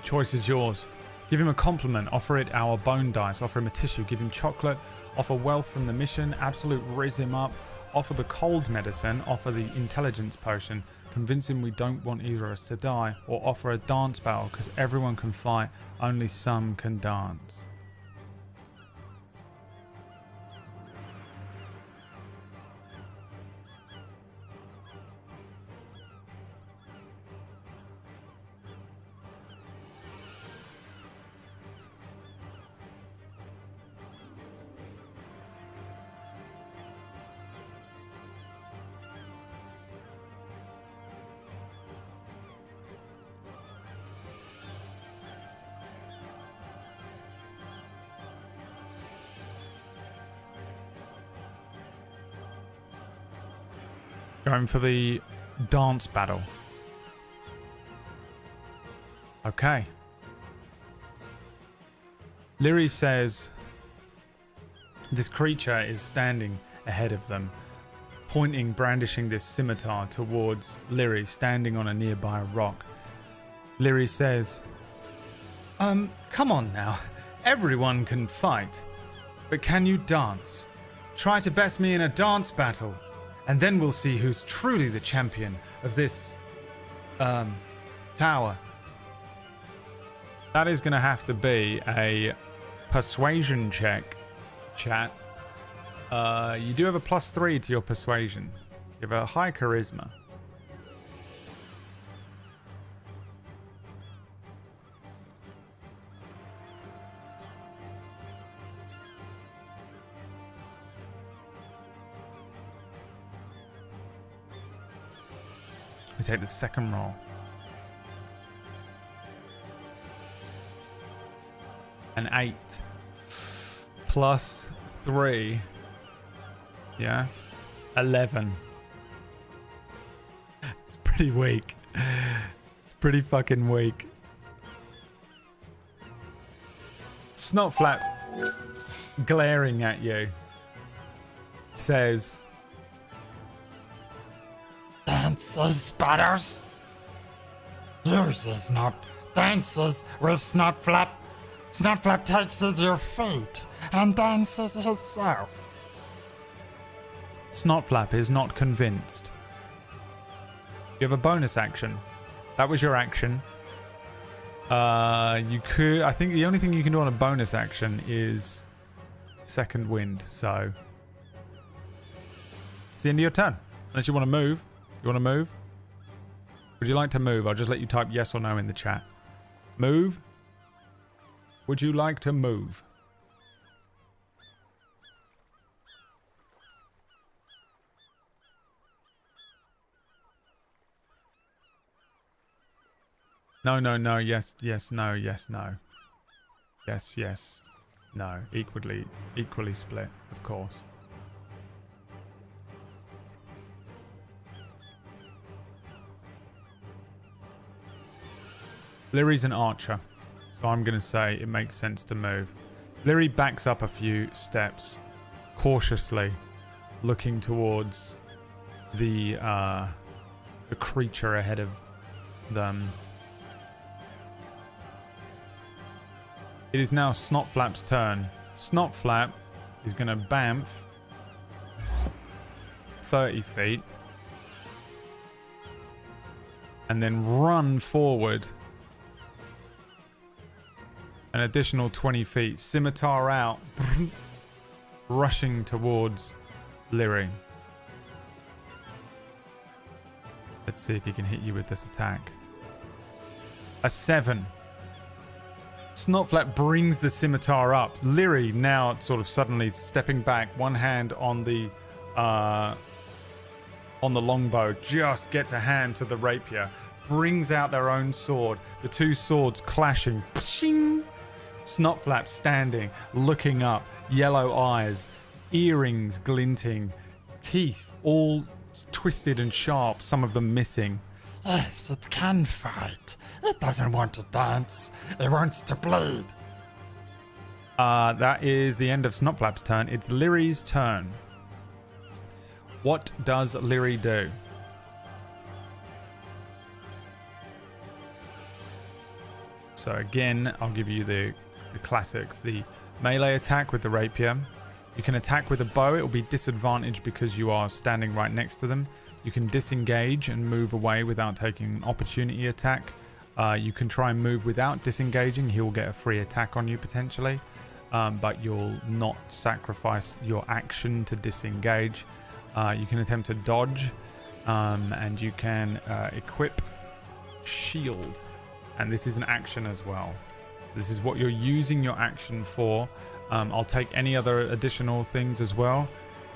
Choice is yours. Give him a compliment, offer it our bone dice, offer him a tissue, give him chocolate, offer wealth from the mission, absolute riz him up, offer the cold medicine, offer the intelligence potion, convince him we don't want either of us to die, or offer a dance battle because everyone can fight, only some can dance. Going for the dance battle. Okay. Lyri says this creature is standing ahead of them, pointing, brandishing this scimitar towards Lyri, standing on a nearby rock. Lyri says, come on now. Everyone can fight. But can you dance? Try to best me in a dance battle. And then we'll see who's truly the champion of this, tower. That is going to have to be a persuasion check, chat. You do have a +3 to your persuasion. You have a high charisma. We take the second roll. An 8 +3. Yeah. 11. It's pretty weak. It's pretty fucking weak. Snotflap, glaring at you, says, Dances, spatters. Yours is not. Dances with Snotflap. Snotflap takes as your feet and dances himself. Snotflap is not convinced. You have a bonus action. That was your action. You could. I think the only thing you can do on a bonus action is second wind. So it's the end of your turn. Unless you want to move. You want to move? Would you like to move? I'll just let you type yes or no in the chat. Move? Would you like to move? No, no, no, yes, yes, no, yes, no. Yes, yes, no. Equally split, of course. Lyri's an archer, so I'm going to say it makes sense to move. Lyri backs up a few steps, cautiously, looking towards the creature ahead of them. It is now Snotflap's turn. Snotflap is going to bamf 30 feet and then run forward an additional 20 feet, scimitar out, rushing towards Lyri. Let's see if he can hit you with this attack. A 7. Snotflap brings the scimitar up. Lyri now sort of suddenly stepping back, one hand on the longbow, just gets a hand to the rapier, brings out their own sword. The two swords clashing. Pshing! Snotflap standing, looking up, yellow eyes, earrings glinting, teeth all twisted and sharp, some of them missing. Yes, it can fight. It doesn't want to dance. It wants to bleed. That is the end of Snotflap's turn. It's Lyri's turn. What does Lyri do? So again, I'll give you the classics. The melee attack with the rapier. You can attack with a bow. It will be disadvantaged because you are standing right next to them. You can disengage and move away without taking an opportunity attack. You can try and move without disengaging. He'll get a free attack on you potentially. But you'll not sacrifice your action to disengage. You can attempt to dodge. And you can equip shield. And this is an action as well. So this is what you're using your action for. I'll take any other additional things as well.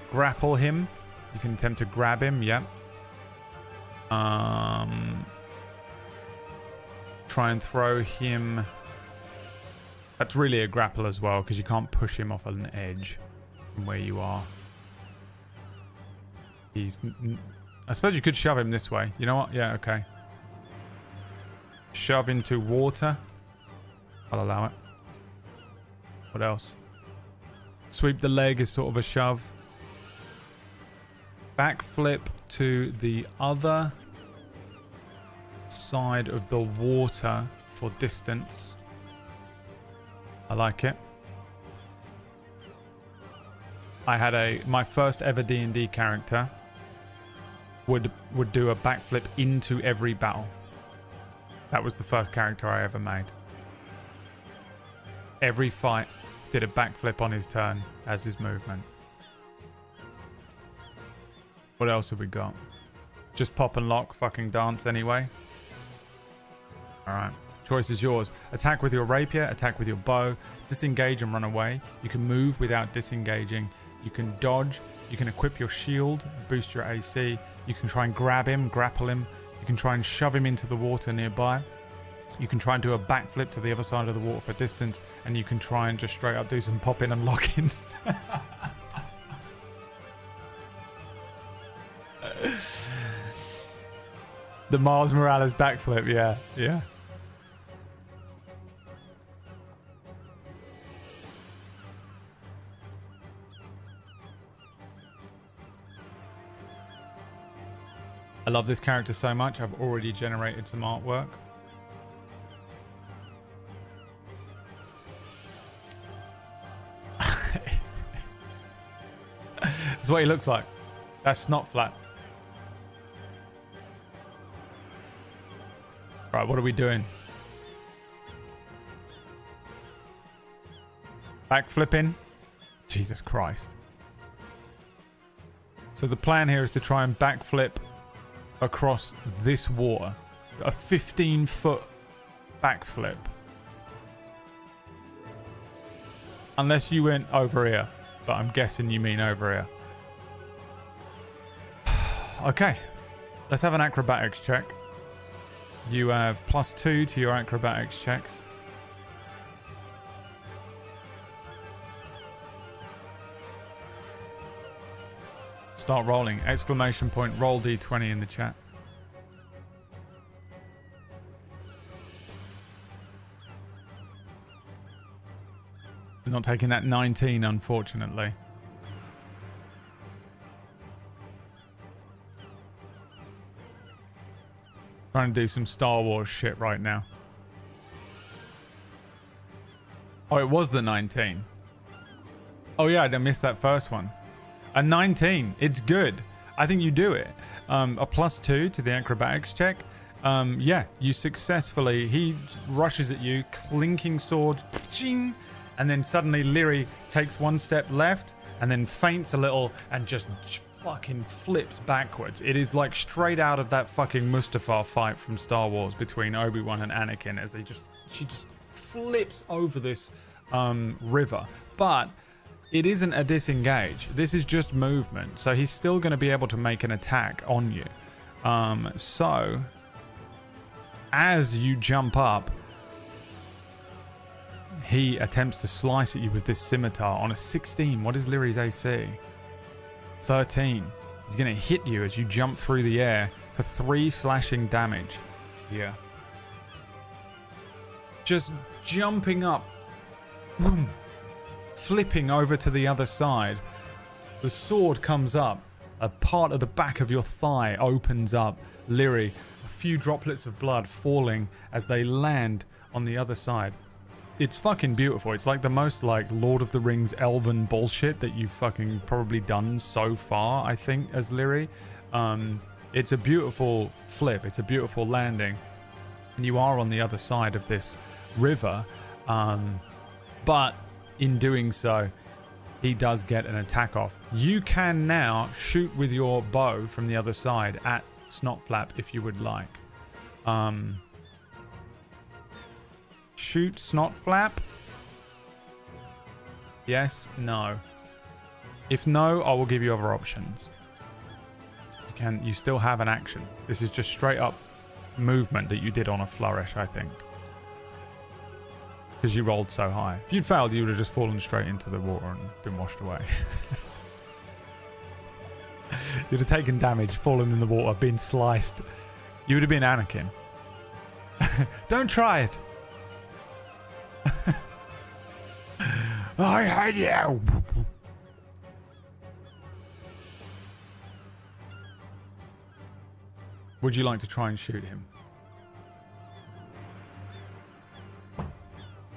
Grapple him. You can attempt to grab him. Yep. Try and throw him. That's really a grapple as well, because you can't push him off an edge from where you are. I suppose you could shove him this way. You know what? Yeah, okay. Shove into water. I'll allow it. What else? Sweep the leg is sort of a shove. Backflip to the other side of the water for distance. I like it. I had my first ever D&D character would do a backflip into every battle. That was the first character I ever made. every fight did a backflip on his turn as his movement. What else have we got? Just pop and lock, fucking dance anyway. Alright. Choice is yours. Attack with your rapier, attack with your bow, disengage and run away. You can move without disengaging. You can dodge. You can equip your shield, boost your AC. You can try and grab him, grapple him. You can try and shove him into the water nearby. You can try and do a backflip to the other side of the water for distance. And you can try and just straight up do some pop in and lock in. The Miles Morales backflip, yeah. I love this character so much, I've already generated some artwork. That's what he looks like. That's Snot Flap. Right, what are we doing? Backflipping? Jesus Christ. So the plan here is to try and backflip across this water. A 15-foot backflip. Unless you went over here. But I'm guessing you mean over here. Okay. Let's have an acrobatics check. You have +2 to your acrobatics checks. Start rolling. Exclamation point, roll D20 in the chat. You're not taking that 19, unfortunately. Trying to do some Star Wars shit right now. Oh, it was the 19. Oh yeah, I missed that first one. A 19. It's good. I think you do it. A +2 to the acrobatics check. Yeah, you successfully. He rushes at you, clinking swords, and then suddenly Lyri takes one step left and then feints a little and just fucking flips backwards. It is like straight out of that fucking Mustafar fight from Star Wars between Obi-Wan and Anakin as she just flips over this river. But it isn't a disengage. This is just movement. So he's still going to be able to make an attack on you. So as you jump up, he attempts to slice at you with this scimitar on a 16. What is Lyri's AC? 13. He's going to hit you as you jump through the air for 3 slashing damage. Yeah. Just jumping up. Boom. Flipping over to the other side. The sword comes up. A part of the back of your thigh opens up. Lyri, a few droplets of blood falling as they land on the other side. It's fucking beautiful. It's like the most like Lord of the Rings elven bullshit that you've fucking probably done so far, I think, as Lyri. It's a beautiful flip. It's a beautiful landing. And you are on the other side of this river. But in doing so, he does get an attack off. You can now shoot with your bow from the other side at Snotflap if you would like. Shoot Snotflap? Yes, no. If no, I will give you other options. You still have an action. This is just straight up movement that you did on a flourish, I think. Because you rolled so high. If you'd failed, you would have just fallen straight into the water and been washed away. You'd have taken damage, fallen in the water, been sliced. You would have been Anakin. Don't try it. I hate you. Would you like to try and shoot him?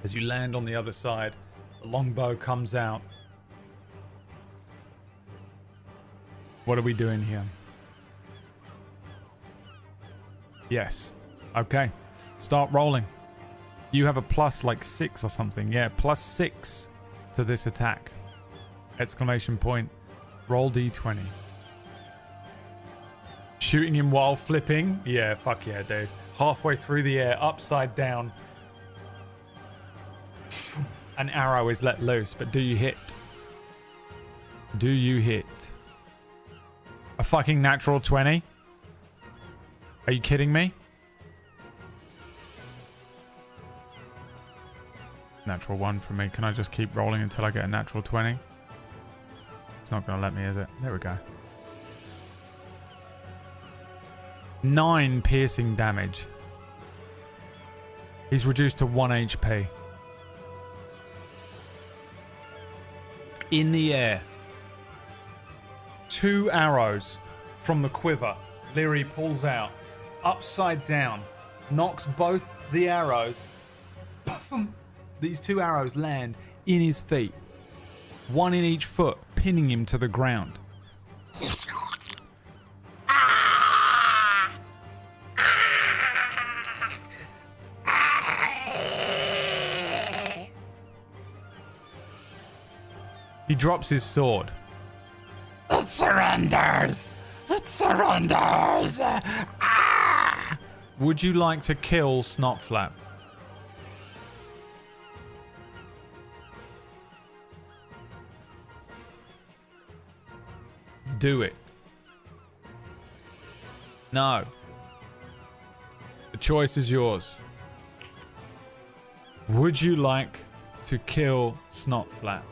As you land on the other side, the longbow comes out. What are we doing here? Yes. Okay. Start rolling. You have a plus like 6 or something. Yeah, plus 6 to this attack. Exclamation point. Roll d20. Shooting him while flipping? Yeah, fuck yeah, dude. Halfway through the air, upside down. An arrow is let loose, but do you hit? Do you hit? A fucking natural 20? Are you kidding me? Natural 1 for me. Can I just keep rolling until I get a natural 20? It's not going to let me, is it? There we go. 9 piercing damage. He's reduced to 1 HP. In the air. 2 arrows from the quiver. Leary pulls out. Upside down. Knocks both the arrows. These 2 arrows land in his feet. 1 in each foot, pinning him to the ground. He drops his sword. It surrenders! It surrenders! Ah! Would you like to kill Snotflap? Do it. No. The choice is yours. Would you like to kill Snotflap?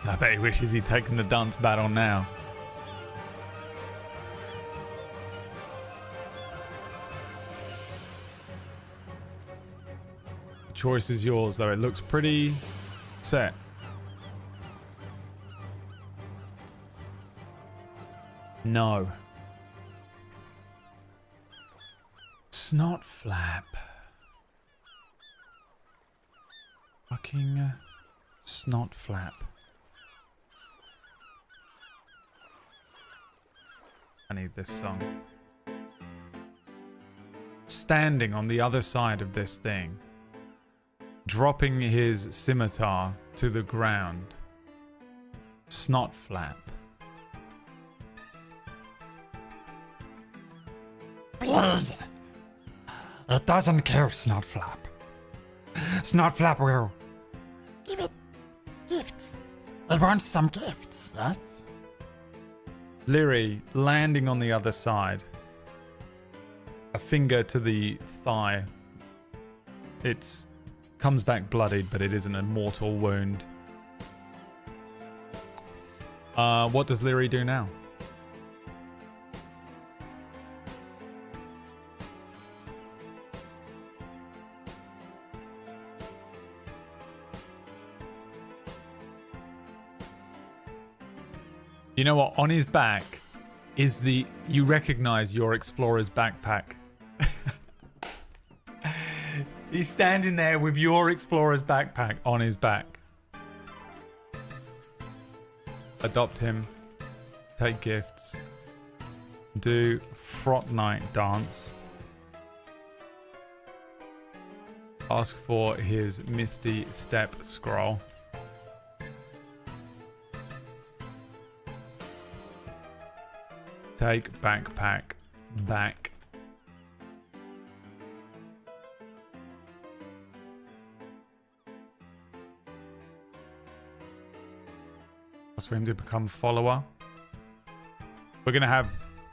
I bet he wishes he'd taken the dance battle now. The choice is yours, though. It looks pretty set. No. Snotflap. Fucking Snotflap. I need this song. Standing on the other side of this thing, dropping his scimitar to the ground. Snotflap. Please! It doesn't kill Snotflap. Snotflap will give it gifts. It wants some gifts, yes? Leary landing on the other side. A finger to the thigh. It comes back bloodied, but it isn't a mortal wound. What does Leary do now? You know what? On his back is you recognize your explorer's backpack. He's standing there with your explorer's backpack on his back. Adopt him. Take gifts. Do Frot Night dance. Ask for his Misty Step scroll. Take backpack back. Ask for him to become follower. We're going to have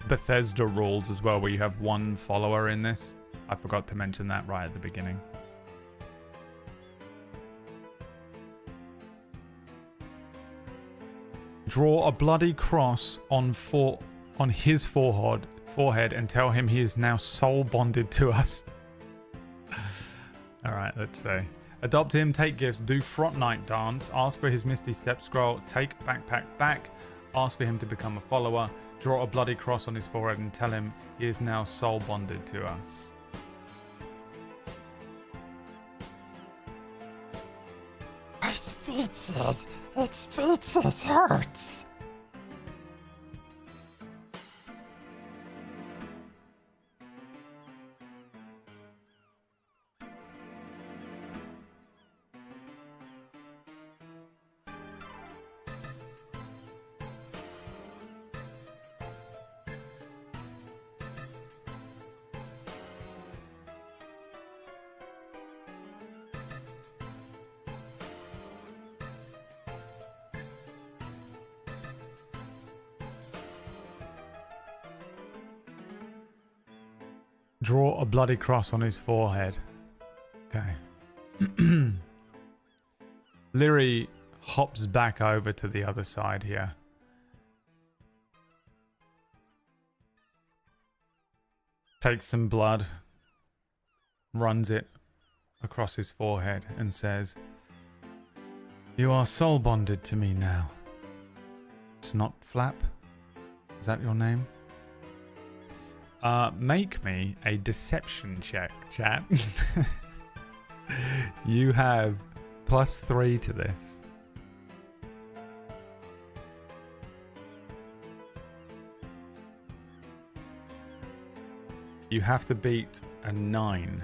Bethesda rules as well, where you have 1 follower in this. I forgot to mention that right at the beginning. Draw a bloody cross on his forehead and tell him he is now soul bonded to us. Alright, let's say. Adopt him, take gifts, do Frot Night dance, ask for his Misty Step scroll, take backpack back, ask for him to become a follower, draw a bloody cross on his forehead and tell him he is now soul bonded to us. His feces. Its feces hurts. Draw a bloody cross on his forehead. Okay. Lyri hops back over to the other side here. Takes some blood, runs it across his forehead and says, "You are soul bonded to me now. Snot Flap? Is that your name? Make me a deception check, chat." You have +3 to this. You have to beat a 9.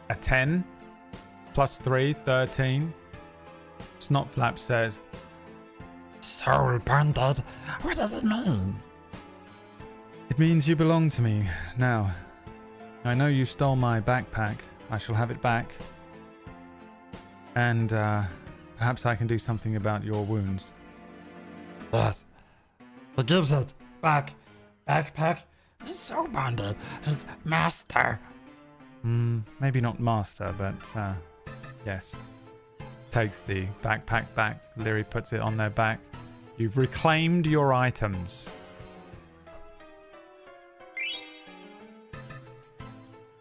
A 10 +3, 13. Snotflap says, Soul bonded? What does it mean? "It means you belong to me now. I know you stole my backpack. I shall have it back. And perhaps I can do something about your wounds." Yes. He gives it back. Backpack. He's soul bonded. His master. Maybe not master, but yes. Takes the backpack back. Lyri puts it on their back. You've reclaimed your items.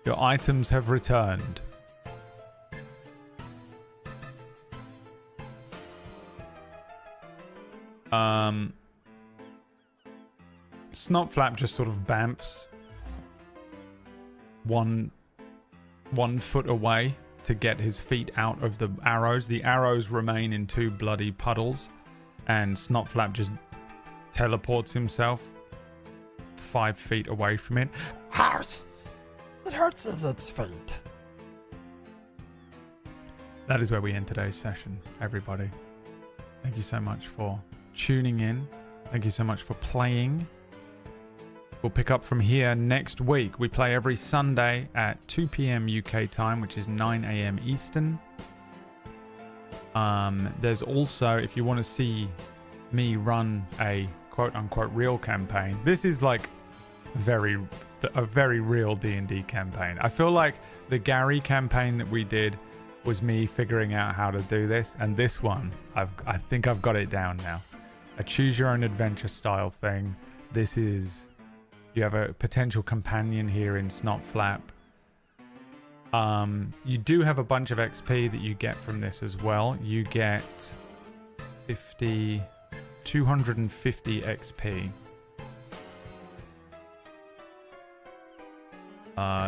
Your items have returned. Snotflap just sort of bamfs one foot away to get his feet out of the arrows. The arrows remain in 2 bloody puddles, and Snotflap just teleports himself 5 feet away from it. Hurt. It hurts as its feet. That is where we end today's session, everybody. Thank you so much for tuning in. Thank you so much for playing. We'll pick up from here next week. We play every Sunday at 2 p.m. UK time, which is 9 a.m. Eastern. There's also, if you want to see me run a quote-unquote real campaign, this is like a very real D&D campaign. I feel like the Gary campaign that we did was me figuring out how to do this, and this one, I think I've got it down now. A choose-your-own-adventure style thing. This is... You have a potential companion here in Snotflap. You do have a bunch of XP that you get from this as well. You get 250 XP.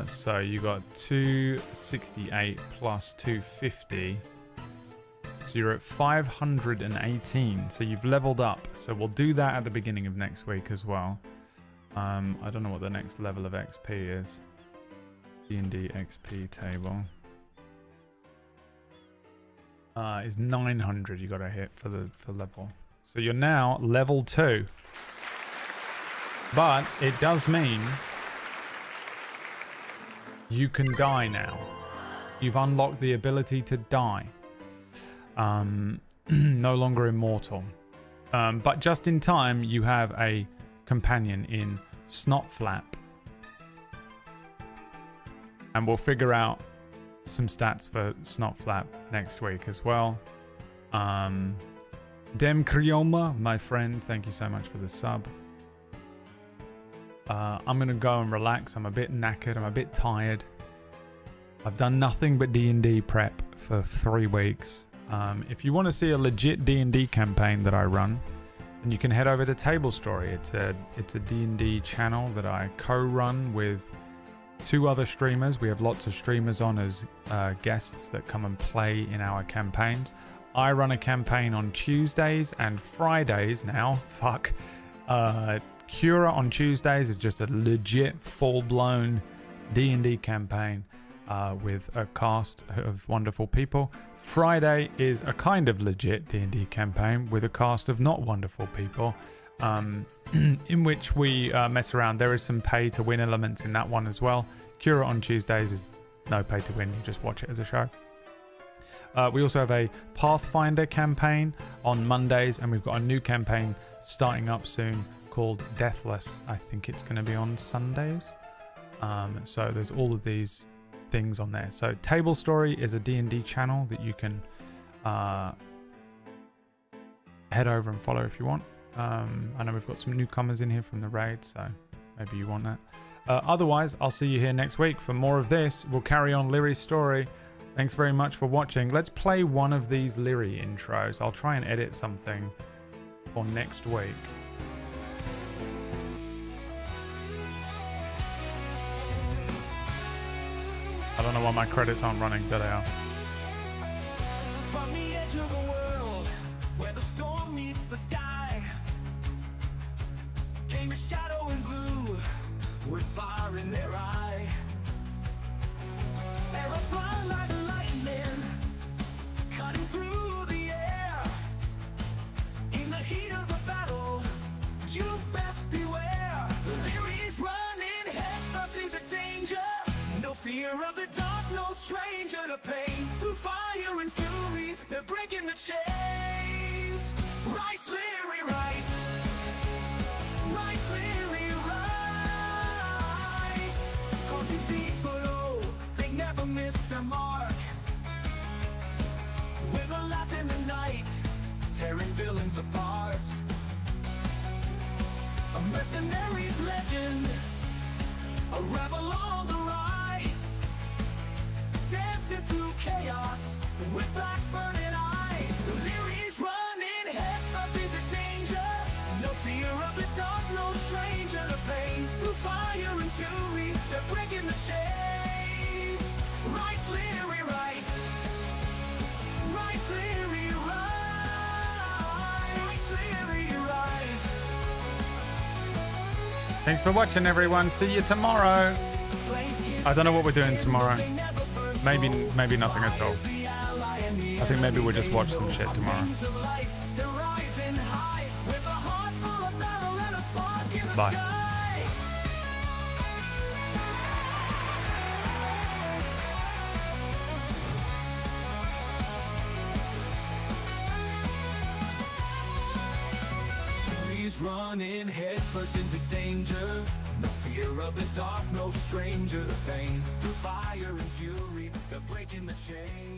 So you got 268 plus 250. So you're at 518. So you've leveled up. So we'll do that at the beginning of next week as well. I don't know what the next level of XP is. D&D XP table. Is 900 you got to hit for level. So you're now level 2. But it does mean you can die now. You've unlocked the ability to die. No longer immortal. But just in time, you have a companion in Snotflap. And we'll figure out some stats for Snotflap next week as well. Dem Krioma, my friend, thank you so much for the sub. I'm going to go and relax. I'm a bit knackered. I'm a bit tired. I've done nothing but D&D prep for 3 weeks. If you want to see a legit D&D campaign that I run, then you can head over to Table Story. It's a D&D channel that I co-run with 2 other streamers. We have lots of streamers on as guests that come and play in our campaigns. I run a campaign on Tuesdays and Fridays now. Fuck. Cura on Tuesdays is just a legit full-blown D&D campaign with a cast of wonderful people. Friday is a kind of legit D&D campaign with a cast of not wonderful people, in which we mess around. There is some pay to win elements in that one as well. Cura on Tuesdays is no pay to win, you just watch it as a show. We also have a Pathfinder campaign on Mondays, and we've got a new campaign starting up soon called Deathless. I think it's going to be on Sundays. So there's all of these things on there. So Table Story is a D&D channel that you can head over and follow if you want. I know we've got some newcomers in here from the raid, so maybe you want that. Otherwise, I'll see you here next week for more of this. We'll carry on Lyri's story. Thanks very much for watching. Let's play one of these Lyri intros. I'll try and edit something for next week. I don't know why my credits aren't running. There they are. From the edge of the world, where the storm meets the sky, came a shadow in blue, with fire in their eye. Arrows fly like lightning, cutting through the air. In the heat of the battle, you best beware. The Lyri's running headfirst into danger. No fear of the dark, no stranger to pain. Through fire and fury, they're breaking the chains. Rise, Lyri, rise. Rise, Lyri, rise. 40 feet below, they never miss their mark. With a laugh in the night, tearing villains apart. A mercenary's legend, a rebel on the rise, dancing through chaos with black burning eyes. The Lyri's running headfirst into danger. No fear of the dark, no stranger to pain. Through fire and fury, they're breaking the chains. Rise, Lyri, rise. Rise, Lyri, rise. Rise, Lyri, rise. Thanks for watching, everyone. See you tomorrow. I don't know what we're doing tomorrow. Maybe nothing at all. I think maybe we'll just watch some shit tomorrow. Bye. Running headfirst into danger. No fear of the dark, no stranger to pain. Through fire and fury, they're breaking the chains.